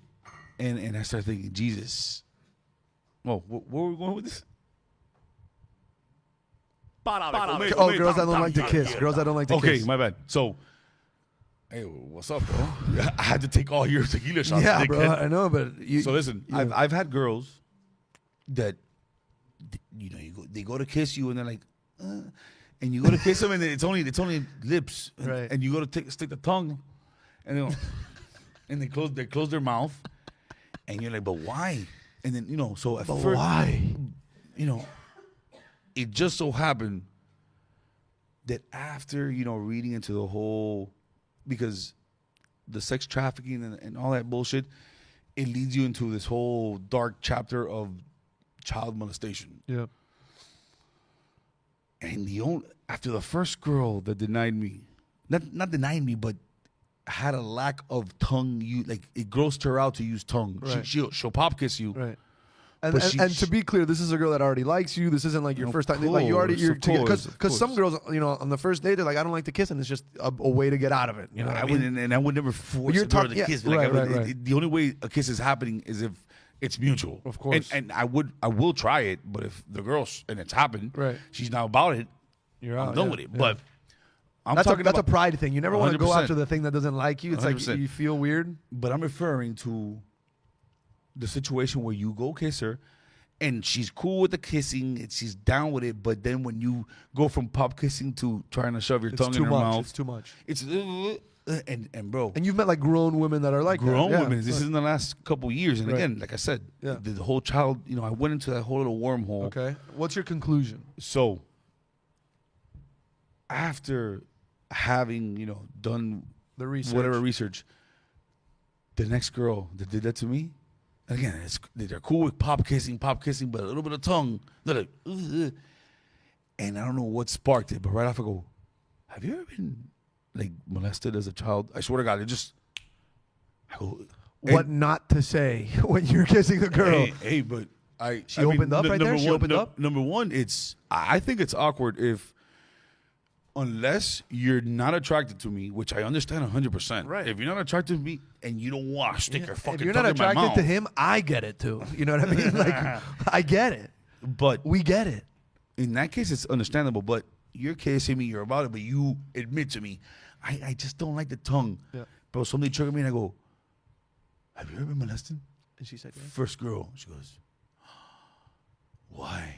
and I start thinking, Jesus. Oh, where are we going with this? Oh, girls that don't like to kiss. Girls that don't like to Okay, kiss. my bad. So, hey, what's up, bro? I had to take all your tequila shots. Yeah, dickhead. bro. I know, but you. So listen, you- I've had girls that they go to kiss you and they're like, and you go to kiss them and it's only lips, and, Right. and you go to stick the tongue, and they go, and they close their mouth, and you're like, but why? And then so at But first, why? it just so happened that after reading into the whole, because the sex trafficking and all that bullshit, it leads you into this whole dark chapter of child molestation. Yeah. And after the first girl that denied me, not denied me, but had a lack of tongue, like it grossed her out to use tongue. Right. She'll pop kiss you. Right. And, But and to be clear, this is a girl that already likes you. This isn't like your Of first time. Like you already, course, you're of course, of because some course. girls, on the first date, they're like, I don't like to kiss, and it's just a way to get out of it. You know what I mean? and I would never force you're a girl talk- to yeah, kiss. right, Like, right. the only way a kiss is happening is if it's mutual. Of course. And I will try it, but if the girl's and it's happened, Right. she's not about it, You're I'm out, done yeah, with it. yeah. But I'm That's talking that's about a pride thing. You never want to go 100%. after the thing that doesn't like you. It's like 100%. you feel weird. But I'm referring to the situation where you go kiss her, and she's cool with the kissing, and she's down with it. But then when you go from pop kissing to trying to shove your It's tongue too in her much. mouth, It's too much. it's and bro, And you've met like grown women that are like that. grown Yeah. women. This is in the last couple years, and Right. again, like I said, Yeah. the whole child. I went into that whole little wormhole. Okay. What's your conclusion? So after having done The research. whatever research, the next girl that did that to me, And again, they're cool with pop kissing, but a little bit of tongue. They're like, ugh. And I don't know what sparked it, but right off I go, have you ever been like molested as a child? I swear to God, I go, what not to say when you're kissing the girl. Hey, but She opened up right there? She opened up? Number one, I think it's awkward unless you're not attracted to me, which I understand 100%. Right. If you're not attracted to me and you don't want to stick your fucking If you're tongue not in my attracted mouth, to him, I get it too. You know what I mean? Like, I get it. but We get it. in that case, it's understandable. But you're kissing me, you're about it, but you admit to me, I just don't like the tongue. Yeah. Bro, somebody triggered me and I go, have you ever been molested? And she said, yeah. First girl, she goes, why?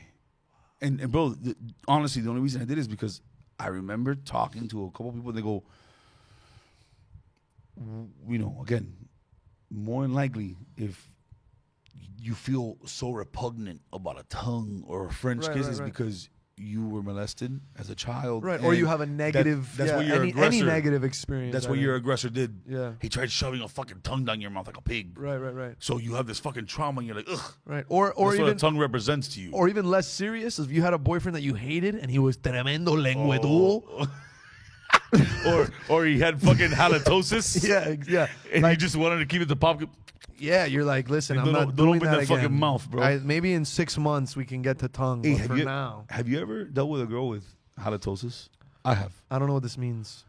And bro, honestly, the only reason I did is because I remember talking to a couple people. They go, you know, again, more than likely, if you feel so repugnant about a tongue or a French kiss, is because you were molested as a child, Right, or you have a negative, that's what your any aggressor, negative experience. That's what your aggressor did. Yeah. He tried shoving a fucking tongue down your mouth like a pig. Right. So you have this fucking trauma, and you're like, ugh. Right, or That's even what a tongue represents to you. or even less serious, if you had a boyfriend that you hated and he was tremendo lenguedudo. or he had fucking halitosis. Yeah. And you just wanted to keep it the pop. Yeah, you're like, listen, Like, I'm don't not doing open that that again. fucking mouth, bro. Maybe in 6 months we can get to tongue, Hey, but for now, have you ever dealt with a girl with halitosis? I have. I don't know what this means.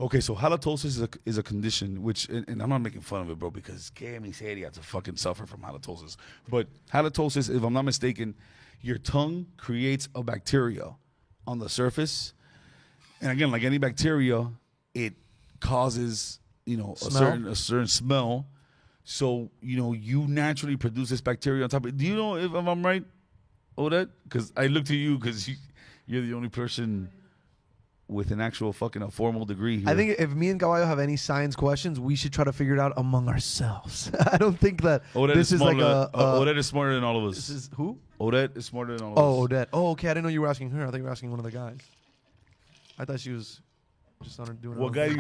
Okay, so halitosis is a condition which, and I'm not making fun of it, bro, because que miseria to fucking suffer from halitosis. But halitosis, if I'm not mistaken, your tongue creates a bacteria on the surface. And again, like any bacteria, it causes, you know, a certain smell. So, you know, you naturally produce this bacteria on top of it. Do you know if I'm right, Odette? Because I look to you because you're the only person with an actual fucking a formal degree here. I think if me and Caballo have any science questions, we should try to figure it out among ourselves. I don't think that Odette this is like Odette is smarter than all of us. This is who? Odette is smarter than all of Oh, us. Odette. Oh, okay. I didn't know you were asking her. I thought you were asking one of the guys. I thought she was just on her doing. What guy do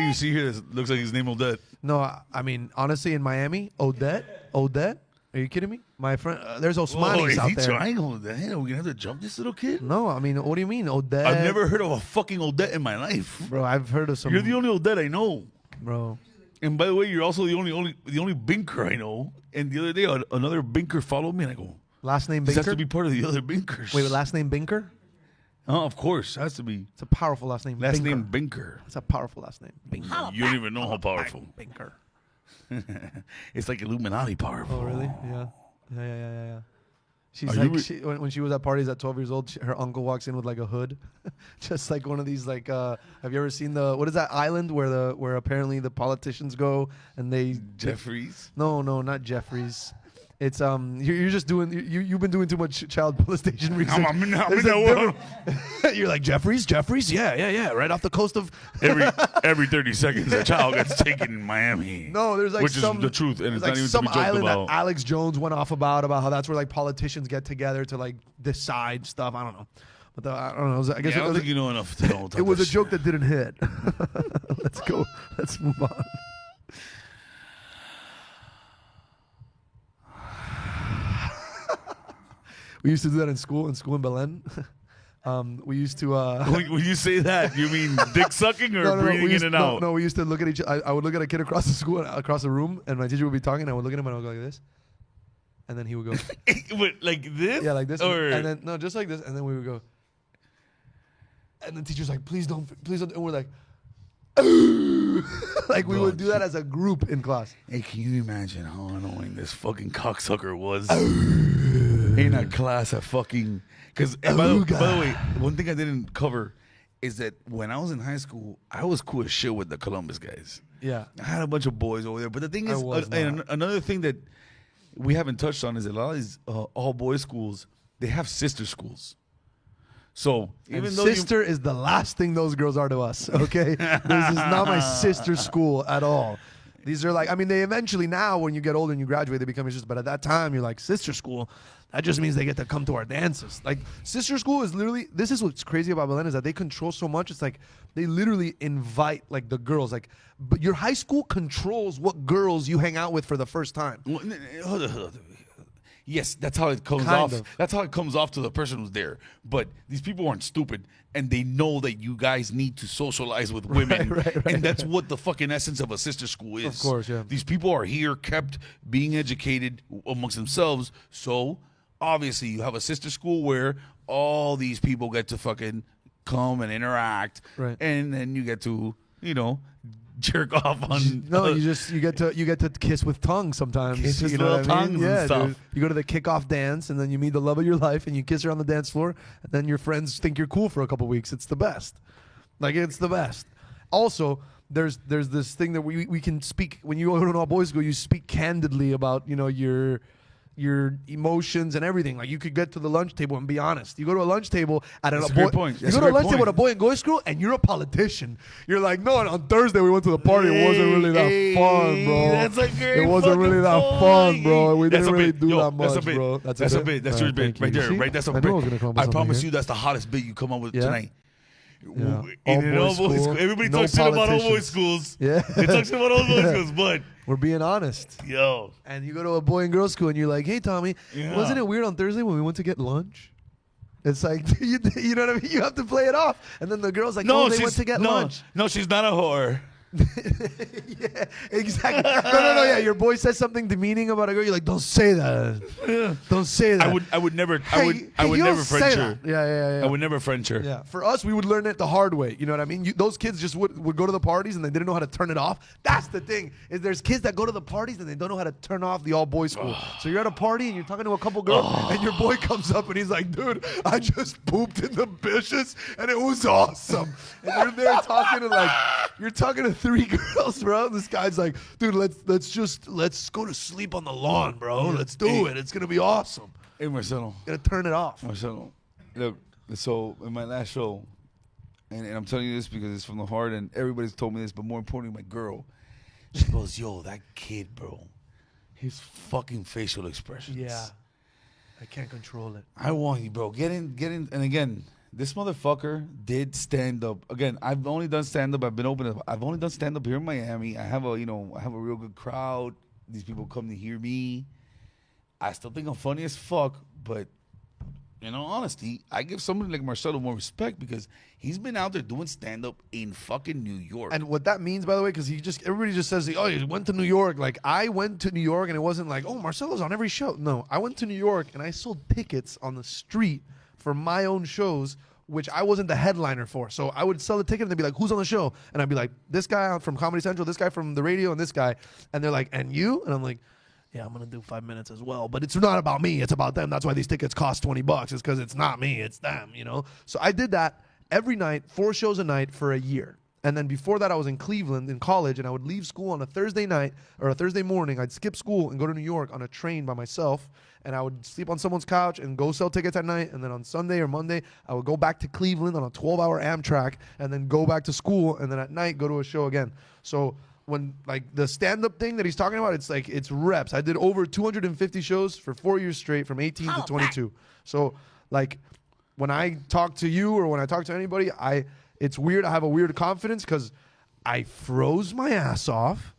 you see here that looks like his name Odette? No, I mean honestly, in Miami, Odette. Are you kidding me? My friend, there's Osmanis out there. Trying Odette? Are we gonna have to jump this little kid? No, I mean, what do you mean, Odette? I've never heard of a fucking Odette in my life. Bro, I've heard of some. You're the only Odette I know. Bro. And by the way, you're also the only binker I know. And the other day, another binker followed me, and I go, Last name "This has to Binker? be part of the other binkers." Wait, last name Binker? Oh, of course, has to be. It's a powerful last name. Last Binker. name Binker. It's a powerful last name. Binker. You don't even know how powerful. Binker. It's like Illuminati powerful. Oh, really? Yeah. She's Are you like, when she was at parties at 12 years old, her uncle walks in with like a hood, just like one of these like. Have you ever seen what is that island where apparently the politicians go and they Jeffries? No, not Jeffries. It's you're just doing you've been doing too much child molestation research. I'm in that world. You're like Jeffries, yeah, right off the coast of. Every 30 seconds, a child gets taken in Miami. No, there's like which some, is the truth, and it's like not even some to be joked island about. that Alex Jones went off about how that's where like politicians get together to like decide stuff. I don't know, but I don't know. I guess I don't think you know enough to know. it was a joke that didn't hit. Let's go. Let's move on. We used to do that in school in Belen. We used to. When you say that, you mean dick sucking or breathing in and out? No, we used to look at each. I would look at a kid across the school, across the room, and my teacher would be talking. And I would look at him and I would go like this, and then he would go. Wait, like this? Yeah, like this. Or And then no, just like this, and then we would go. And the teacher's like, please don't, and we're like, like we would do that as a group in class. Hey, can you imagine how annoying this fucking cocksucker was in a class of fucking? Because by the way, one thing I didn't cover is that when I was in high school, I was cool as shit with the Columbus guys. Yeah, I had a bunch of boys over there. But the thing is, and another thing that we haven't touched on is that a lot of these all boys schools, they have sister schools. So even though sister is the last thing those girls are to us. Okay, this is not my sister's school at all. These are like, I mean, they eventually now, when you get older and you graduate, they become sisters. But at that time, you're like, sister school. That just means they get to come to our dances. Like, sister school is literally, this is what's crazy about Belen is that they control so much. It's like they literally invite like the girls. Like, but your high school controls what girls you hang out with for the first time. Hold on. Yes, that's how it comes off. That's how it comes off to the person who's there. But these people aren't stupid, and they know that you guys need to socialize with women, Right. and that's what the fucking essence of a sister school is. Of course, yeah. These people are here, kept being educated amongst themselves. So obviously, you have a sister school where all these people get to fucking come and interact, Right. and then you get to, jerk off on. No, you get to kiss with tongue sometimes. Kiss with you know little what I mean? tongues and Yeah, stuff. dude. You go to the kickoff dance, and then you meet the love of your life, and you kiss her on the dance floor, and then your friends think you're cool for a couple weeks. It's the best. Like, it's the best. Also, there's this thing that we can speak when you go to an all boys school. You speak candidly about your emotions and everything. Like, you could get to the lunch table and be honest. You go to a lunch table at That's a great point. You That's go a to a great lunch table at a boy and girl school, and you're a politician. You're like, no, on Thursday we went to the party. It wasn't really that fun, bro. That's a great It wasn't really that fucking fun, bro. point. We That's didn't a really bit. do Yo, that much, that's a bit. bro. That's a bit. That's your bit thank right you. there. See? Right. That's a I bit. knew I was gonna come up with I something promise here. you, that's the hottest bit you come up with Yeah? tonight. Yeah. In an all boys school. Everybody No talks shit about all boys politicians. schools. Yeah. They talk shit about all boys schools, but We're being honest. yo, And you go to a boy and girl school, and you're like, hey, Tommy, Yeah. wasn't it weird on Thursday when we went to get lunch? It's like, you know what I mean? You have to play it off. And then the girl's like, no, oh, they she's went to get lunch. No, she's not a whore. Yeah, exactly. No. Yeah, your boy says something demeaning about a girl. You're like, don't say that. Don't say that. I would never. I would you never don't French say her. that. Yeah. I would never French her. Yeah, for us, we would learn it the hard way. You know what I mean? Those kids just would go to the parties and they didn't know how to turn it off. That's the thing. Is there's kids that go to the parties and they don't know how to turn off the all boys school. So you're at a party and you're talking to a couple girls and your boy comes up and he's like, dude, I just pooped in the bushes and it was awesome. And you're there talking to you're talking to 3 girls, bro. This guy's like, dude, let's go to sleep on the lawn, bro. Let's do it. It's gonna be awesome. Hey, Marcello. Gotta turn it off. Marcello, look. So in my last show, and I'm telling you this because it's from the heart, and everybody's told me this, but more importantly, my girl, she goes, "Yo, that kid, bro, his fucking facial expressions. Yeah. I can't control it. I want you, bro. Get in. And again, this motherfucker did stand up. Again, I've only done stand up. I've only done stand up here in Miami. I have a real good crowd. These people come to hear me. I still think I'm funny as fuck, but in all honesty, I give somebody like Marcello more respect because he's been out there doing stand up in fucking New York. And what that means, by the way, because everybody just says, oh, you went to New York. Like, I went to New York and it wasn't like, oh, Marcello's on every show. No, I went to New York and I sold tickets on the street for my own shows, which I wasn't the headliner for. So I would sell a ticket and they'd be like, who's on the show? And I'd be like, this guy from Comedy Central, this guy from the radio, and this guy. And they're like, and you? And I'm like, yeah, I'm going to do 5 minutes as well. But it's not about me. It's about them. That's why these tickets cost $20. It's because it's not me. It's them, you know? So I did that every night, 4 shows a night for a year. And then before that, I was in Cleveland in college, and I would leave school on a Thursday night or a Thursday morning. I'd skip school and go to New York on a train by myself, and I would sleep on someone's couch and go sell tickets at night. And then on Sunday or Monday, I would go back to Cleveland on a 12-hour Amtrak and then go back to school, and then at night go to a show again. So when like the stand-up thing that he's talking about, it's like it's reps. I did over 250 shows for 4 years straight from 18 to 22. So like when I talk to you or when I talk to anybody, it's weird. I have a weird confidence because I froze my ass off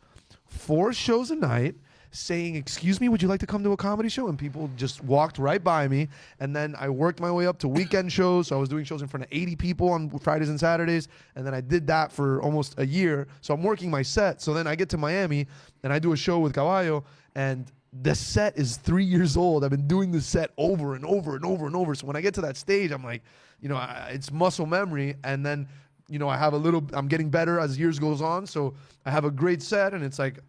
4 shows a night saying, excuse me, would you like to come to a comedy show? And people just walked right by me. And then I worked my way up to weekend shows. So I was doing shows in front of 80 people on Fridays and Saturdays. And then I did that for almost a year. So I'm working my set. So then I get to Miami and I do a show with Caballo. And the set is 3 years old. I've been doing the set over and over and over and over. So when I get to that stage, I'm like, it's muscle memory. And then, I'm getting better as years goes on. So I have a great set. And it's like,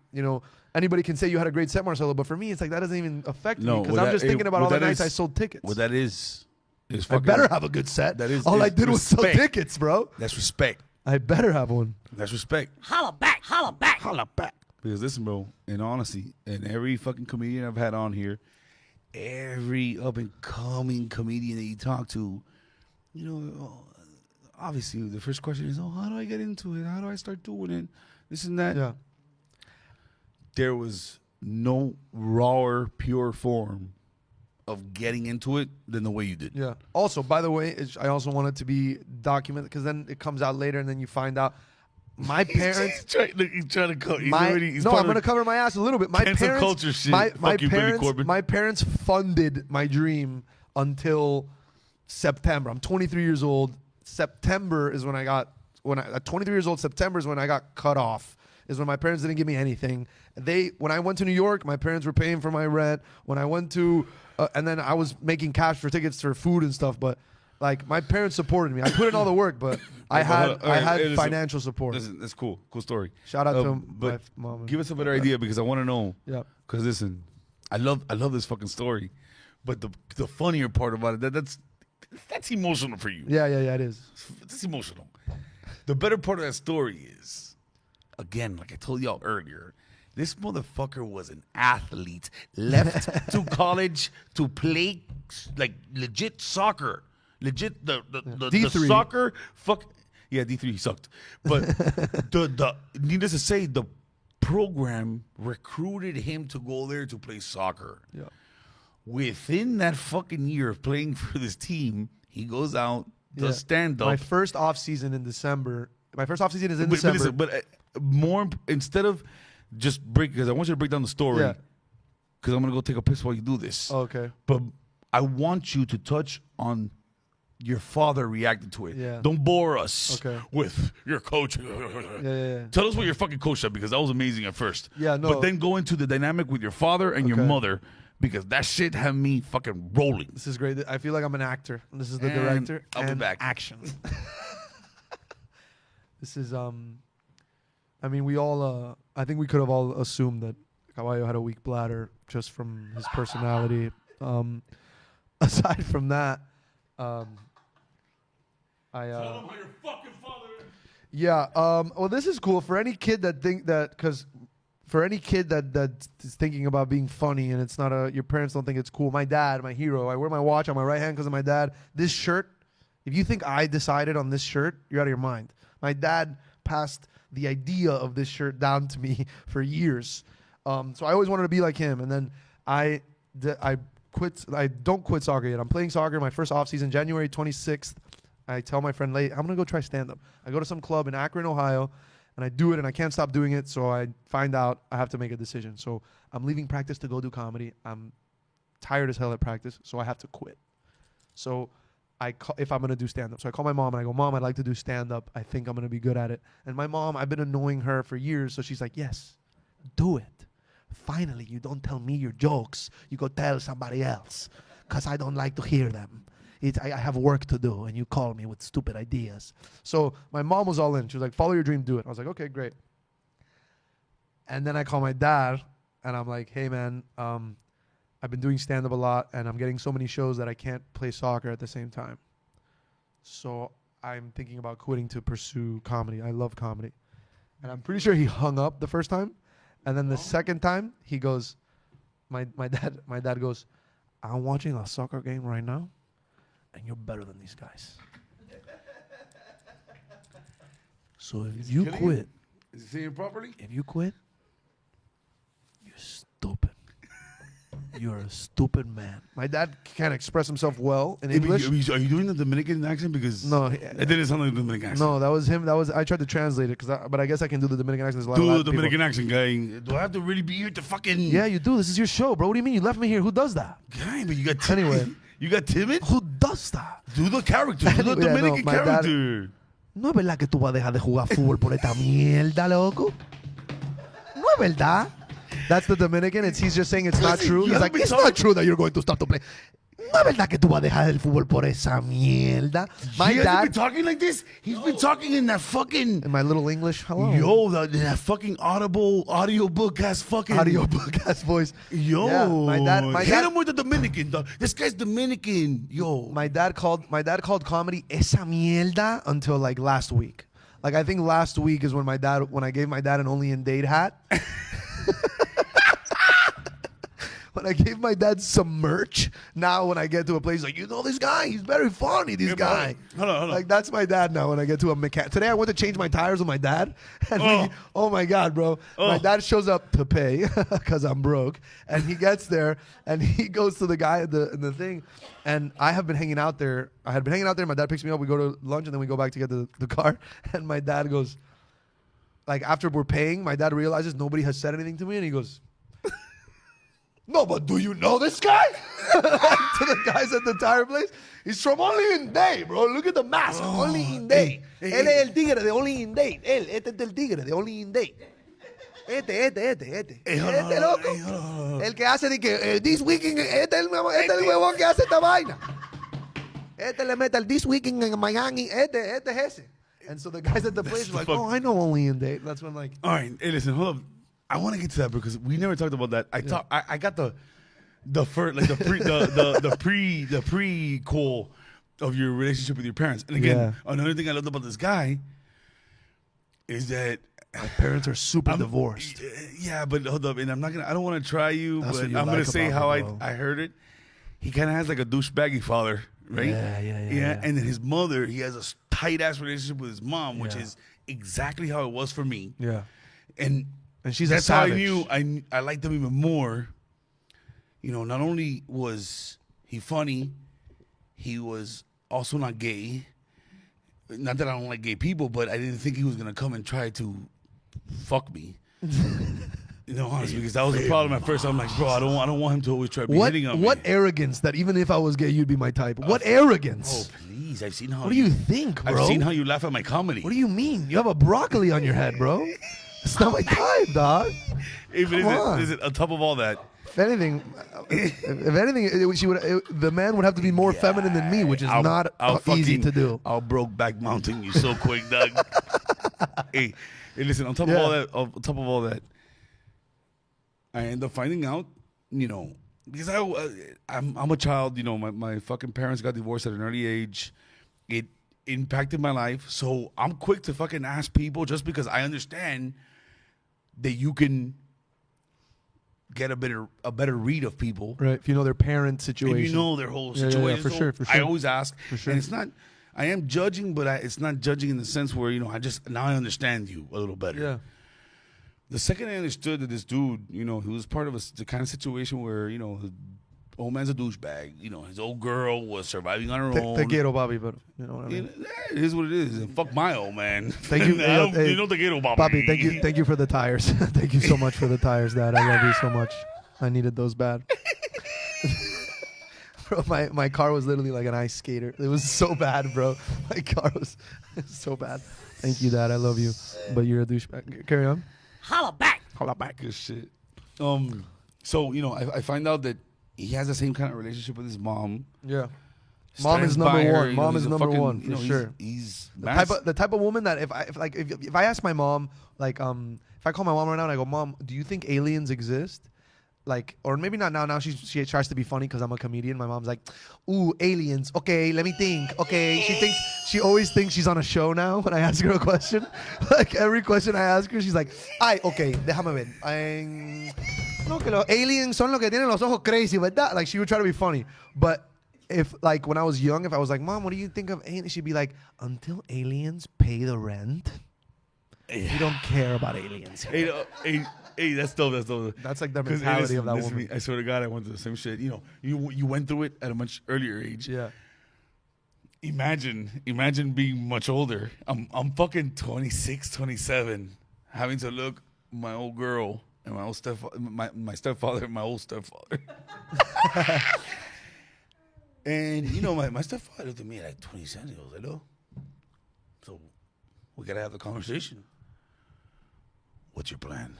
anybody can say you had a great set, Marcello, but for me, it's like that doesn't even affect me because I'm just thinking about all the nights I sold tickets. What that is I better have a good set. That is all I did was respect. sell tickets, bro. That's respect. I better have one. That's respect. Holla back, holla back. Holla back. Because listen, bro, in honesty, and every fucking comedian I've had on here, every up and coming comedian that you talk to, obviously the first question is, how do I get into it? How do I start doing it? This and that. Yeah. there was no rawer, pure form of getting into it than the way you did. Yeah. Also, by the way, I also want it to be documented because then it comes out later and then you find out my parents. he's trying to cut. I'm going to cover my ass a little bit. My cancel parents, culture shit. My Fuck you, Billy parents, Corbin. my parents funded my dream until September. I'm 23 years old. September is when I got at 23 years old. September is when I got cut off. Is when my parents didn't give me anything. When I went to New York, my parents were paying for my rent. When I went to, and then I was making cash for tickets for food and stuff. But like my parents supported me. I put in all the work, but I had financial support. Listen, that's cool. Cool story. Shout out to but my mom. give us a better idea because I want to know. Yeah. Because listen, I love this fucking story, but the funnier part about it that's emotional for you. Yeah, it is. That's emotional. The better part of that story is, again, like I told y'all earlier, this motherfucker was an athlete, left to college to play like legit soccer, legit the D3. soccer. Fuck yeah, D3 he sucked, but the needless to say, the program recruited him to go there to play soccer. Yeah. Within that fucking year of playing for this team, he goes out, does stand up. My first off season in December. My first off season is in December. But more instead of just break, because I want you to break down the story. Yeah. Because I'm gonna go take a piss while you do this. Okay. But I want you to touch on your father reacted to it. Yeah. Don't bore us Okay. with your coach. Yeah. Tell us what your fucking coach said because that was amazing at first. Yeah, no. But then go into the dynamic with your father and your Okay. mother because that shit had me fucking rolling. This is great. I feel like I'm an actor. And this is the And director. I'll be and back. Action. This is I mean, we all I think we could have all assumed that Caballo had a weak bladder just from his personality. Aside from that, yeah. Well, this is cool for any kid for any kid that is thinking about being funny and it's not your parents don't think it's cool. My dad, my hero. I wear my watch on my right hand because of my dad. This shirt. If you think I decided on this shirt, you're out of your mind. My dad passed the idea of this shirt down to me for years. So I always wanted to be like him. And then I quit. I don't quit soccer yet. I'm playing soccer. My first off season, January 26th. I tell my friend, I'm going to go try stand-up. I go to some club in Akron, Ohio, and I do it, and I can't stop doing it. So I find out I have to make a decision. So I'm leaving practice to go do comedy. I'm tired as hell at practice, so I have to quit. So if I'm going to do stand-up. So I call my mom, and I go, Mom, I'd like to do stand-up. I think I'm going to be good at it. And my mom, I've been annoying her for years, so she's like, yes, do it. Finally, you don't tell me your jokes. You go tell somebody else because I don't like to hear them. I have work to do, and you call me with stupid ideas. So my mom was all in. She was like, follow your dream, do it. I was like, okay, great. And then I call my dad, and I'm like, hey, man, I've been doing stand-up a lot, and I'm getting so many shows that I can't play soccer at the same time. So I'm thinking about quitting to pursue comedy. I love comedy. And I'm pretty sure he hung up the first time. And then the second time, he goes, my dad goes, I'm watching a soccer game right now, and you're better than these guys. So if you quit, Is he saying it properly? if you quit, you're stupid. You're a stupid man. My dad can't express himself well in English. Are you doing the Dominican accent? Because No, it didn't sound like the Dominican accent. No, that was him. I tried to translate it, but I guess I can do the Dominican accent. There's a lot of Do Latin the people. Dominican accent, guy. Do I have to really be here to fucking? Yeah, you do. This is your show, bro. What do you mean? You left me here. Who does that? Guy, but you got timid. Anyway. You got timid? Who does that? Do the character. Do the Yeah, no, Dominican my dad- character. ¿No es verdad que tú vas a dejar de jugar fútbol por esta mierda, loco? ¿No es verdad? That's the Dominican. He's just saying it's not Listen, true. you He's like, haven't been it's talking- not true that you're going to start to play. ¿No es verdad que tú vas a dejar el fútbol por esa mierda? My He hasn't dad, been talking like this. He's been talking in that fucking. in my little English, hello. Yo, that fucking audiobook has fucking. Audiobook ass voice. Yo, Yeah, my hit dad, him with the Dominican. Dog. This guy's Dominican. Yo, my dad called comedy esa mierda until like last week. Like I think last week is when I gave my dad an only in date hat. when I gave my dad some merch, now when I get to a place like, you know this guy, he's very funny, this guy. Hold on. Like, that's my dad now when I get to a mechanic. Today I went to change my tires with my dad. And oh my God, bro. My dad shows up to pay because I'm broke. And he gets there and he goes to the guy in the thing. And I have been hanging out there. I had been hanging out there. My dad picks me up. We go to lunch and then we go back to get the car. And my dad goes, like, after we're paying, my dad realizes nobody has said anything to me. And he goes, no, but do you know this guy? To the guys at the tire place. He's from Only in Day, bro. Look at the mask. Only in Day. Él es el tigre de Only in Day. Este es el tigre de Only in Day. Este loco. El que hace de que this weekend, este es el huevón que hace esta vaina. Este le mete el this weekend en Miami. Este es ese. And so the guys at the place were like, oh, I know Only in Day. That's when, like, all right, hey, listen, hold up. I want to get to that because we never talked about that. I got the first, like the prequel of your relationship with your parents. And again, another thing I loved about this guy is that my parents are super divorced. Yeah, but hold up, and I don't want to try you, That's but what you I'm gonna like say about how me, bro. I heard it. He kind of has like a douchebaggy father, right? Yeah. And then his mother, he has a tight ass relationship with his mom, which is exactly how it was for me. Yeah. And she's that's a how I savage. knew I liked him even more. You know, not only was he funny, he was also not gay. Not that I don't like gay people, but I didn't think he was gonna come and try to fuck me. You know, honestly, because that was the problem at first. I'm like, bro, I don't want him to always try to be hitting on me. What arrogance that even if I was gay, you'd be my type. What arrogance? Oh, please. I've seen how What do you think, bro? I've seen how you laugh at my comedy. What do you mean? You have a broccoli on your head, bro. It's not my type, dog. Even Come is it on top of all that? If anything, the man would have to be more feminine than me, which is not easy to do. I'll broke back mountain you so quick, Doug. hey, listen. On top of all that, I end up finding out, you know, because I'm a child. You know, my fucking parents got divorced at an early age. It impacted my life, so I'm quick to fucking ask people just because I understand that you can get a better read of people, right? If you know their parent situation, if you know their whole situation. Yeah, for sure. I always ask, for sure. and it's not. I am judging, but it's not judging in the sense where, you know, now I understand you a little better. Yeah. The second I understood that this dude, you know, he was part of the kind of situation where, you know, the old man's a douchebag. You know, his old girl was surviving on her own. Te quiero, Bobby, but you know what I mean. It is what it is. And fuck my old man. Thank you. You know te quiero, Bobby. Thank you for the tires. Thank you so much for the tires, Dad. I love you so much. I needed those bad. Bro, my car was literally like an ice skater. It was so bad, bro. My car was so bad. Thank you, Dad. I love you, but you're a douchebag. Carry on. Holla back. Holla back. Good shit. So, you know, I find out that he has the same kind of relationship with his mom. Yeah. Mom is number one. Mom is number one for sure. He's the type of woman that if I ask my mom, like, if I call my mom right now and I go, Mom, do you think aliens exist? Like, or maybe not now. Now she tries to be funny because I'm a comedian. My mom's like, ooh, aliens. Okay, let me think. Okay, she always thinks she's on a show now when I ask her a question. Like every question I ask her, she's like, ay, okay, déjame ver. No, que los aliens son los que tienen los ojos crazy, ¿verdad? Like she would try to be funny, but if like when I was young, if I was like, Mom, what do you think of aliens? She'd be like, until aliens pay the rent, we don't care about aliens. Hey, that's dope. That's dope. That's like the mentality of that woman. I swear to God, I went through the same shit. You know, you went through it at a much earlier age. Yeah. Imagine being much older. I'm fucking 26, 27, having to look my old girl and my old my stepfather and my old stepfather. And you know, my stepfather looked at me like 27. He goes, hello. So we gotta have the conversation. What's your plan?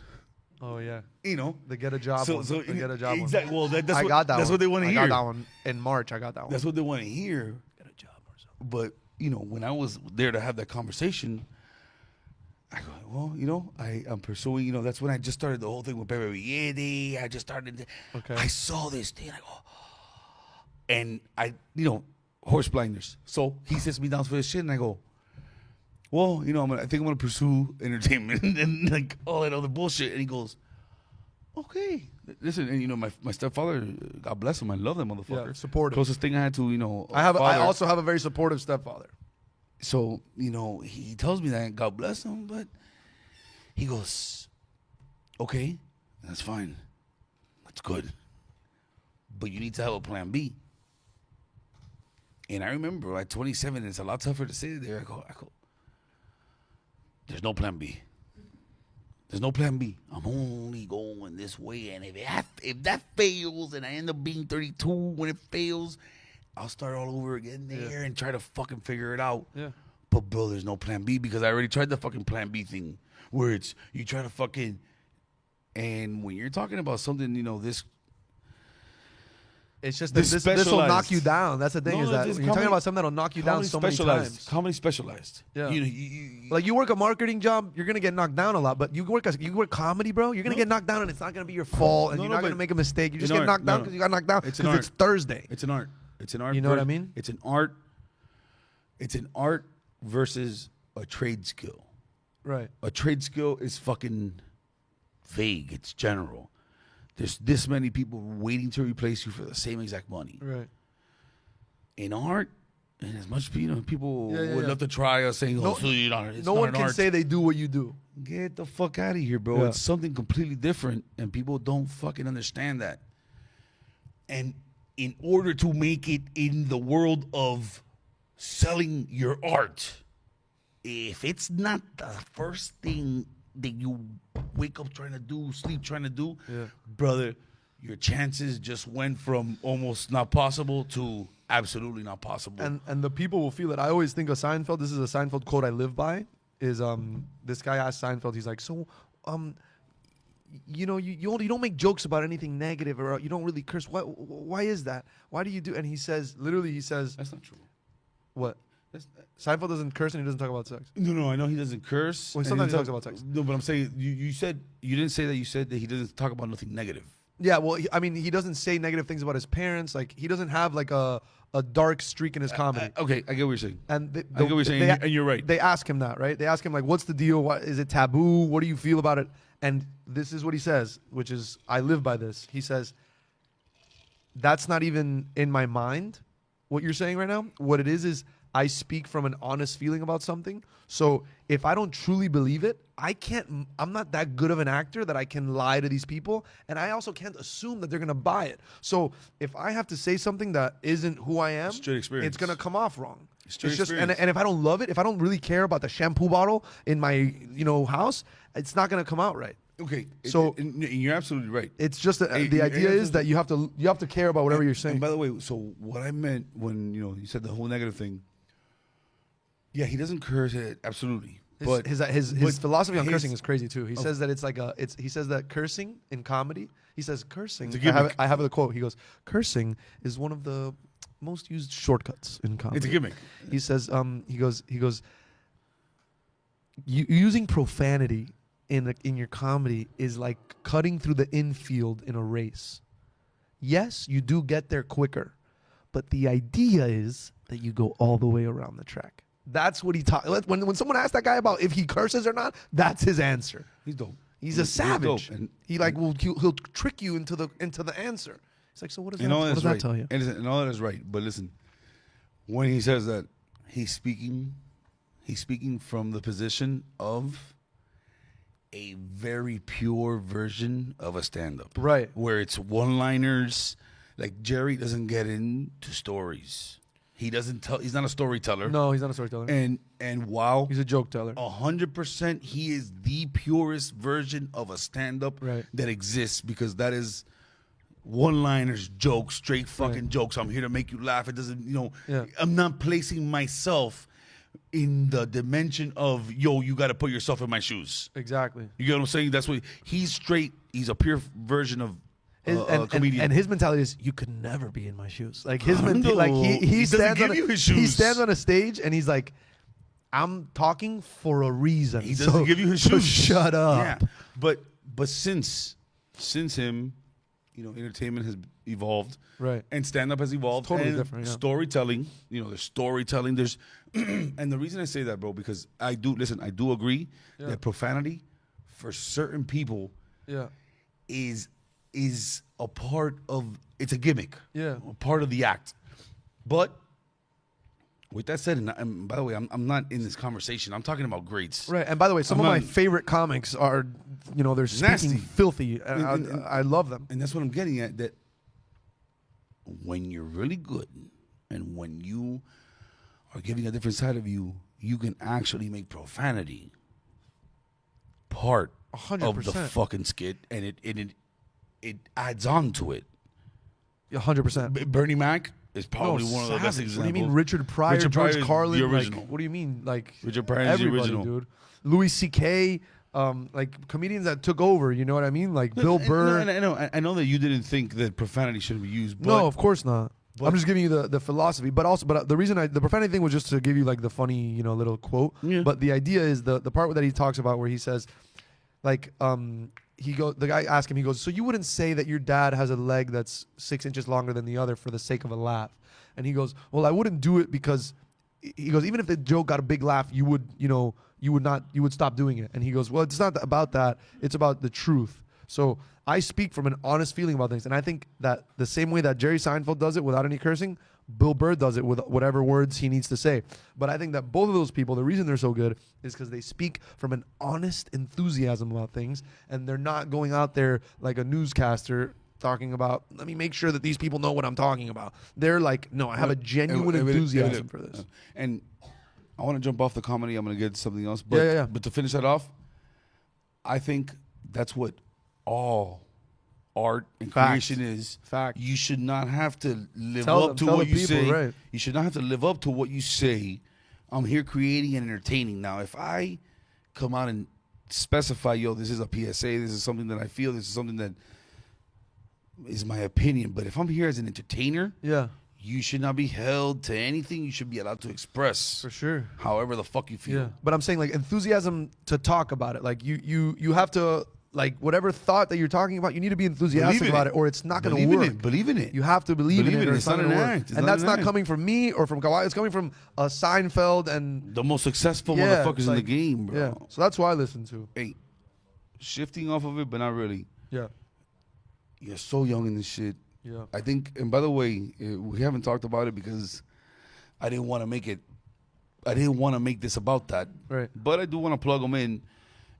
Oh yeah, you know, the get a job. So get a job. Exactly. Well, that's I got that. That's one. what they want to hear. I got that one in March. I got that one. That's what they want to hear. Get a job or something. But you know, when I was there to have that conversation, I go, well, you know, I'm pursuing. You know, that's when I just started the whole thing with Pepe Villedi. I just started. Okay. I saw this thing. I go, and I, you know, horse blinders. So he sits me down for this shit, and I go, well, you know, I think I'm gonna pursue entertainment and like all that other bullshit. And he goes, okay, Listen, and my stepfather, God bless him, I love that motherfucker. Yeah, supportive. Closest thing I had to, I father. also have a very supportive stepfather. So, he tells me that, God bless him, but he goes, okay, that's fine. That's good. But you need to have a plan B. And I remember at 27, it's a lot tougher to say there. I go, there's no plan B. There's no plan B. I'm only going this way. And if that fails and I end up being 32 when it fails, I'll start all over again there and try to fucking figure it out. Yeah. But, bro, there's no plan B because I already tried the fucking plan B thing where it's you try to fucking. And when you're talking about something, this. It's just that this will knock you down. That's the thing No, is that this when you're talking about something that'll knock you down so many times. Comedy specialized. Yeah. You Like you work a marketing job, you're gonna get knocked down a lot. But you work comedy, bro. You're gonna get knocked down, and it's not gonna be your fault, and you're not gonna make a mistake. You just get knocked down because you got knocked down because it's Thursday. It's an art. It's an art. You know what I mean? It's an art. It's an art versus a trade skill. Right. A trade skill is fucking vague. It's general. There's this many people waiting to replace you for the same exact money. Right. In art, and as much people would love to try us saying, no one can say they do what you do. Get the fuck out of here, bro. Yeah. It's something completely different, and people don't fucking understand that. And in order to make it in the world of selling your art, if it's not the first thing that you wake up trying to do, sleep trying to do, brother, your chances just went from almost not possible to absolutely not possible. And the people will feel it. I always think of Seinfeld. This is a Seinfeld quote I live by. Is this guy asked Seinfeld? He's like, so, you don't make jokes about anything negative, or you don't really curse. Why is that? Why do you do? And he says, that's not true. What? Seinfeld doesn't curse and he doesn't talk about sex. No, I know he doesn't curse. Well, sometimes he talks about sex. No, but I'm saying you didn't say that. You said that he doesn't talk about nothing negative. Yeah, well, he doesn't say negative things about his parents. Like he doesn't have like a dark streak in his comedy. Okay, I get what you're saying. And I get what you're saying, and you're right. They ask him that, right? They ask him like, "What's the deal? What is it taboo? What do you feel about it?" And this is what he says, which is, I live by this. He says, "That's not even in my mind. What you're saying right now. What it is I speak from an honest feeling about something. So if I don't truly believe it, I'm not that good of an actor that I can lie to these people. And I also can't assume that they're going to buy it. So if I have to say something that isn't who I am, it's going to come off wrong. It's just, and if I don't love it, if I don't really care about the shampoo bottle in my, house, it's not going to come out right. Okay, so you're absolutely right. It's just the idea is that you have to care about whatever you're saying. And by the way, so what I meant when you said the whole negative thing. Yeah, he doesn't curse it absolutely. But his philosophy on cursing is crazy too. He says that he says that cursing in comedy. He says cursing. I have the quote. He goes, "Cursing is one of the most used shortcuts in comedy." It's a gimmick. He says he goes using profanity in your comedy is like cutting through the infield in a race. Yes, you do get there quicker, but the idea is that you go all the way around the track. That's what he taught. When someone asks that guy about if he curses or not, that's his answer. He's dope. He's a savage. And he'll trick you into the answer. He's like, so what does that tell you? And all that is right. But listen, when he says that, he's speaking from the position of a very pure version of a stand-up. Right. Where it's one-liners. Like Jerry doesn't get into stories. He doesn't tell. He's not a storyteller. No, he's not a storyteller. And wow, he's a joke teller. 100%, he is the purest version of a stand-up that exists because that is one-liners, jokes, straight fucking jokes. I'm here to make you laugh. It doesn't, I'm not placing myself in the dimension of you got to put yourself in my shoes. Exactly. You get what I'm saying? That's what he's straight. He's a pure version of. Comedian. And his mentality is, you could never be in my shoes. Like his mentality, like he stands on a stage and he's like, I'm talking for a reason. He doesn't give you his shoes. Shut up. Yeah, but since him, entertainment has evolved, right? And stand up has evolved. It's totally and different. Yeah. Storytelling, there's storytelling. There's, and the reason I say that, bro, because I do agree that profanity for certain people, is is a part of, it's a gimmick. Yeah. A part of the act. But with that said, and by the way, I'm not in this conversation. I'm talking about grades. Right. And by the way, some of my favorite comics are, they're speaking Nasty. filthy. And I love them. And that's what I'm getting at, that when you're really good and when you are giving a different side of you, you can actually make profanity part 100%. of the fucking skit, and it adds on to it. 100%. Bernie Mac is probably one of the best examples. What do you mean, Richard Pryor, Richard Pryor George is Carlin? the original. Like, what do you mean, like Richard Pryor is the everybody, original. dude? Louis C.K., like comedians that took over. You know what I mean? Like Bill Burr. I know that you didn't think that profanity shouldn't be used. But No, of course not. I'm just giving you the philosophy, but the reason the profanity thing was just to give you like the funny, little quote. Yeah. But the idea is the part that he talks about where he says, like, the guy asked him, he goes, so you wouldn't say that your dad has a leg that's 6 inches longer than the other for the sake of a laugh? And he goes, well, I wouldn't do it because, he goes, even if the joke got a big laugh, you would stop doing it. And he goes, well, it's not about that. It's about the truth. So I speak from an honest feeling about things. And I think that the same way that Jerry Seinfeld does it without any cursing, Bill Burr does it with whatever words he needs to say. But I think that both of those people, the reason they're so good is because they speak from an honest enthusiasm about things. And they're not going out there like a newscaster talking about, let me make sure that these people know what I'm talking about. They're like, no, I have a genuine enthusiasm for this. And I want to jump off the comedy. I'm going to get to something else. But, Yeah. But to finish that off, I think that's what all art and Facts. creation is. Fact. You should not have to live Tell up them- to tell what the you people, say. right. You should not have to live up to what you say. I'm here creating and entertaining. Now, if I come out and specify, this is a PSA, this is something that I feel, this is something that is my opinion. But if I'm here as an entertainer, Yeah, you should not be held to anything. You should be allowed to express for sure. however the fuck you feel. Yeah, but I'm saying like enthusiasm to talk about it. Like you have to, like, whatever thought that you're talking about, you need to be enthusiastic Believe in about it. it, or it's not going Believe to in work. it. Believe in it. You have to believe in it, or It's not not going an to work. act. It's And not that's an not act. coming from me or from Kawhi. It's coming from Seinfeld and The most successful yeah, motherfuckers it's in the like- game, bro. Yeah, so that's why I listen to. Hey, shifting off of it, but not really. Yeah, You're so young in this shit. yeah, I think, and by the way, we haven't talked about it because I didn't want to make it. I didn't want to make this about that. right. But I do want to plug them in,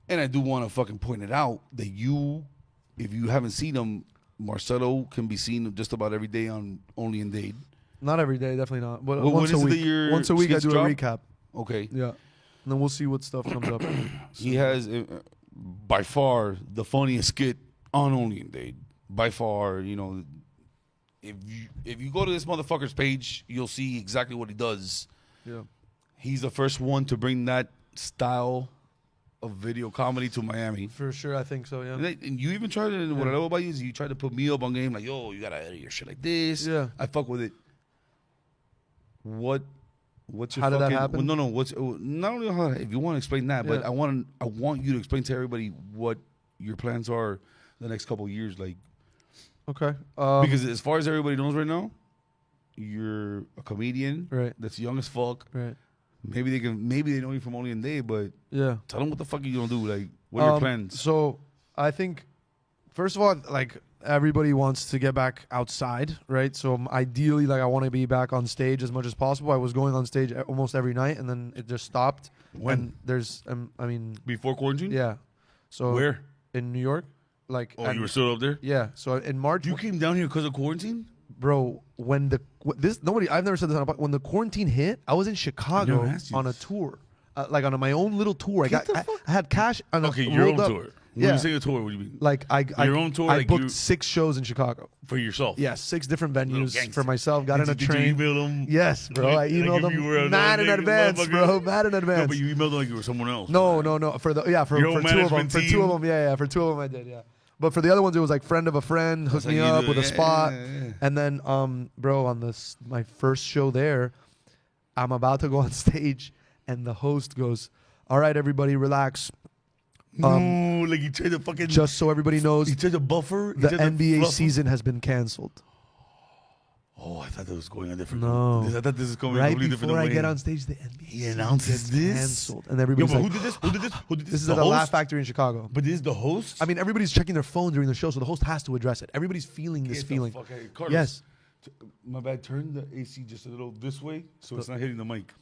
and I do want to fucking point it out that if you haven't seen them, Marcello can be seen just about every day on Only in Dade. Not every day, definitely not. But Well, once when a is it week. that your Once a week, I skits do drop? a recap. Okay. Yeah, and then we'll see what stuff comes up. He has, by far, the funniest skit on Only in Dade. By far, if you go to this motherfucker's page, you'll see exactly what he does. Yeah, He's the first one to bring that style of video comedy to Miami. for sure, I think so. Yeah. And you even tried to, what I love about you is you tried to put me up on game, like, yo, you gotta edit your shit like this. Yeah. I fuck with it. What's your How did that fucking, happen? Well, no, not only how, if you want to explain that, but Yeah. I want you to explain to everybody what your plans are the next couple of years, like, Okay. because as far as everybody knows right now, you're a comedian Right. that's young as fuck. Right. Maybe they know you from Only in Day, but Yeah. tell them what the fuck you gonna do. Like, what are your plans? So I think, first of all, like, everybody wants to get back outside, right? So ideally, like, I want to be back on stage as much as possible. I was going on stage almost every night, and then it just stopped. When? And there's, Before quarantine? yeah. So Where? in New York, like, Oh, and- you were still up there? yeah. So in March, You came down here because of quarantine? bro, when I've never said this on a podcast. When the quarantine hit, I was in Chicago never asked you on a this. tour, like on my own little tour. Get the I fuck- had cash. On Okay, a, your rolled own up. tour. When Yeah. you say a tour, what do you mean? Like Your own tour, I like booked you- 6 shows in Chicago. For yourself? Yeah, 6 different Little venues gangster. for myself. Got in a Did train. you email them? Yes, bro. I Like emailed if you were them a mad in nigga, advance, motherfucker? bro. Mad in No, advance. but you emailed them like you were someone else. No. For Your own 2 of them. management For 2 team? of them, yeah. For 2 of them, I did, yeah. But for the other ones, it was like friend of a friend hooked how me you up do with it. a spot, Yeah. and then, bro, on my first show there, I'm about to go on stage, and the host goes, "All right, everybody, relax. No, like you tried to fucking... Just so everybody knows, you tried to buffer? the NBA season has been canceled." Oh, I thought that was going a different. No. I thought this is going a Right completely different before I way. get on stage, the NBA He announces this. canceled, and Yo, everybody's but like, who did this? Who did this? Who did this? "This is at the Laugh Factory in Chicago." But this is the host. I mean, everybody's checking their phone during the show, so the host has to address it. Everybody's feeling this Get the feeling. fuck out of here. Carlos, Yes. My bad. Turn the AC just a little this way so it's not hitting the mic.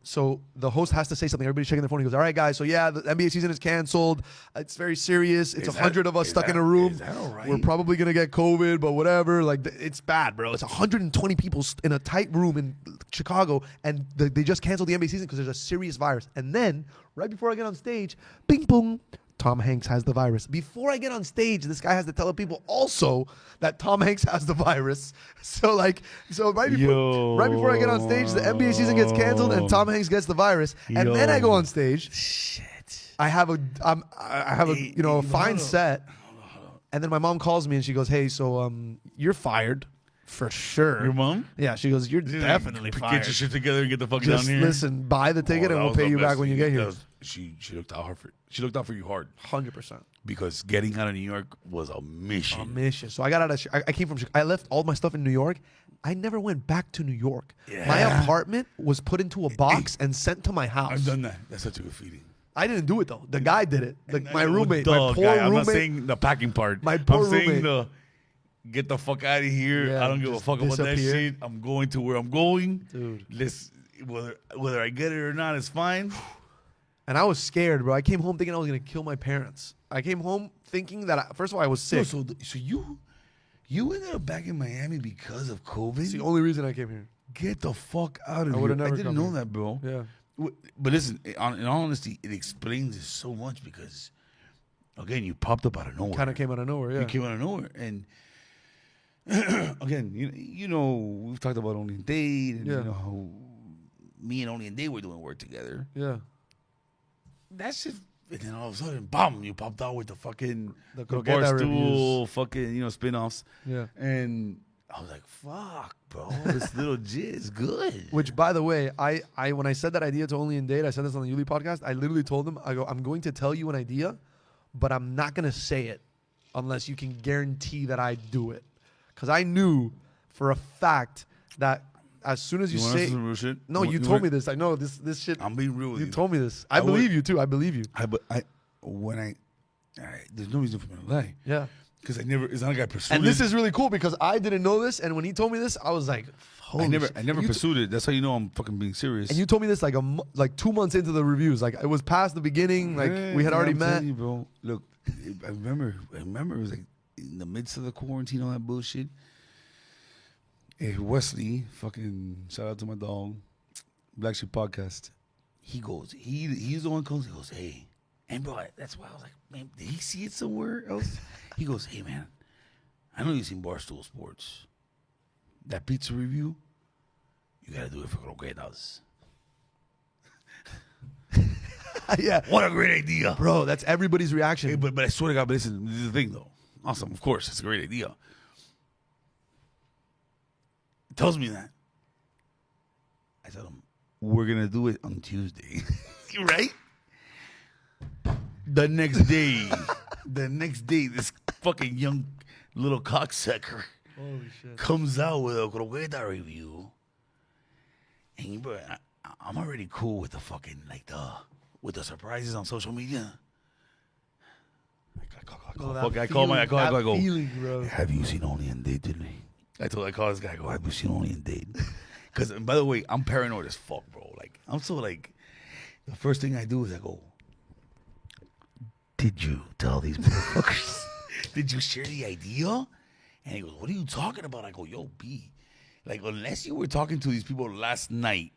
So the host has to say something. Everybody's checking their phone. He goes, "All right, guys. So yeah, the NBA season is canceled. It's very serious. It's Is 100 that- of us is stuck in that- a room. is that all right? We're probably gonna get COVID, but whatever. Like it's bad, bro. It's 120 people in a tight room in Chicago, and they just canceled the NBA season because there's a serious virus. And then right before I get on stage, bing bong." Tom Hanks has the virus. Before I get on stage, this guy has to tell the people also that Tom Hanks has the virus. So right before I get on stage, the NBA season gets canceled and Tom Hanks gets the virus. And then I go on stage. Shit. I have a fine set. And then my mom calls me and she goes, "Hey, so you're fired for sure." Your mom? Yeah, she goes, "You're definitely Get fired. your shit together and get the fuck Just down here. listen, buy the ticket Oh, and that we'll was pay the you back best when you thing. get here." That was- She looked out for she looked out for you hard 100%. because getting out of New York was a mission. A mission. So I got out of. I came from. I left all my stuff in New York. I never went back to New York. Yeah. My apartment was put into a box and sent to my house. I've done that. That's such a good feeling. I didn't do it though. The guy did it. My Well, roommate. duh, My poor guy, roommate. I'm not saying the packing part. My poor I'm saying roommate. the get the fuck out of here. Yeah, I don't give a just fuck about that disappear. shit. I'm going to where I'm going. Dude. Let's whether I get it or not, it's fine. And I was scared, bro. I came home thinking I was gonna kill my parents. I came home thinking that first of all I was sick. So you ended up back in Miami because of COVID? It's the only reason I came here. Get the fuck out of I here. would've never I didn't come know here. that, bro. Yeah. But listen, in all honesty, it explains it so much because, again, you popped up out of nowhere. Kind of came out of nowhere. Yeah. You came out of nowhere. And, again, you know, we've talked about Only in Date and Yeah. you know how me and Only in Date were doing work together. Yeah. That's just, and then all of a sudden, bam, you popped out with the fucking The the Croqueta Barstool reviews. fucking, spin-offs. Yeah. And I was like, fuck, bro, this little jizz good. Which, by the way, I when I said that idea to Only in Date, I said this on the Yuli podcast. I literally told them, I go, I'm going to tell you an idea, but I'm not going to say it unless you can guarantee that I do it. Because I knew for a fact that as soon as you wanna say, know some real shit? no, you told me this. I know this shit. I'm being real with you. You told me this. I I would- believe you too. I believe you. There's no reason for me to lie. Yeah. Because it's not like I pursued And it. this is really cool because I didn't know this, and when he told me this, I was like, holy I never shit. never You t- pursued it. That's how you know I'm fucking being serious. And you told me this like 2 months into the reviews. Like it was past the beginning. Like Yeah, we had yeah, already I'm met. telling you, bro. Look, I remember it was like in the midst of the quarantine, all that bullshit. Hey, Wesley, fucking shout out to my dog, Black Sheep Podcast. He goes, he's the one who comes, he goes, hey, and bro, that's why I was like, man, did he see it somewhere else? He goes, hey man, I know you've seen Barstool Sports. That pizza review, you gotta do it for Croquetas. Yeah. What a great idea. Bro, that's everybody's reaction. Hey, but I swear to God, but listen, this is the thing though. Awesome, of course, it's a great idea. It tells me that. I tell him, we're gonna do it on Tuesday. Right? The next day, this fucking young little cocksucker Holy shit. comes out with a croqueta review. And bro, I'm already cool with the fucking with the surprises on social media. I go. Feeling, bro. Have you seen Only in Date today? I call this guy. I go, have you seen Only in Date? Because by the way, I'm paranoid as fuck, bro. Like I'm so like, the first thing I do is I go, did you tell these motherfuckers? Did you share the idea? And he goes, what are you talking about? I go, yo, B, like unless you were talking to these people last night,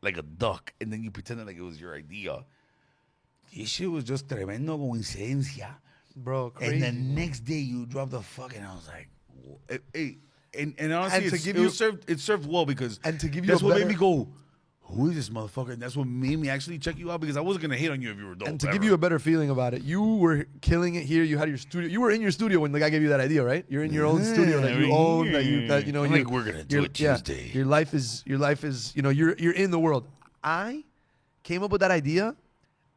like a duck, and then you pretended like it was your idea. This shit was just tremendo coincidencia. Bro, crazy. And the next day you dropped the fucking. I was like, hey, and honestly, And to give you- it served well because And to give you that's a what better- made me go, who is this motherfucker? And that's what made me actually check you out because I wasn't gonna hate on you if you were dope. And to give you a better feeling about it, you were killing it here. You had your studio. You were in your studio when the guy gave you that idea, right? You're in your own studio that you own. That you know. I'm you- like, we're gonna do your- it Tuesday. Your life is. You're in the world. I came up with that idea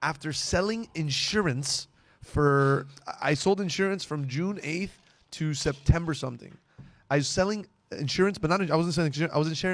after selling insurance I sold insurance from June 8th to September something. I was selling insurance, but not. I wasn't selling insurance.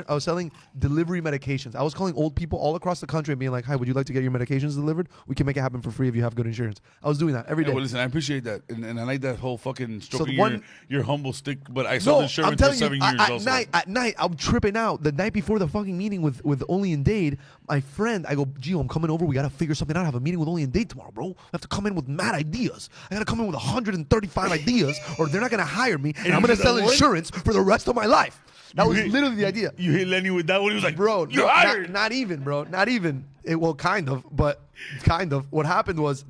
I was selling delivery medications. I was calling old people all across the country and being like, "Hi, would you like to get your medications delivered? We can make it happen for free if you have good insurance." I was doing that every day. Well, listen, I appreciate that, and I like that whole fucking stroking one- your humble stick. But I sold insurance for 7 years. Also, at night, I'm tripping out. The night before the fucking meeting with Only in Dade, my friend, I go, Gio, I'm coming over. We gotta figure something out. I have a meeting with Only in Dade tomorrow, bro. I have to come in with mad ideas. I gotta come in with 135 ideas, or they're not gonna hire me, and I'm gonna sell insurance for the rest of my life. That was literally the idea. You hit Lenny with that one. He was like, bro, you're hired. Not even, bro. Not even. Well, kind of, but kind of. What happened was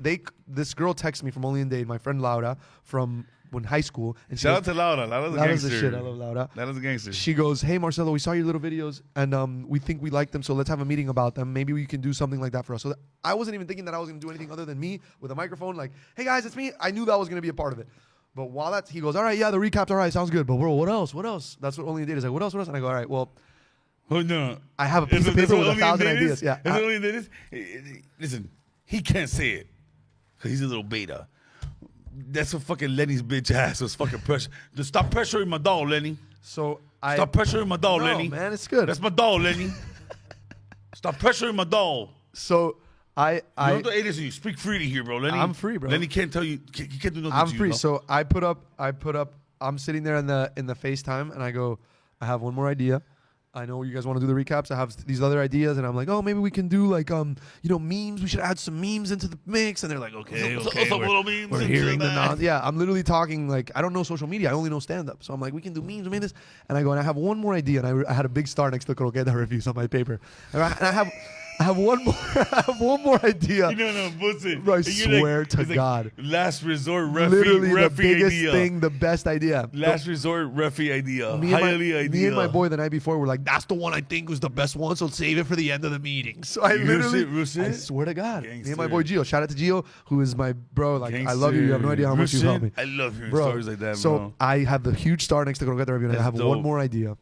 this girl texted me from Only in Dade, my friend Laura from when high school. And Shout out to Laura. Laura's a gangster. the shit. I love Laura. Laura's a gangster. She goes, "Hey, Marcello, we saw your little videos, and we think we like them, so let's have a meeting about them. Maybe we can do something like that for us." So I wasn't even thinking that I was going to do anything other than me with a microphone. Like, "Hey, guys, it's me." I knew that was going to be a part of it. But while he goes, "All right, yeah, the recap's all right, sounds good. But bro, what else? What else?" That's what Only in Dade is like. What else? What else? And I go, "All right, well, no. I have a piece of paper with 1,000 ideas." Yeah. Is it Only in Dade? Listen, he can't say it because he's a little beta. That's what fucking Lenny's bitch ass was fucking pressure. Just stop pressuring my dog, Lenny. So Stop pressuring my dog, Lenny. Man, it's good. That's my dog, Lenny. Stop pressuring my dog. So You don't have to you speak freely here, bro. Lenny, I'm free, bro. Lenny can't tell you. He can't do nothing. I'm to you, free. no? So I put up. I'm sitting there in the FaceTime, and I go, "I have one more idea. I know you guys want to do the recaps. I have these other ideas," and I'm like, "Oh, maybe we can do like memes. We should add some memes into the mix." And they're like, "Okay, we're hearing the yeah." I'm literally talking like I don't know social media. I only know stand up. So I'm like, "We can do memes. We made this." And I go, and I have one more idea. And I had a big star next to Croqueta reviews on my paper. And I have one more. I have one more idea. No, bullshit. Bro, I swear to God. Last resort, Literally the refi biggest idea. thing, the best idea. Last resort, refi idea. Me and my boy the night before were like, "That's the one I think was the best one, so save it for the end of the meeting." So I Real shit? I swear to God. Gangster. Me and my boy Gio. Shout out to Gio, who is my bro. Like, I love you. You have no idea how much you helped me. I love hearing Bro, stories like that, so bro. I have the huge star next to Croqueta review, and I have That's one dope. more idea.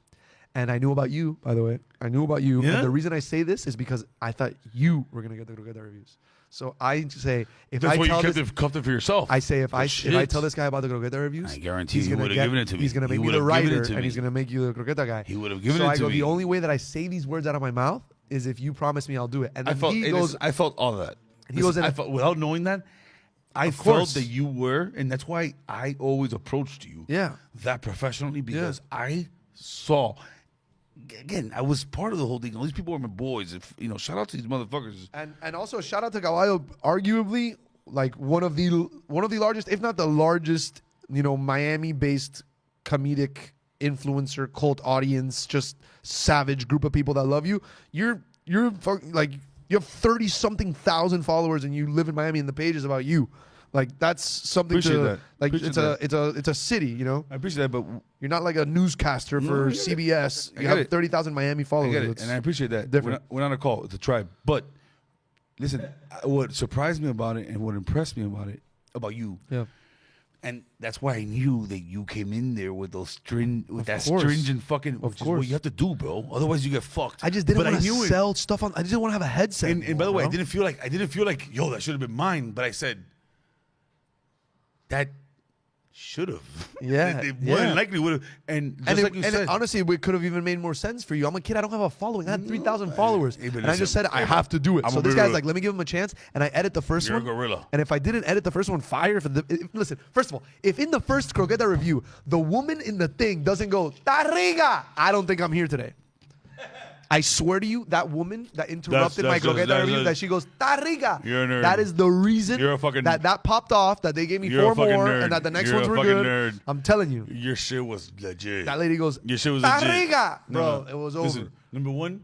And I knew about you, by the way. I knew about you. Yeah? And the reason I say this is because I thought you were going to get the Croqueta reviews. So I say, if That's I why tell you this, kept it for yourself. I say if I shit. tell this guy about the Croqueta reviews, I guarantee he's he gonna would've get- given it to me. He's going to He make me the would've given it writer, to and me. he's going to make you the Croqueta guy. He would've given so it I to go, me. the only way that I say these words out of my mouth is if you promise me I'll do it. And I then felt. he goes, I felt all that. He goes in I a- felt, without knowing that. I Of felt course. that you were, and that's why I always approached you. Yeah. That professionally because I saw. Again, I was part of the whole thing. All these people were my boys. Shout out to these motherfuckers. and also shout out to Caballo, arguably like one of the largest, if not the largest, Miami-based comedic influencer cult audience, just savage group of people that love you. You're like you have 30-something thousand followers, and you live in Miami, and the page is about you. Like that's something Appreciate to that. like. Appreciate It's a city, I appreciate that, but You're not like a newscaster for I get it. CBS. I You get have it. 30,000 Miami I followers. get it, It's and I appreciate that. different. We're not a call; it's a tribe. But listen, what surprised me about it, and what impressed me about you, Yeah. and that's why I knew that you came in there with those course. stringent fucking. Of Which is course. what you have to do, bro. Otherwise, you get fucked. I just didn't But want to knew it. sell stuff on. I just didn't want to have a headset. And by the way, bro. I didn't feel like yo, that should have been mine. But I said that should have. Yeah, it more yeah. than likely would have. And just And, like you said, honestly, it could have even made more sense for you. I'm a kid. I don't have a following. I had 3,000 followers. Hey, but And I just listen, said, I have to do it. I'm So a this guy's gorilla. like, let me give him a chance. And I edit the first You're a one. gorilla. And if I didn't edit the first one, fire. Listen, first of all, if in the first Croqueta review, the woman in the thing doesn't go, Tarriga, I don't think I'm here today. I swear to you, that woman that interrupted my Croqueta review, that she goes, Tarriga. You're a nerd. That is the reason You're a fucking- that popped off, that they gave me You're a 4 fucking more, nerd. and that the next You're ones a were fucking good. nerd. I'm telling you. Your shit was legit. That lady goes, Your shit was legit. Tarriga. No, Bro, it was listen, over. Number one,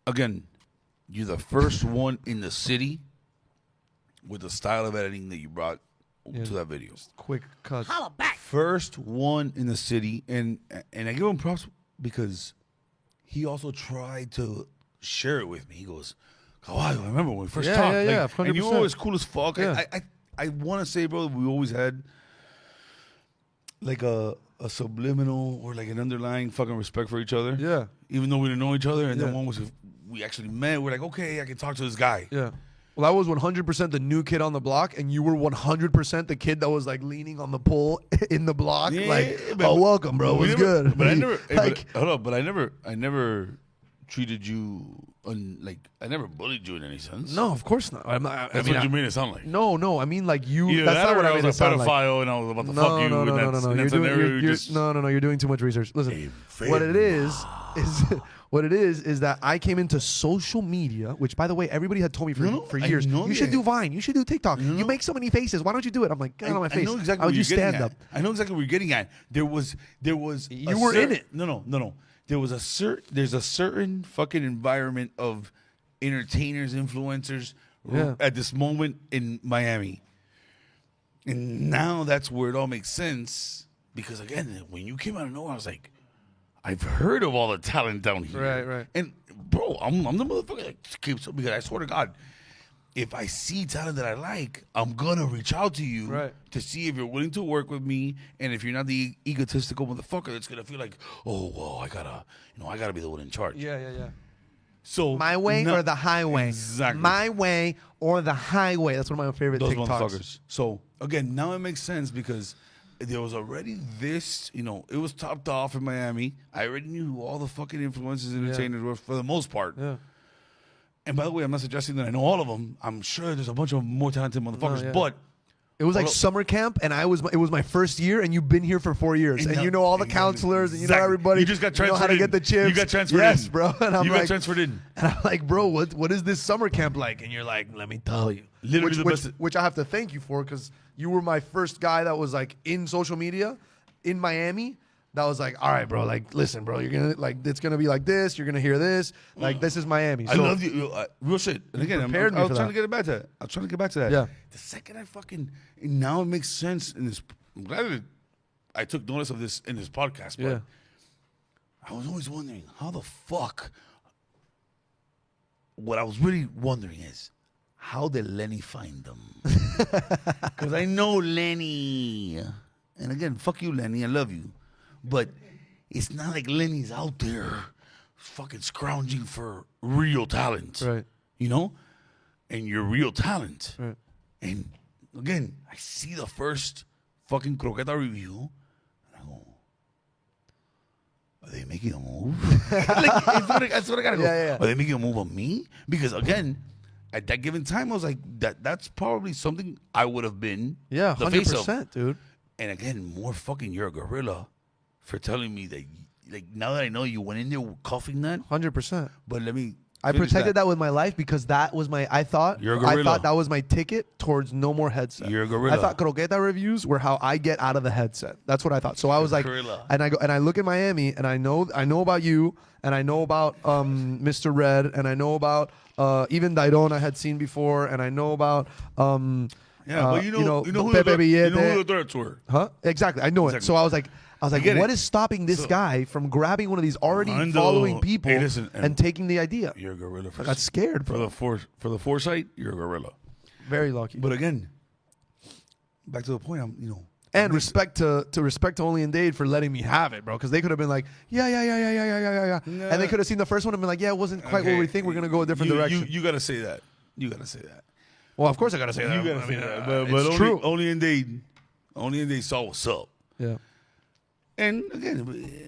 again, you're the first one in the city with the style of editing that you brought to that video. Quick cuts. Holla back. First one in the city, and I give him props because he also tried to share it with me. He goes, "Oh, I remember when we first Yeah, talked, yeah, like, yeah, and you were 100%. always cool as fuck." Yeah. I want to say, bro, we always had like a subliminal or like an underlying fucking respect for each other. Yeah. Even though we didn't know each other, and Yeah. then we actually met. We're like, okay, I can talk to this guy. Yeah. Well, I was 100% the new kid on the block, and you were 100% the kid that was like leaning on the pole in the block. Yeah, like, but- oh, welcome, bro. What's good? But I never. like, hold up. But I never treated you I never bullied you in any sense. no, of course not. I'm not. That's what you mean it sound like. No. I mean, like you. Either That's that not or what I I made was it a sound like. pedophile and I was about to No, fuck you. no. In that scenario, you just No. You're doing too much research. Listen, what it is what it is that I came into social media, which, by the way, everybody had told me for I years. know You should that. do Vine. You should do TikTok. You make so many faces. Why don't you do it? I'm like, get out of my face. I know exactly How what would you're you getting stand at. up? I know exactly what you're getting at. There was. You were in it. No. There was there's a certain fucking environment of entertainers, influencers at this moment in Miami. And now that's where it all makes sense. Because again, when you came out of nowhere, I was like, I've heard of all the talent down here. Right. And bro, I'm the motherfucker that keeps up, because I swear to God, if I see talent that I like, I'm gonna reach out to you to see if you're willing to work with me, and if you're not the egotistical motherfucker that's gonna feel like, oh well, I gotta be the one in charge. Yeah. So My way or the highway? Exactly. My way or the highway? That's one of my favorite Those TikToks. motherfuckers. So again, now it makes sense because there was already this, it was topped off in Miami. I already knew who all the fucking influencers and entertainers were for the most part. Yeah. And by the way, I'm not suggesting that I know all of them. I'm sure there's a bunch of more talented motherfuckers, but It was like summer camp, and it was my first year, and you've been here for 4 years, and you know all the counselors, and you know everybody. You just got transferred. You know how to get the chips. You got transferred. Yes, bro. And I'm you like, got transferred in. And I'm like, bro, what is this summer camp like? And you're like, let me tell you. Literally the best. Which I have to thank you for, because you were my first guy that was like in social media in Miami. That was like, all right, bro. Like, listen, bro. You're gonna it's gonna be like this. You're gonna hear this. Like, this is Miami. I love you, real shit. And again, I prepared me was for trying that. to get back to that. I was trying to get back to that. Yeah. The second now it makes sense in this. I'm glad that I took notice of this in this podcast. But I was always wondering how the fuck. What I was really wondering is, how did Lenny find them? Because I know Lenny, and again, fuck you, Lenny. I love you. But it's not like Lenny's out there fucking scrounging for real talent. Right. And you're real talent. Right. And again, I see the first fucking croqueta review, and I go, are they making a move? That's what I gotta go. Yeah. Are they making a move on me? Because again, at that given time, I was like, that's probably something I would have been Yeah, the face of. 100%, dude. And again, more fucking you're a gorilla for telling me that, like, now that I know you went in there coughing that, 100%. but let me. I finish protected that with my life, because that was I thought You're a gorilla. that was my ticket towards no more headset. You're a gorilla. I thought croqueta reviews were how I get out of the headset. That's what I thought. So I was like, gorilla. and I look at Miami, and I know about you, and I know about Mr. Red, and I know about even Dairon I had seen before, and I know about but you know who Pepe the Villete. threats were. Huh? Exactly. I know it. Exactly. So I was like, get what it. is stopping this guy from grabbing one of these already I know. following people Hey, listen, and taking the idea? You're a gorilla. I got scared, bro. for the foresight. You're a gorilla. Very lucky. But again, back to the point. And respect to Only and Dade for letting me have it, bro. Because they could have been like, yeah. Nah. And they could have seen the first one and been like, yeah, it wasn't quite what we think. We're going to go a different direction. You gotta say that. You gotta say that. Well, of course I got to say that. You gotta I say mean, that. it's But true. only in they saw what's up. Yeah. And again,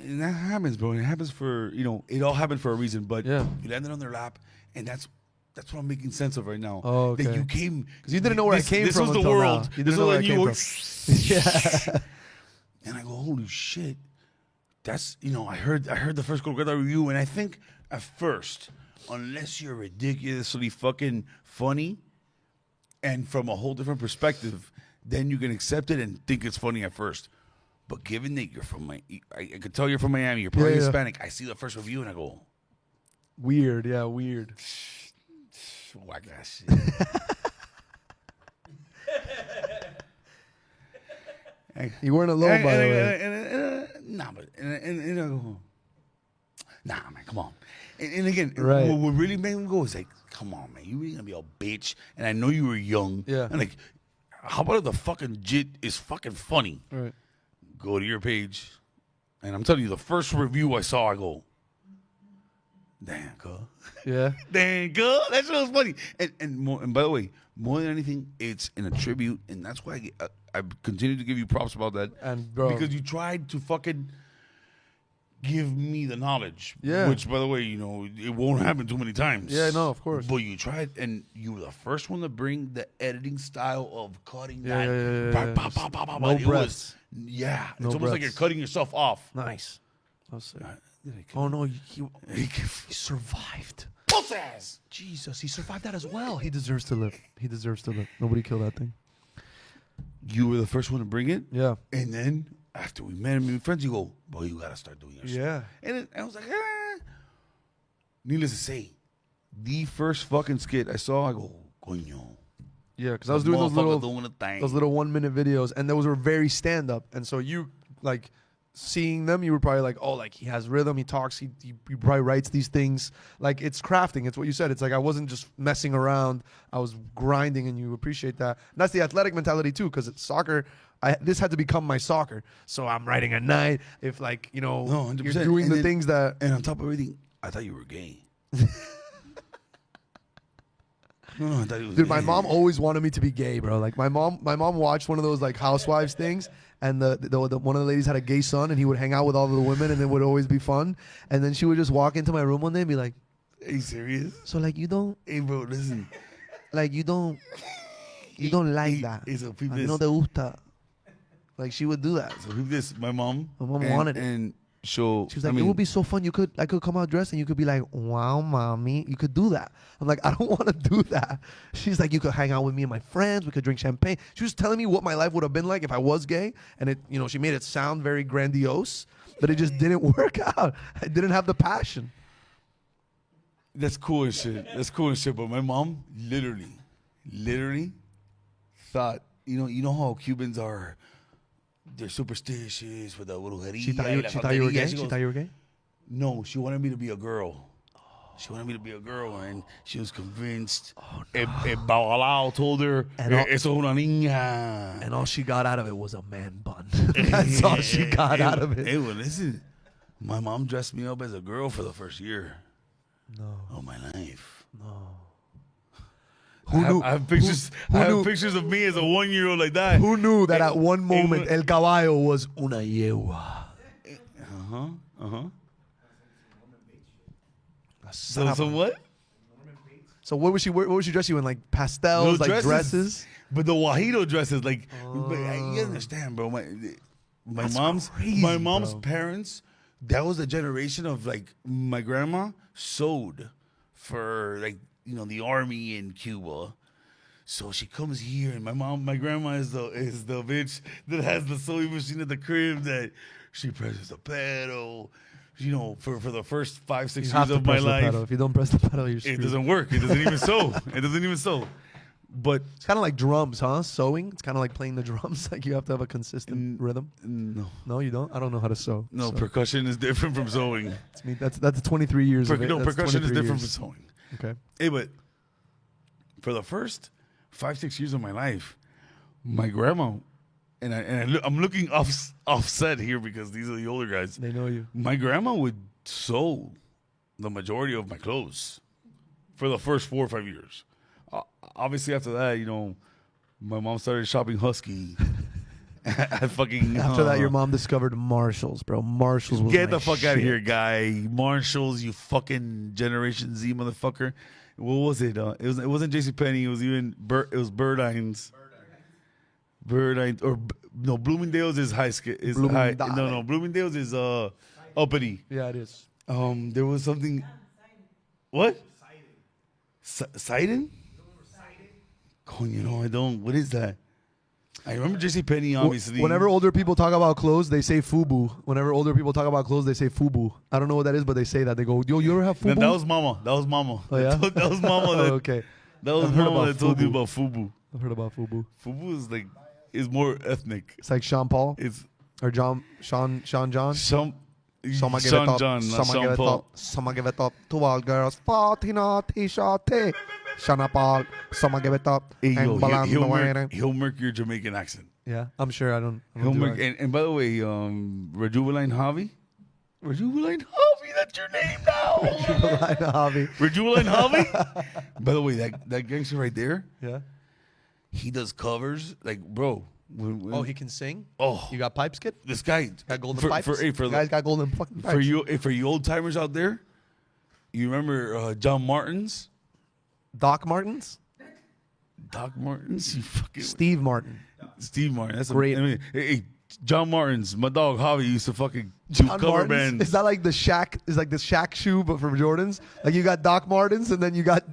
and that happens, bro. And it happens for it all happened for a reason. But Yeah. you landed on their lap, and that's what I'm making sense of right now. Oh, okay. That you came Because you didn't know where I came this from was the until world. now. You This didn't know where I was came when from. Yeah. And I go, holy shit. That's I heard the first Croqueta review, and I think at first, unless you're ridiculously fucking funny and from a whole different perspective, then you can accept it and think it's funny at first. But given that you're from I could tell you're from Miami, you're probably Yeah. Hispanic. I see the first review and I go, Weird. Yeah, weird. whack ass shit. You weren't alone, by the way. And I go, nah, man, come on. And again, Right. what really made him go is like, come on, man, you really gonna be a bitch? And I know you were young. Yeah. And like, how about if the fucking jit is fucking funny? Right. Go to your page, and I'm telling you, the first review I saw, I go, Damn, cuz. Yeah. Damn, cuz. That shit was funny. And by the way, more than anything, it's in a tribute, and that's why I continue to give you props about that. And bro, Because you tried to fucking give me the knowledge. Yeah. Which, by the way, you know, it won't happen too many times. Yeah, no, of course. But you tried, and you were the first one to bring the editing style of cutting Yeah, that. yeah. Bah, bah, bah, bah, bah. No It breaths. yeah. No It's almost like breaths. you're cutting yourself off. nice. I'll say. He Oh no, he survived. Puss ass. Jesus, he survived that as well. He deserves to live. He deserves to live. Nobody killed that thing. You were the first one to bring it. Yeah. And then after we met and we were friends, you go, boy, you gotta start doing your shit. Yeah. And I was like, ah. Needless to say, the first fucking skit I saw, I go, coño. Yeah, because I was doing those little doing a thing. 1 minute videos, and those were very stand up. And so you like seeing them, you were probably like, oh, like he has rhythm, he talks, he probably writes these things. Like it's crafting. It's what you said. It's like I wasn't just messing around. I was grinding, and you appreciate that. And that's the athletic mentality too, because it's soccer. This had to become my soccer. So I'm writing at night. If like, you know, No, 100%. you're doing And the then- things that. And on top of everything, I thought you were gay. No, I thought you was Dude, gay. my mom always wanted me to be gay, bro. Like my mom watched one of those like housewives things, and the one of the ladies had a gay son, and he would hang out with all of the women, and it would always be fun. And then she would just walk into my room one day and be like, Are you serious? "So like you don't Hey, bro, listen. like you don't like that? Hey, so peep A mí this. no te gusta." Like she would do that. So peep this. My mom. My mom wanted it. And so, She was like, "It would be so fun. I could come out dressed, and you could be like, wow, mommy, you could do that." I'm like, "I don't want to do that." She's like, "You could hang out with me and my friends. We could drink champagne." She was telling me what my life would have been like if I was gay, and it, you know, she made it sound very grandiose, but it just didn't work out. I didn't have the passion. That's cool and shit. That's cool and shit. But my mom literally thought, you know how Cubans are, they're superstitious with the brujeria. She thought you were gay. She thought you were gay. No, she wanted me to be a girl. She wanted me to be a girl, and she was convinced. El babalao told her, And all- eso es una niña. And all she got out of it was a man bun. That's all she got out of it. Hey, well, listen, my mom dressed me up as a girl for the first year No, of my life. no. I have pictures. I have pictures of me as a 1-year-old like that. Who knew that at one moment El Caballo was una yegua? So what? So what was she dress you in? Like pastels, Little like dresses? But the Wajito dresses, like, but you understand, bro. My mom's crazy, bro. parents, that was a generation of like my grandma sewed for like, the army in Cuba. So she comes here, and my grandma is the bitch that has the sewing machine at the crib that she presses the pedal. For the first 5-6 You years have to of my press the life, pedal. If you don't press the pedal, you're it screwed. doesn't work. It doesn't even sew. It doesn't even sew. But It's kind of like drums, huh? Sewing. It's kind of like playing the drums. Like you have to have a consistent rhythm. no, No, you don't. I don't know how to sew. no, so percussion is different from sewing. it's me. That's 23 years of it. No, That's percussion is 23 different years. from sewing. Okay. Hey, but for the first 5-6 years of my life, my grandma I'm looking offset here because these are the older guys. They know you. My grandma would sew the majority of my clothes for the first 4 or 5 years. Obviously, after that, my mom started shopping Husky. After that, your mom discovered Marshalls, bro. Marshalls was Get my the fuck out of shit. here, guy. Marshalls, you fucking Generation Z motherfucker. What was it? It wasn't JCPenney. It was even Burdines. Burdines or no, Bloomingdale's is high. Bloomingdale. No, Bloomingdale's is uppity. Yeah, it is. There was something. What? Sidon? Coño, no, I don't. What is that? I remember JCPenney, obviously. Whenever older people talk about clothes, they say FUBU. Whenever older people talk about clothes, they say FUBU. I don't know what that is, but they say that. They go, "Yo, you ever have FUBU?" That was Mama. Oh, yeah? That was Mama. Oh, okay. That was I've heard Mama about that told you FUBU. about FUBU. I've heard about FUBU. FUBU is more ethnic. It's like Sean Paul It's or Sean John. Sean Someone give it Sean up. John, not Someone Sean give it Paul. up. Someone give it up to all girls. Fatina T-shirt. Sean Paul. Someone give it up. Hey, yo, And Balan- he'll murk your Jamaican accent. Yeah, I'm sure I don't He'll do murk, that. and by the way, Rejuveline Javi, that's forgot your name now. Javi. Rajula and Javi. By the way, that gangster right there, Yeah. he does covers. Like, bro. Oh, he can sing? Oh. You got pipes, kid? This guy Got golden for, pipes? For Guy's got golden fucking pipes. for you old timers out there, you remember John Martins? Doc Martens? Doc Martins? You fucking Steve Martin. Steve Martin. That's Great. Hey, John Martins, my dog Javi used to fucking do John cover Martens? bands. Is that like the Shaq? Is like the Shaq shoe, but for Jordans? Like you got Doc Martens, and then you got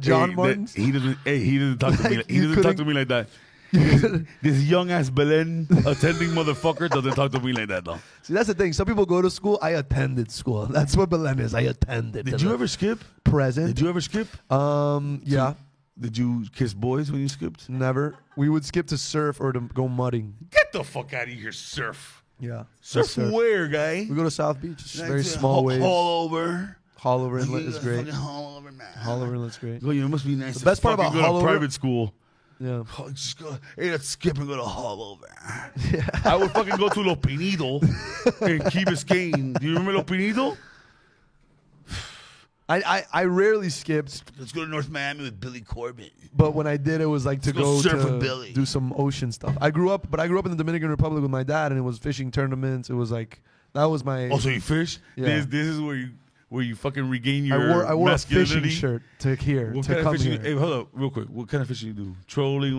John Martins. He doesn't talk to me. Like, He you doesn't talk couldn't- to me like that. This young ass Belen attending motherfucker doesn't talk to me like that though. See, that's the thing. Some people go to school. I attended school. That's what Belen is. I attended. Did you ever skip? present? Did you ever skip? Yeah. Did you kiss boys when you skipped? Never. We would skip to surf or to go mudding. Get the fuck out of here, surf. Yeah. Surf where, guy? We go to South Beach. It's very That's small waves. All over. Hollover Inlet is great. Fucking all over, man. Hollover Inlet's great. Go, you must be nice. The to best part fucking about go to Hollover- private school. Yeah. Oh, just go, hey, let's skip and go to Hollover. I would fucking go to Lo Pinido in Key Biscayne. Do you remember Lo Pinido? I rarely skipped, Let's go to North Miami with Billy Corbett. but when I did, it was like to Let's go go surf to with Billy. do some ocean stuff. I grew up in the Dominican Republic with my dad, and it was fishing tournaments. It was like that was my. Also, you fish? Yeah. This is where you fucking regain your I wore a masculinity. fishing shirt to here What to kind of come fishing? here. Hey, hold up, real quick. What kind of fishing you do? Trolling?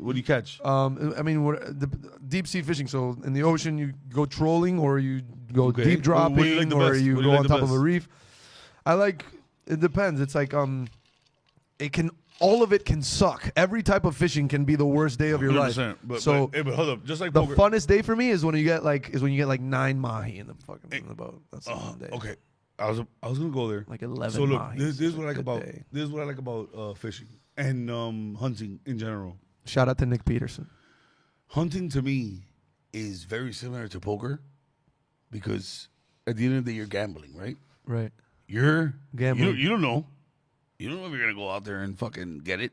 What do you catch? I mean, the deep sea fishing. So in the ocean, you go trolling, or you go Okay. deep dropping, What do you like the or best? you What do go you like on the top of best? a reef. I like. It depends. It's like it can. All of it can suck. Every type of fishing can be the worst day of your life. 100%. But hold up. Just like the poker. funnest day for me is when you get like 9 mahi in the fucking in the boat. That's the fun day. Okay, I was gonna go there. Like 11 So look, mahi. this is what I like Good about day. this is what I like about fishing and hunting in general. Shout out to Nick Peterson. Hunting to me is very similar to poker because at the end of the day you're gambling, right? Right. You're Gambling. You don't know. You don't know if you're gonna go out there and fucking get it.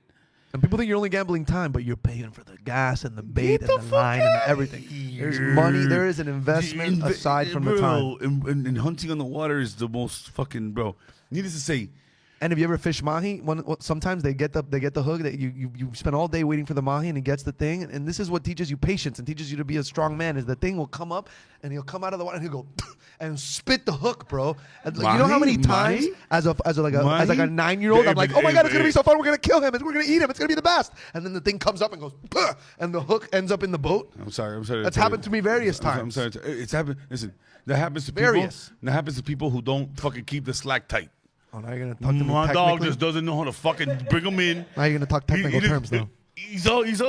And people think you're only gambling time, but you're paying for the gas and the bait and the line and everything. There's money. There is an investment aside from the time. And hunting on the water is the most fucking bro. Needless to say, And have you ever fished mahi? Sometimes they get the hook that you spend all day waiting for the mahi, and he gets the thing. And this is what teaches you patience and teaches you to be a strong man. Is the thing will come up and he'll come out of the water and he'll go and spit the hook, bro. And like, you know how many times as a 9-year-old I'm like, oh my god, it's gonna be so fun. We're gonna kill him. We're gonna eat him. It's gonna be the best. And then the thing comes up and goes, and the hook ends up in the boat. I'm sorry. That's happened to me various times. I'm sorry. It's happened. Listen, that happens to Various. people. That happens to people who don't fucking keep the slack tight. Oh, now you're gonna talk to me My dog technically? just doesn't know how to fucking bring them in. Now you're gonna talk technical terms now. He's always.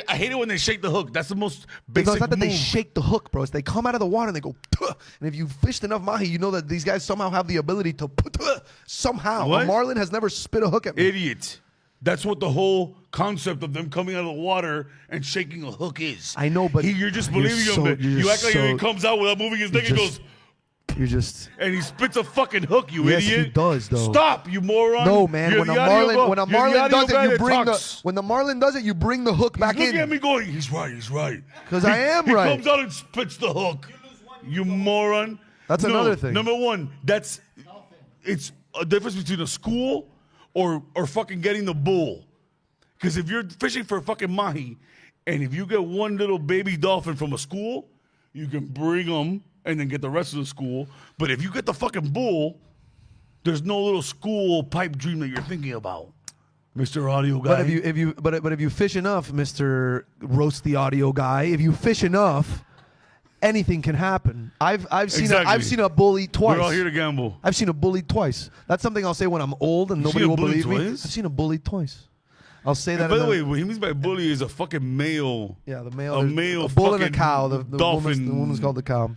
I hate it when they shake the hook. That's the most No, basic it's not that they move. shake the hook, bro. It's they come out of the water and they go, "Tuh." And if you fished enough mahi, you know that these guys somehow have the ability to somehow. What? A marlin has never spit a hook at me. Idiot. That's what the whole concept of them coming out of the water and shaking a hook is. I know, but you're just you're believing so- him. you're You act like so- he comes out without moving his neck and just- goes, You're just and he spits a fucking hook. You Yes, idiot. he does, though. Stop, you moron. no, man. You're When a the audio marlin, when a you're the marlin audio does guy it, you that bring talks. when the marlin does it, you bring the hook back Look in. at me going, he's right, he's right. 'Cause I am he right. He comes out and spits the hook. You moron. That's No, another thing. Number one, it's a difference between a school or fucking getting the bull. Because if you're fishing for fucking mahi, and if you get one little baby dolphin from a school, you can bring them and then get the rest of the school. But if you get the fucking bull, there's no little school pipe dream that you're thinking about, Mr. Audio Guy. But if you fish enough, Mr. Roast the Audio Guy, if you fish enough, anything can happen. I've seen Exactly. I've seen a bull eat twice. We're all here to gamble. I've seen a bull eat twice. That's something I'll say when I'm old and You've nobody seen a will bull eat believe me. twice? I've seen a bull eat twice. I'll say that. And by in the way, what he means by bully is a fucking male. yeah, the male, a male a bull and a fucking cow. The dolphin. woman's called the cow.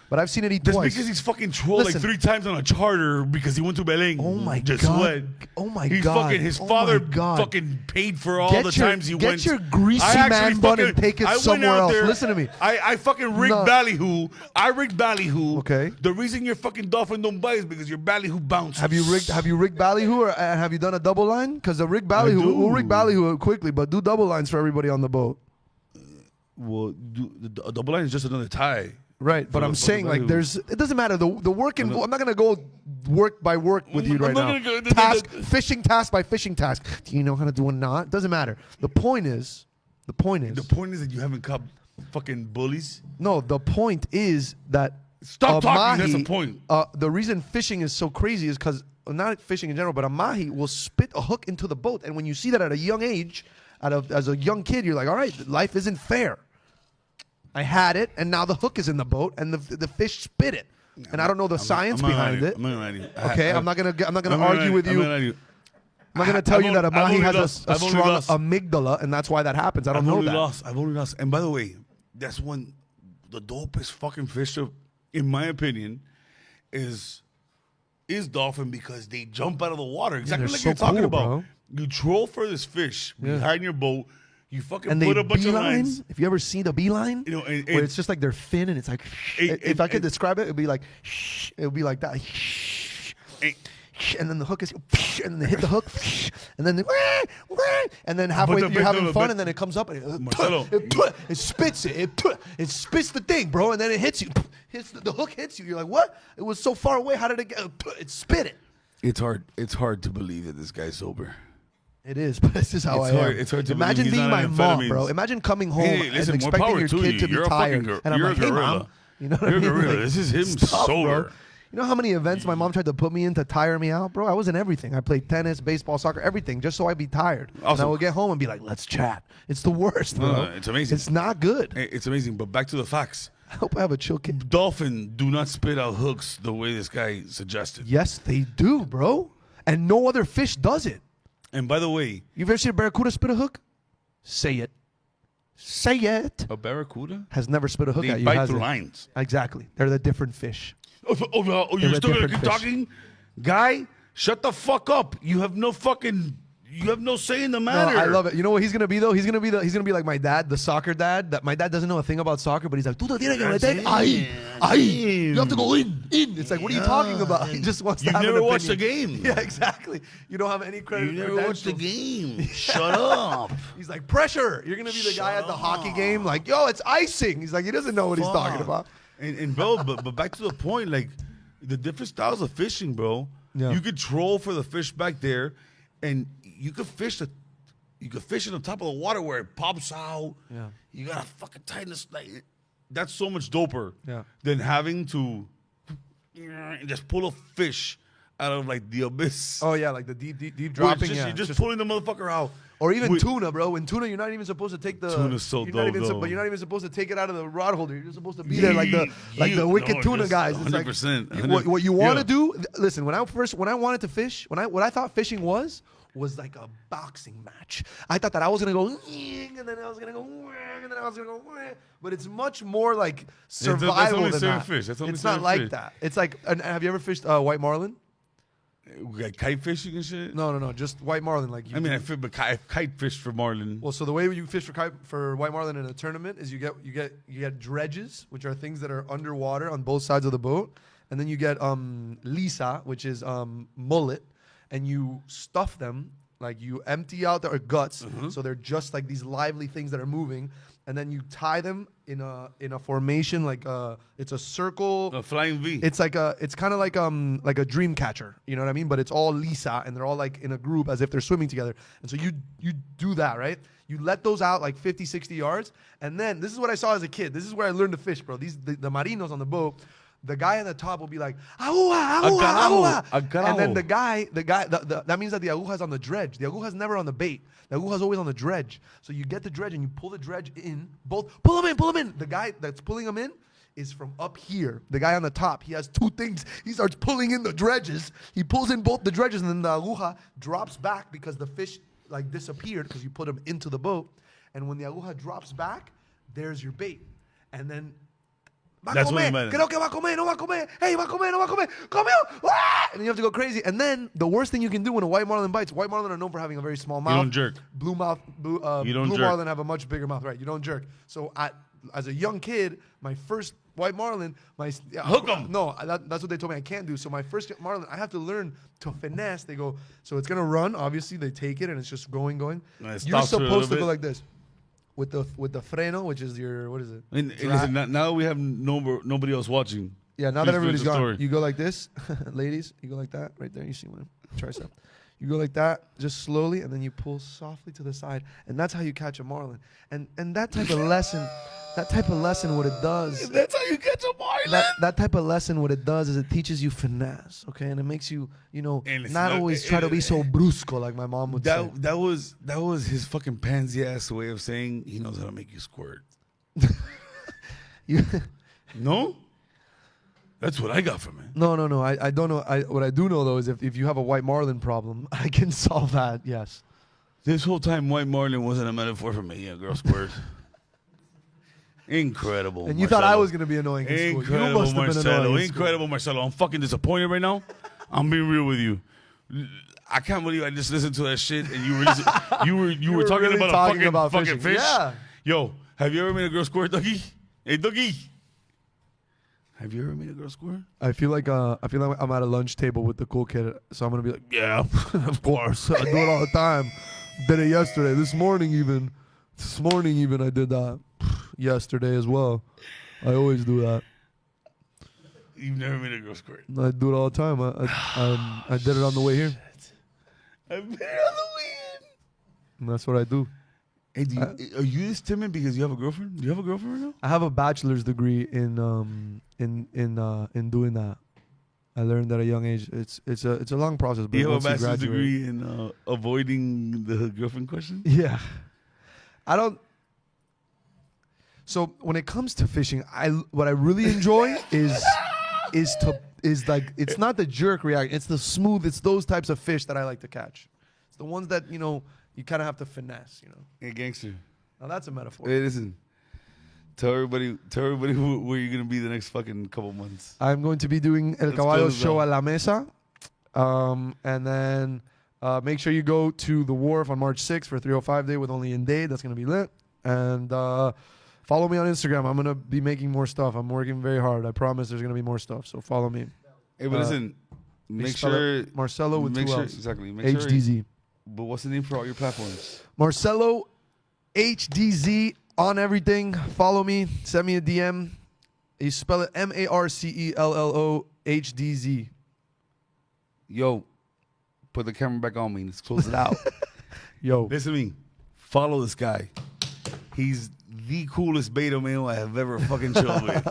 But I've seen it eat Just twice. because he's fucking trolled like Listen. 3 times on a charter because he went to Belém. Oh my just God. went. Oh my He's God. Fucking, his Oh father my God. fucking paid for all Get the your- times he get went. your greasy I actually man bun and fucking- take it I went somewhere out else. there- Listen to me. I fucking rigged No. ballyhoo. I rigged ballyhoo. Okay. The reason your fucking dolphin don't bite is because your ballyhoo bounces. Have you rigged ballyhoo or have you done a double line? Because the rig ballyhoo, do. we'll rig ballyhoo quickly, but do double lines for everybody on the boat. Well, a double line is just another tie. Right, but For I'm the saying fucking like value. it doesn't matter the work involved. I'm not gonna go work by work with you I'm right not now. gonna go- Fishing task by fishing task. Do you know how to do a knot? Doesn't matter. The point is The point is that you haven't caught fucking bullies. no. The point is that Stop a talking. That's mahi- the point. The reason fishing is so crazy is because not fishing in general, but a mahi will spit a hook into the boat, and when you see that at a young age, as a young kid, you're like, all right, life isn't fair. I had it, and now the hook is in the boat, and the fish spit it. And I don't know the science behind it. I'm not gonna lie to you. Okay, I'm not gonna argue with you. I'm not gonna tell you that a mahi has a strong amygdala, and that's why that happens. I don't know that. I've only lost. And by the way, that's one the dopest fucking fish, in my opinion, is dolphin because they jump out of the water. Exactly they're like so you're talking cool, about. bro. You troll for this fish behind your boat. You fucking And put they a bunch of beeline. lines. If you ever see the beeline, You know, and- where it's just like their fin, and it's like, if I could and- describe it, it'd be like, it would be like that. And then the hook is, and then they hit the hook, and then and then halfway But you're having fun, but- and then it comes up and Marcello. it spits it, it spits the thing, bro, and then it hits you. The hook hits you. You're like, what? It was so far away. How did it get? It spit it. It's hard to believe that this guy's sober. It is, but this is how It's I hard- am. it's hard to Imagine believe he's being not my on mom, bro. amphetamines. Imagine coming home Hey, listen, and more expecting power your to kid you. to be You're a fucking tired. gor- And I'm you're like, a hey, gorilla. mom. You know what You're a I mean? gorilla. Like, This is him stop, sober. bro. You know how many events my mom tried to put me in to tire me out, bro? I was in everything. I played tennis, baseball, soccer, everything, just so I'd be tired. And I Awesome. would get home and be like, let's chat. It's the worst, bro. No, it's amazing. It's not good. Hey, it's amazing. But back to the facts. I hope I have a chill kid. Dolphin do not spit out hooks the way this guy suggested. Yes, they do, bro. And no other fish does it. And by the way, You've ever seen a barracuda spit a hook? Say it. Say it. a barracuda, Has never spit a hook they at you, bite has through it? lines. Exactly. They're the different fish. You're They're a still gonna different keep fish. talking? Guy, shut the fuck up. You have no say in the No, matter. I love it. You know what he's gonna be though? He's gonna be like my dad, the soccer dad. That my dad doesn't know a thing about soccer, but he's like, "Tú te tienes que meter ahí, ahí. You have to go in." It's like, what are you talking about? He just wants to You've have never an watched the opinion. game. Yeah, exactly. You don't have any credit. You or never watched the credentials. game. Shut up. He's like, pressure. You're gonna be the guy at the hockey game, like, yo, it's icing. He's like, he doesn't know what he's talking Fuck. about. And bro, but back to the point, like the different styles of fishing, bro. Yeah. You could troll for the fish back there, and you could fish in the top of the water where it pops out. Yeah. You gotta fucking tighten this. Like that's so much doper. Yeah. Than having to just pull a fish out of like the abyss. Oh yeah, like the deep Where it's dropping. just- Yeah, you're just pulling the motherfucker out. Or even With- tuna, bro. In tuna, you're not even supposed to take the. Tuna's so you're not dope, even though. But you're not even supposed to take it out of the rod holder. You're just supposed to be there like the wicked No, tuna just guys. It's like 100%. what you want to Yeah. do. Listen, when I wanted to fish, what I thought fishing was like a boxing match. I thought that I was gonna go, and then I was gonna go, and then I was gonna go, but it's much more like survival only than certain that. fish. That's only It's not certain like fish. that. It's like, have you ever fished white marlin? Like kite fishing and shit. No, just white marlin. Like you I mean, do- I fit, but kite fish for marlin. Well, so the way you fish for white marlin in a tournament is you get dredges, which are things that are underwater on both sides of the boat, and then you get lisa, which is mullet, and you stuff them, like you empty out their guts, so they're just like these lively things that are moving, and then you tie them in a formation like it's a circle. A flying V. It's like it's kind of like a dream catcher, you know what I mean? But it's all lisa, and they're all like in a group as if they're swimming together. And so you do that, right? You let those out like 50, 60 yards, and then this is what I saw as a kid. This is where I learned to fish, bro. The marinos on the boat, the guy on the top will be like, aguja, aguja, aguja. And then the guy, that means that the aguja's on the dredge. The aguja's never on the bait. The aguja's always on the dredge. So you get the dredge and you pull the dredge in. Pull them in. The guy that's pulling them in is from up here. The guy on the top, he has two things. He starts pulling in the dredges. He pulls in both the dredges, and then the aguja drops back because the fish like disappeared because you put them into the boat. And when the aguja drops back, there's your bait. And then va a That's comer, what it creo que va a comer, no va a comer, hey, va a comer, no va a comer, comió, ah! And you have to go crazy. And then the worst thing you can do when a white marlin bites, white marlin are known for having a very small mouth. don't jerk. Blue don't jerk. marlin have a much bigger mouth, right? You don't jerk. So as a young kid, my first white marlin, Hook 'em. No, that's what they told me I can't do. So my first marlin, I have to learn to finesse. They go, so it's gonna run. Obviously, they take it and it's just going. And it You're stops for a supposed to little go bit. like this. with the freno, which is your what is it? And listen, now we have nobody else watching. Yeah, now Please that finish everybody's the gone, story. you go like this, ladies. You go like that right there. You see one tricep. You go like that, just slowly, and then you pull softly to the side, and that's how you catch a marlin. And that type of lesson, what it does. That's how you catch a marlin. That type of lesson, what it does is it teaches you finesse, okay, and it makes you, And it's not not- always try to be so brusco like my mom would say. That was his fucking pansy ass way of saying he knows how to make you squirt. You, No? That's what I got from it. no. I don't know. What I do know though is if you have a white marlin problem, I can solve that. Yes. This whole time, white marlin wasn't a metaphor for me. Yeah, girl squirt. Incredible. And you thought I Marcello. was gonna be annoying in school. You Incredible, must have been Marcello. annoying. in school. Incredible, Marcello. I'm fucking disappointed right now. I'm being real with you. I can't believe I just listened to that shit and you were were talking really about talking a about fucking fishing. fish. Yeah. Yo, have you ever made a girl squirt, Dougie? Hey, Dougie. Have you ever made a girl squirt? I feel like I'm at a lunch table with the cool kid, so I'm gonna be like, yeah, of course, I do it all the time. Did it yesterday, this morning even I did that. Yesterday as well. I always do that. You've never made a girl squirt. I do it all the time. I did it on the way here, I made it on the way and that's what I do. in. Hey, are you this timid because you have a girlfriend? Do you have a girlfriend right now? I have a bachelor's degree in doing that. I learned at a young age. It's a long process, but You have a once you bachelor's graduate- degree in avoiding the girlfriend question? Yeah. I don't. So when it comes to fishing, what I really enjoy is like it's not the jerk reaction, it's the smooth, it's those types of fish that I like to catch. It's the ones that, you kind of have to finesse, Hey, gangster. Now that's a metaphor. Hey, listen. Tell everybody where you're gonna be the next fucking couple months. I'm going to be doing El Let's Caballo close Show out. a la Mesa. And then make sure you go to the Wharf on March 6th for 305 Day with Only in Day. That's going to be lit. And follow me on Instagram. I'm going to be making more stuff. I'm working very hard. I promise there's going to be more stuff. So follow me. Hey, but listen, make Spell sure it Marcello with make two sure L's. exactly. Make sure. HDZ. But what's the name for all your platforms? Marcello HDZ on everything. Follow me. Send me a DM. You spell it MarcelloHDZ. Yo, put the camera back on me. Let's close it out. Yo. Listen to me. Follow this guy. He's the coolest beta male I have ever fucking chilled with.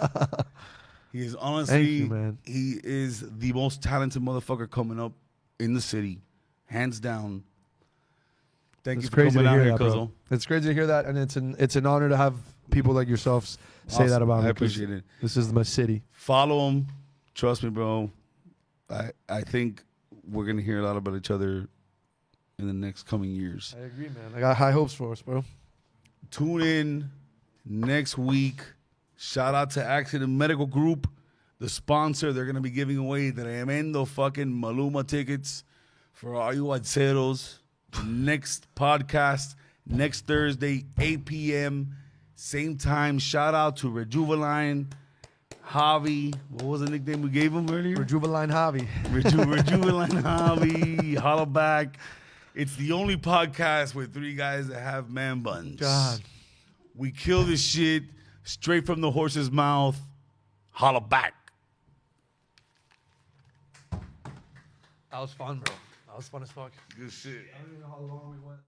He is honestly, Thank you, man. he is the most talented motherfucker coming up in the city, hands down. Thank It's you for crazy to coming out hear here, that, bro. Cuzzo. It's crazy to hear that, and it's an honor to have people like yourselves say that Awesome. about me. I 'cause appreciate it. This is my city. Follow him. Trust me, bro. I think we're gonna hear a lot about each other in the next coming years. I agree, man. I got high hopes for us, bro. Tune in next week. Shout out to Accident Medical Group, the sponsor. They're going to be giving away the tremendo fucking Maluma tickets for all you Adceros. Next podcast, next Thursday, 8 p.m., same time. Shout out to Rejuveline, Javi. What was the nickname we gave him earlier? Rejuveline Javi. Rejuveline Javi. Holla back. It's the only podcast with three guys that have man buns. God. We kill this shit straight from the horse's mouth. Holla back. That was fun, bro. That was fun as fuck. Good shit. I don't even know how long we went.